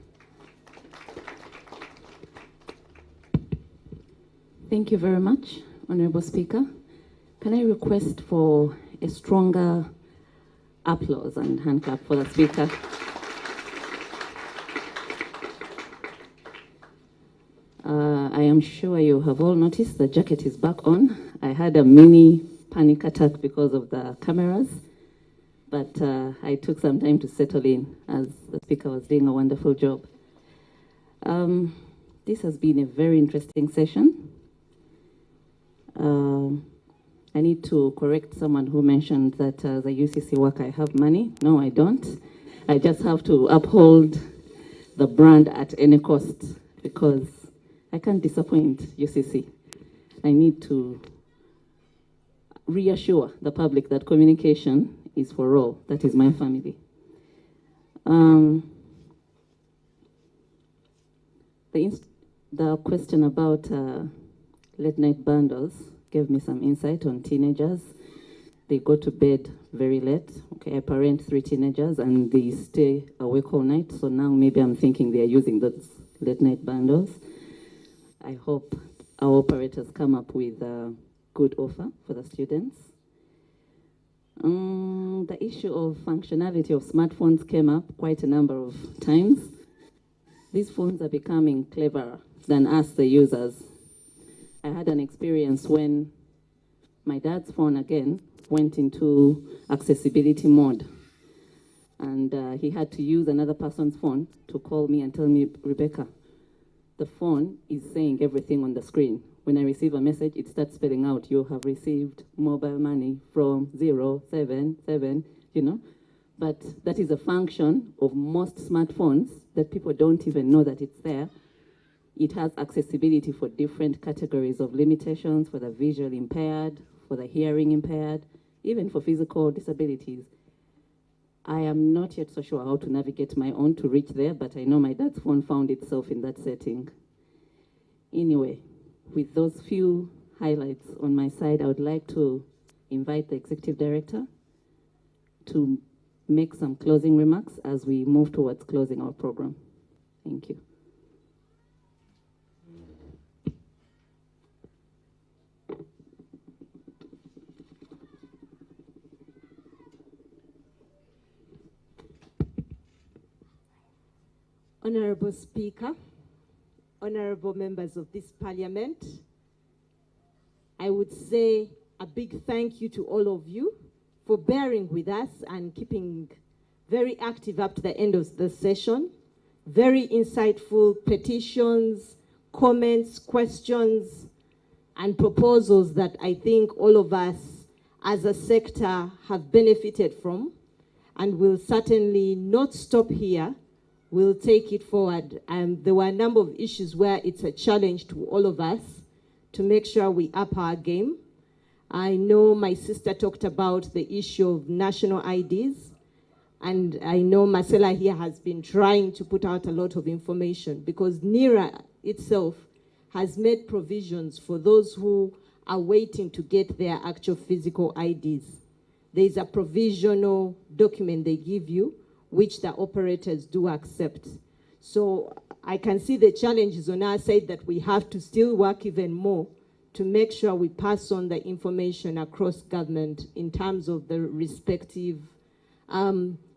Thank you very much. Honorable Speaker. Can I request for a stronger applause and hand clap for the Speaker? I am sure you have all noticed the jacket is back on. I had a mini panic attack because of the cameras, but I took some time to settle in as the Speaker was doing a wonderful job. This has been a very interesting session. I need to correct someone who mentioned that as a UCC worker I have money. No, I don't. I just have to uphold the brand at any cost because I can't disappoint UCC. I need to reassure the public that communication is for all. That is my family. The question about late night bundles gave me some insight on teenagers. They go to bed very late. Okay, I parent 3 teenagers and they stay awake all night. So now maybe I'm thinking they are using those late night bundles. I hope our operators come up with a good offer for the students. The issue of functionality of smartphones came up quite a number of times. These phones are becoming cleverer than us, the users. I had an experience when my dad's phone again went into accessibility mode. And he had to use another person's phone to call me and tell me, Rebecca, the phone is saying everything on the screen. When I receive a message, it starts spelling out, you have received mobile money from 077, you know. But that is a function of most smartphones that people don't even know that it's there. It has accessibility for different categories of limitations, for the visually impaired, for the hearing impaired, even for physical disabilities. I am not yet so sure how to navigate my own to reach there, but I know my dad's phone found itself in that setting. Anyway, with those few highlights on my side, I would like to invite the Executive Director to make some closing remarks as we move towards closing our program. Thank you. Honorable Speaker, honorable members of this Parliament, I would say a big thank you to all of you for bearing with us and keeping very active up to the end of the session. Very insightful petitions, comments, questions, and proposals that I think all of us as a sector have benefited from, and will certainly not stop here. We'll take it forward. There were a number of issues where it's a challenge to all of us to make sure we up our game. I know my sister talked about the issue of national IDs, and I know Marcella here has been trying to put out a lot of information because NERA itself has made provisions for those who are waiting to get their actual physical IDs. There's a provisional document they give you, which the operators do accept. So I can see the challenges on our side that we have to still work even more to make sure we pass on the information across government in terms of the respective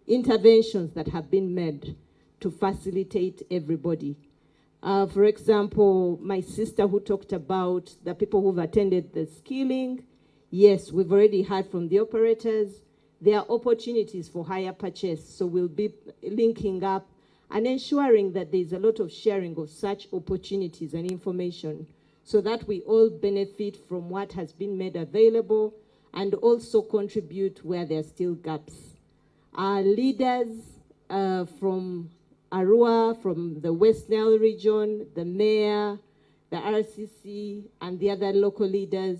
interventions that have been made to facilitate everybody. For example, my sister who talked about the people who've attended the skilling, yes, we've already heard from the operators. There are opportunities for higher purchase, so we'll be linking up and ensuring that there's a lot of sharing of such opportunities and information so that we all benefit from what has been made available and also contribute where there are still gaps. Our leaders from Arua, from the West Nile region, the mayor, the RCC, and the other local leaders,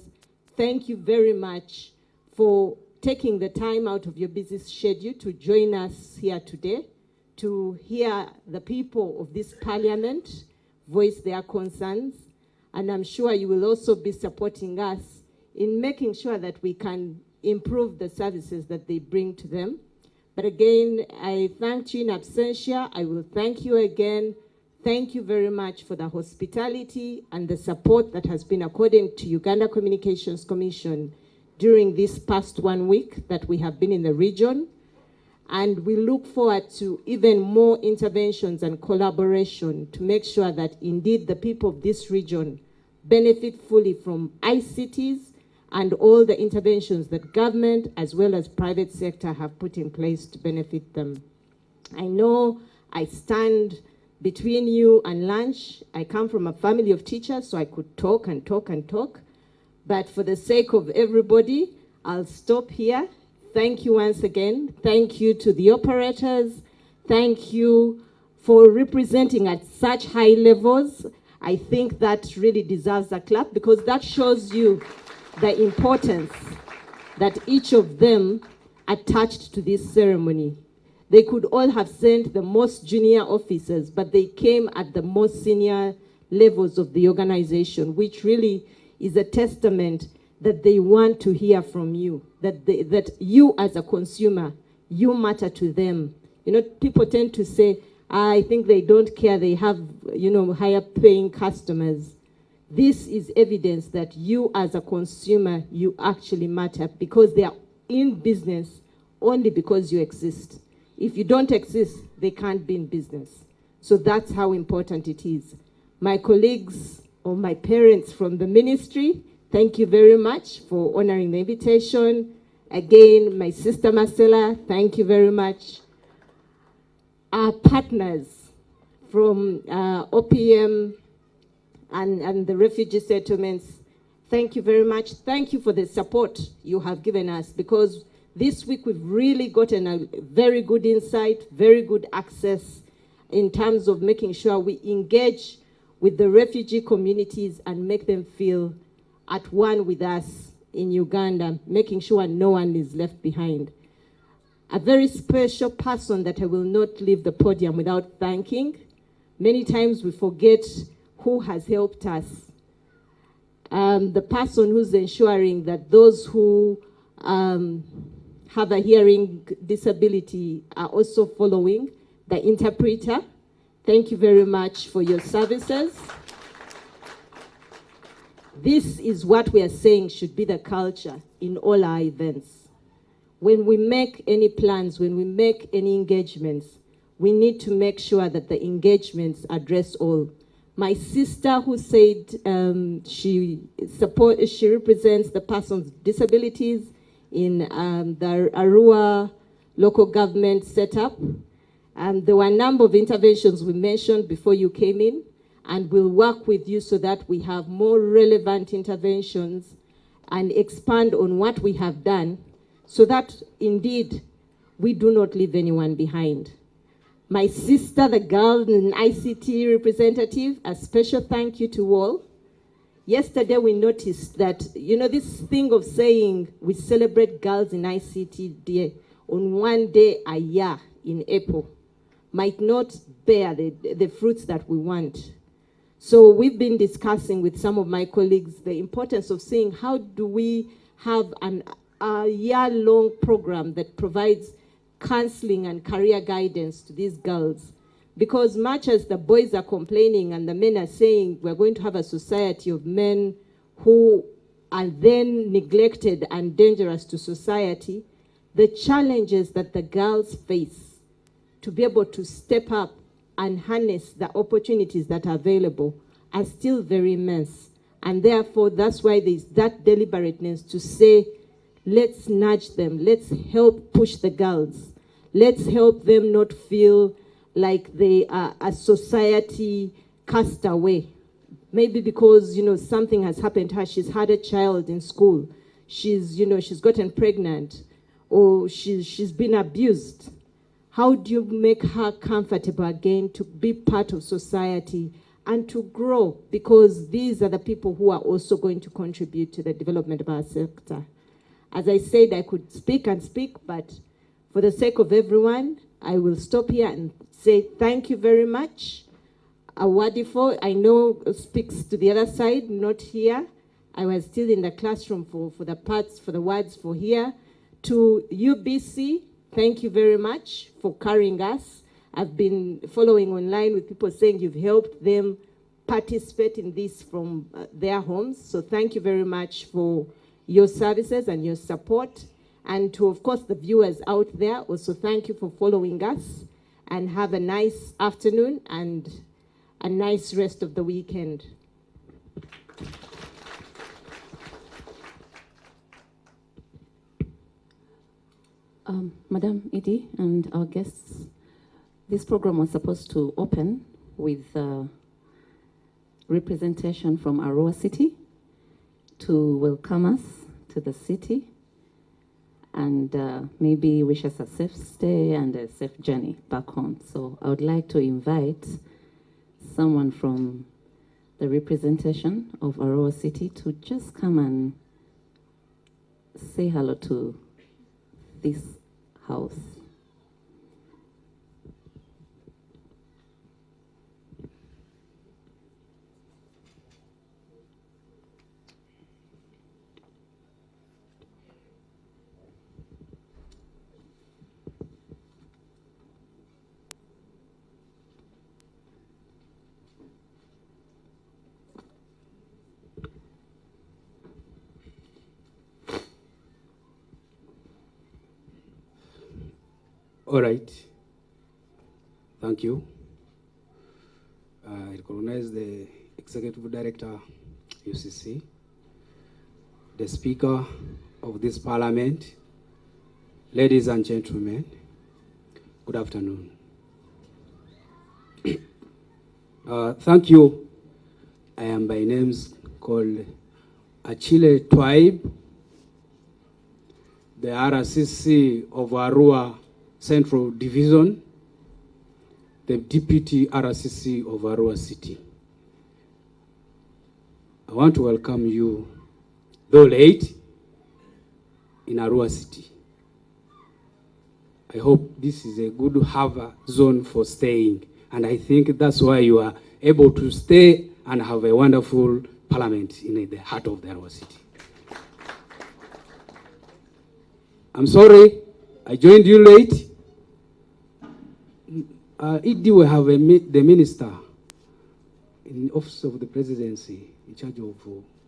thank you very much for taking the time out of your busy schedule to join us here today, to hear the people of this Parliament voice their concerns. And I'm sure you will also be supporting us in making sure that we can improve the services that they bring to them. But again, I thank you in absentia. I will thank you again. Thank you very much for the hospitality and the support that has been accorded to Uganda Communications Commission during this past 1 week that we have been in the region. And we look forward to even more interventions and collaboration to make sure that indeed the people of this region benefit fully from ICTs and all the interventions that government as well as private sector have put in place to benefit them. I know I stand between you and lunch. I come from a family of teachers, so I could talk and talk and talk. But for the sake of everybody, I'll stop here. Thank you once again. Thank you to the operators. Thank you for representing at such high levels. I think that really deserves a clap because that shows you the importance that each of them attached to this ceremony. They could all have sent the most junior officers, but they came at the most senior levels of the organization, which really is a testament that they want to hear from you, that you as a consumer, you matter to them. You know, people tend to say, I think they don't care, they have, you know, higher paying customers. This is evidence that you as a consumer, you actually matter because they are in business only because you exist. If you don't exist, they can't be in business. So that's how important it is. My colleagues or my parents from the ministry, thank you very much for honoring the invitation. Again, my sister Marcella, thank you very much. Our partners from OPM and the refugee settlements, thank you very much. Thank you for the support you have given us because this week we've really gotten a very good insight, very good access in terms of making sure we engage with the refugee communities and make them feel at one with us in Uganda, making sure no one is left behind. A very special person that I will not leave the podium without thanking. Many times we forget who has helped us. The person who's ensuring that those who have a hearing disability are also following, the interpreter. Thank you very much for your services. This is what we are saying should be the culture in all our events. When we make any plans, when we make any engagements, we need to make sure that the engagements address all. My sister who said she represents the persons with disabilities in the Arua local government setup. There were a number of interventions we mentioned before you came in, and we'll work with you so that we have more relevant interventions and expand on what we have done so that indeed we do not leave anyone behind. My sister, the girl and ICT representative, a special thank you to all. Yesterday we noticed that, you know, this thing of saying we celebrate girls in ICT Day on one day a year in April might not bear the fruits that we want. So we've been discussing with some of my colleagues the importance of saying how do we have a year-long program that provides counseling and career guidance to these girls. Because much as the boys are complaining and the men are saying we're going to have a society of men who are then neglected and dangerous to society, the challenges that the girls face to be able to step up and harness the opportunities that are available are still very immense. And therefore, that's why there's that deliberateness to say, let's nudge them, let's help push the girls, let's help them not feel like they are a society cast away. Maybe because, you know, something has happened to her, she's had a child in school, she's gotten pregnant, or she's been abused. How do you make her comfortable again to be part of society and to grow? Because these are the people who are also going to contribute to the development of our sector. As I said, I could speak and speak, but for the sake of everyone, I will stop here and say thank you very much. Awadifo, I know speaks to the other side, not here. I was still in the classroom for the words for here. To UBC, thank you very much for carrying us. I've been following online with people saying you've helped them participate in this from their homes. So thank you very much for your services and your support. And to, of course, the viewers out there, also thank you for following us, and have a nice afternoon and a nice rest of the weekend. Madam Edie and our guests, this program was supposed to open with representation from Arua City to welcome us to the city and maybe wish us a safe stay and a safe journey back home. So I would like to invite someone from the representation of Arua City to just come and say hello to this house. All right. Thank you. I recognize the Executive Director, UCC, the Speaker of this Parliament, ladies and gentlemen, good afternoon. Thank you. I am by names called Achille Twaib, the RCC of Arua Central Division, the Deputy RCC of Arua City. I want to welcome you, though late, in Arua City. I hope this is a good harbor zone for staying, and I think that's why you are able to stay and have a wonderful parliament in the heart of the Arua City. I'm sorry, I joined you late. Ict will have the minister in the office of the presidency in charge of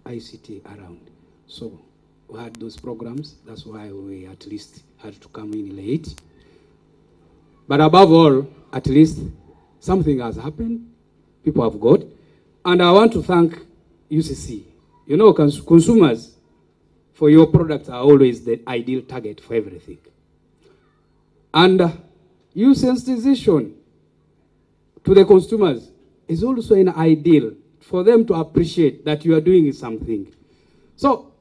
ICT around. So we had those programs. That's why we at least had to come in late. But above all, at least something has happened. People have got. And I want to thank UCC. You know, consumers for your products are always the ideal target for everything. And your sensitization to the consumers is also an ideal for them to appreciate that you are doing something. So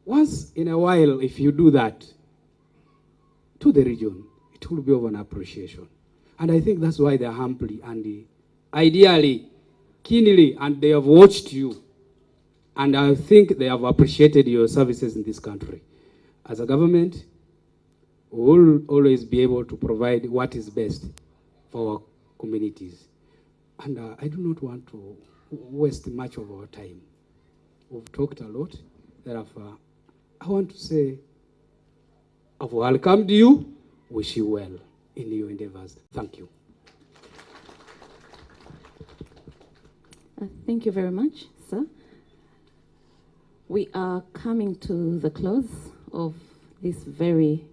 once in a while, if you do that to the region, it will be of an appreciation. And I think that's why they're humbly and ideally, keenly, and they have watched you. And I think they have appreciated your services in this country. As a government, we will always be able to provide what is best for our communities. And I do not want to waste much of our time. We've talked a lot. Therefore, I want to say, I've welcomed you, wish you well in your endeavors. Thank you. Thank you very much, sir. We are coming to the close of this very,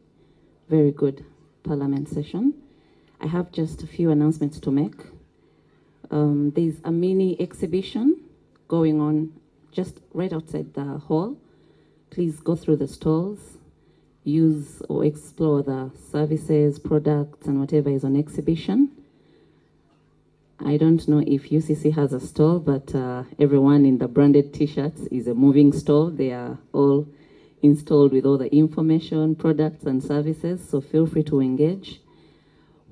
very good Parliament session. I have just a few announcements to make. There's a mini exhibition going on just right outside the hall. Please go through the stalls, use or explore the services, products, and whatever is on exhibition. I don't know if UCC has a stall, but everyone in the branded t-shirts is a moving stall. They are all installed with all the information, products, and services, so feel free to engage.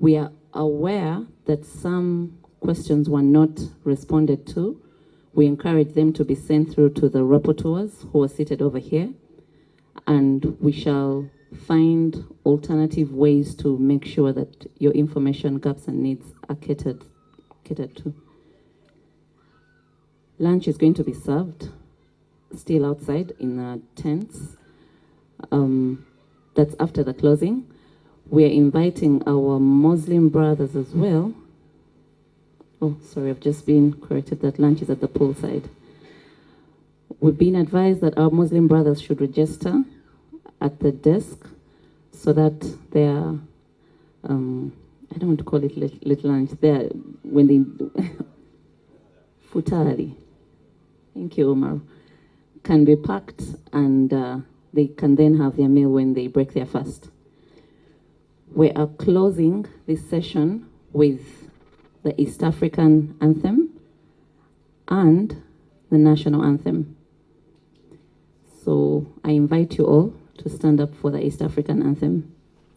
We are aware that some questions were not responded to. We encourage them to be sent through to the rapporteurs who are seated over here, and we shall find alternative ways to make sure that your information gaps and needs are catered to. Lunch is going to be served still outside in tents. That's after the closing. we're inviting our Muslim brothers as well. Oh, sorry, I've just been corrected that lunch is at the poolside. We've been advised that our Muslim brothers should register at the desk so that they are, I don't want to call it little lunch, they're, when they, futari, thank you, Omar, can be packed and they can then have their meal when they break their fast. We are closing this session with the East African Anthem and the National Anthem. So I invite you all to stand up for the East African Anthem,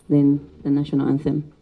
then the National Anthem.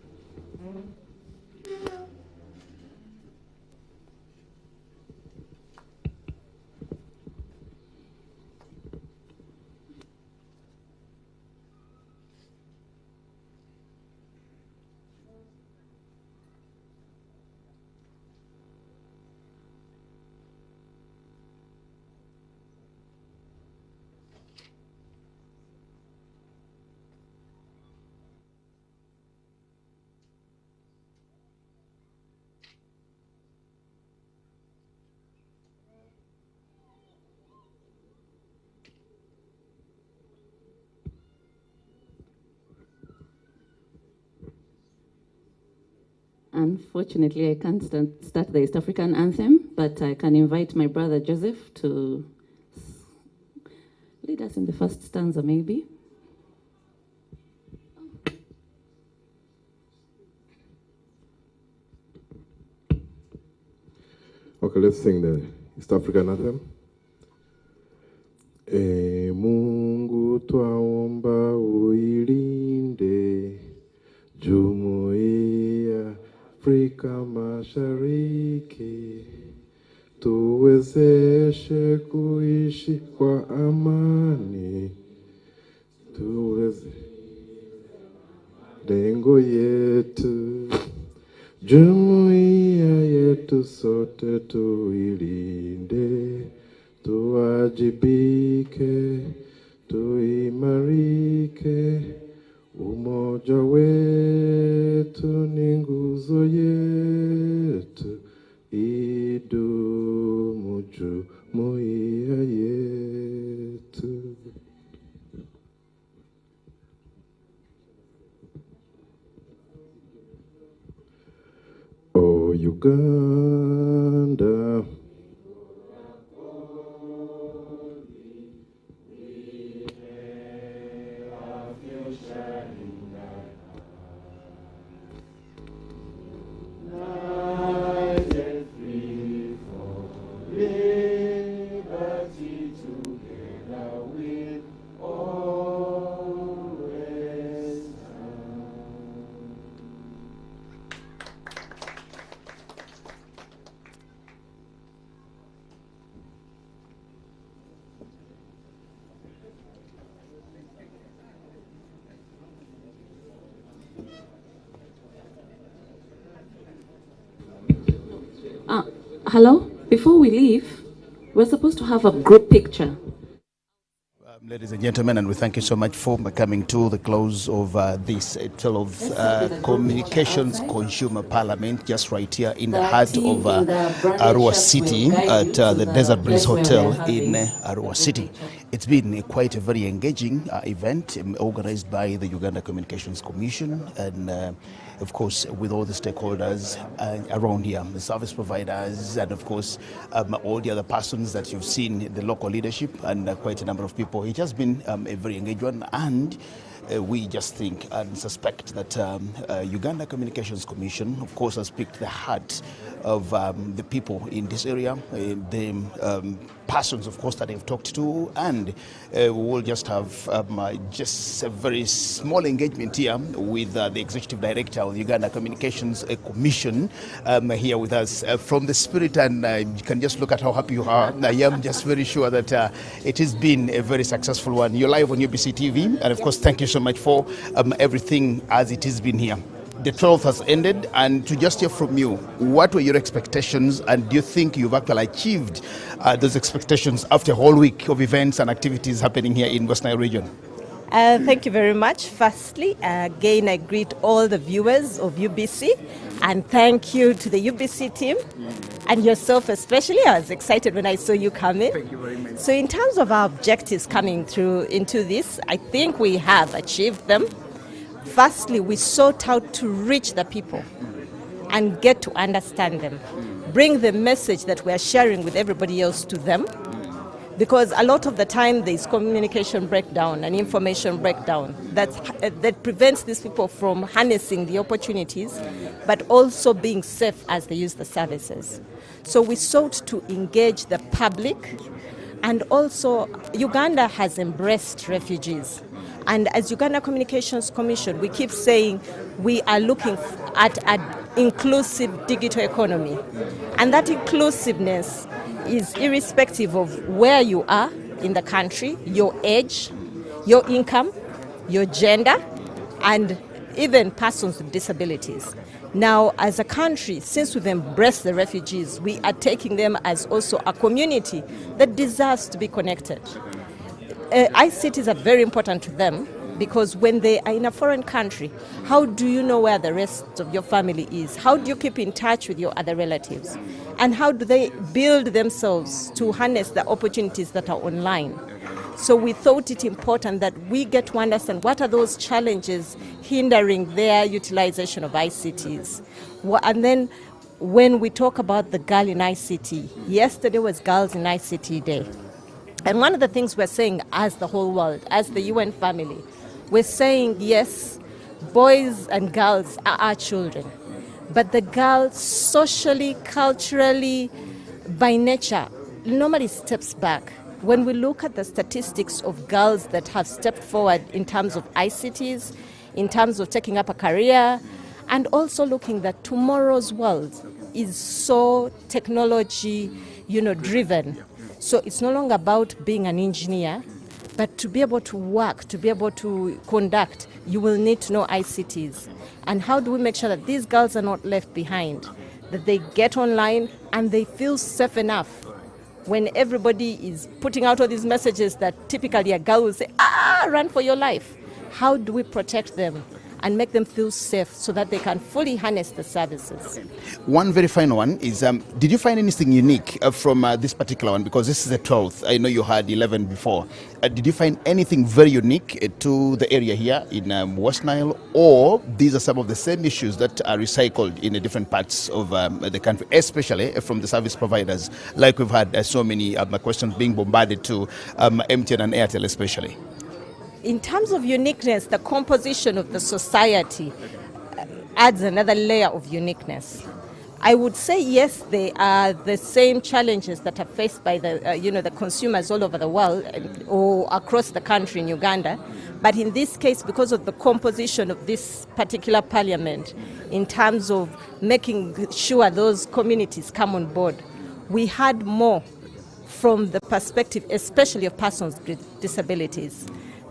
Unfortunately, I can't start the East African Anthem, but I can invite my brother Joseph to lead us in the first stanza, maybe. Okay, let's sing the East African Anthem. E Mungu twaomba uilinde Jumuiya Afrika Mashariki, tuwezeshe kuishi kwa amani, tuweze lengo yetu, jumuiya yetu sote tuilinde, tuwajibike, tuimarike, umoja wetu ni nguzo yetu, idumu jumuiya yetu. O Uganda, hello? Before we leave, we're supposed to have a group picture. Ladies and gentlemen, and we thank you so much for coming to the close of this 12th Communications Consumer Parliament, just right here in the heart of Arua City at the Desert Breeze Hotel in Arua City. It's been quite a very engaging event organized by the Uganda Communications Commission and of course, with all the stakeholders around here, the service providers, and of course, all the other persons that you've seen, the local leadership, and quite a number of people. It has been a very engaged one, and we just think and suspect that Uganda Communications Commission, of course, has picked the heart of the people in this area, the persons, of course, that they've talked to, and we will just have just a very small engagement here with the Executive Director of the Uganda Communications Commission here with us from the spirit, and you can just look at how happy you are. I am just very sure that it has been a very successful one. You're live on UBC TV, and of course, thank you so much for everything as it has been here. The 12th has ended, and to just hear from you, what were your expectations, and do you think you've actually achieved those expectations after a whole week of events and activities happening here in West Nile region? Thank you very much. Firstly, again, I greet all the viewers of UBC and thank you to the UBC team and yourself especially. I was excited when I saw you come in. Thank you very much. So in terms of our objectives coming through into this, I think we have achieved them. Firstly, we sought out to reach the people and get to understand them. Bring the message that we are sharing with everybody else to them. Because a lot of the time there's communication breakdown and information breakdown that prevents these people from harnessing the opportunities, but also being safe as they use the services. So we sought to engage the public, and also Uganda has embraced refugees. And as Uganda Communications Commission, we keep saying we are looking at an inclusive digital economy. And that inclusiveness is irrespective of where you are in the country, your age, your income, your gender, and even persons with disabilities. Now, as a country, since we've embraced the refugees, we are taking them as also a community that deserves to be connected. ICTs are very important to them because when they are in a foreign country, how do you know where the rest of your family is? How do you keep in touch with your other relatives? And how do they build themselves to harness the opportunities that are online? So we thought it important that we get to understand what are those challenges hindering their utilization of ICTs. And then when we talk about the Girl in ICT, yesterday was Girls in ICT Day. And one of the things we're saying as the whole world, as the UN family, we're saying, yes, boys and girls are our children. But the girl socially, culturally, by nature, normally steps back. When we look at the statistics of girls that have stepped forward in terms of ICTs, in terms of taking up a career, and also looking that tomorrow's world is so technology, driven. So it's no longer about being an engineer, but to be able to work, to be able to conduct, you will need to know ICTs. And how do we make sure that these girls are not left behind, that they get online and they feel safe enough when everybody is putting out all these messages that typically a girl will say, run for your life. How do we protect them and make them feel safe so that they can fully harness the services? One very final one is, did you find anything unique from this particular one? Because this is the 12th. I know you had 11 before. Did you find anything very unique to the area here in West Nile? Or these are some of the same issues that are recycled in the different parts of the country, especially from the service providers? Like we've had so many questions being bombarded to MTN and Airtel especially. In terms of uniqueness, the composition of the society adds another layer of uniqueness. I would say, yes, they are the same challenges that are faced by the, the consumers all over the world or across the country in Uganda. But in this case, because of the composition of this particular parliament, in terms of making sure those communities come on board, we had more from the perspective, especially of persons with disabilities,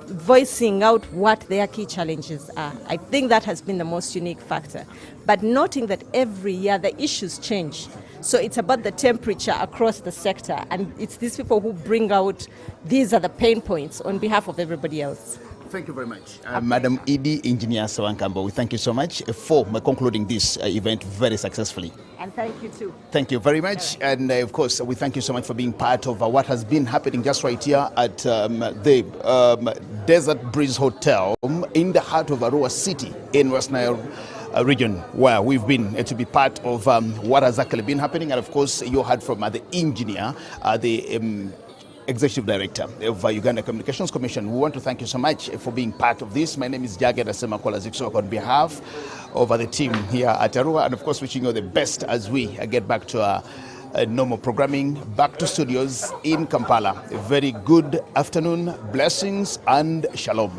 voicing out what their key challenges are. I think that has been the most unique factor. But noting that every year the issues change. So it's about the temperature across the sector, and it's these people who bring out, these are the pain points on behalf of everybody else. Thank you very much. Madam Edie Engineer Sawankambo, we thank you so much for concluding this event very successfully. And thank you too. Thank you very much. And of course, we thank you so much for being part of what has been happening just right here at the Desert Breeze Hotel in the heart of Arua City in West Nile region, where we've been to be part of what has actually been happening. And of course, you heard from the engineer, the Executive Director of Uganda Communications Commission. We want to thank you so much for being part of this. My name is Jaged Asemakola Zixok on behalf of the team here at Arua, and of course wishing you the best as we get back to our normal programming, back to studios in Kampala. A very good afternoon, blessings and shalom.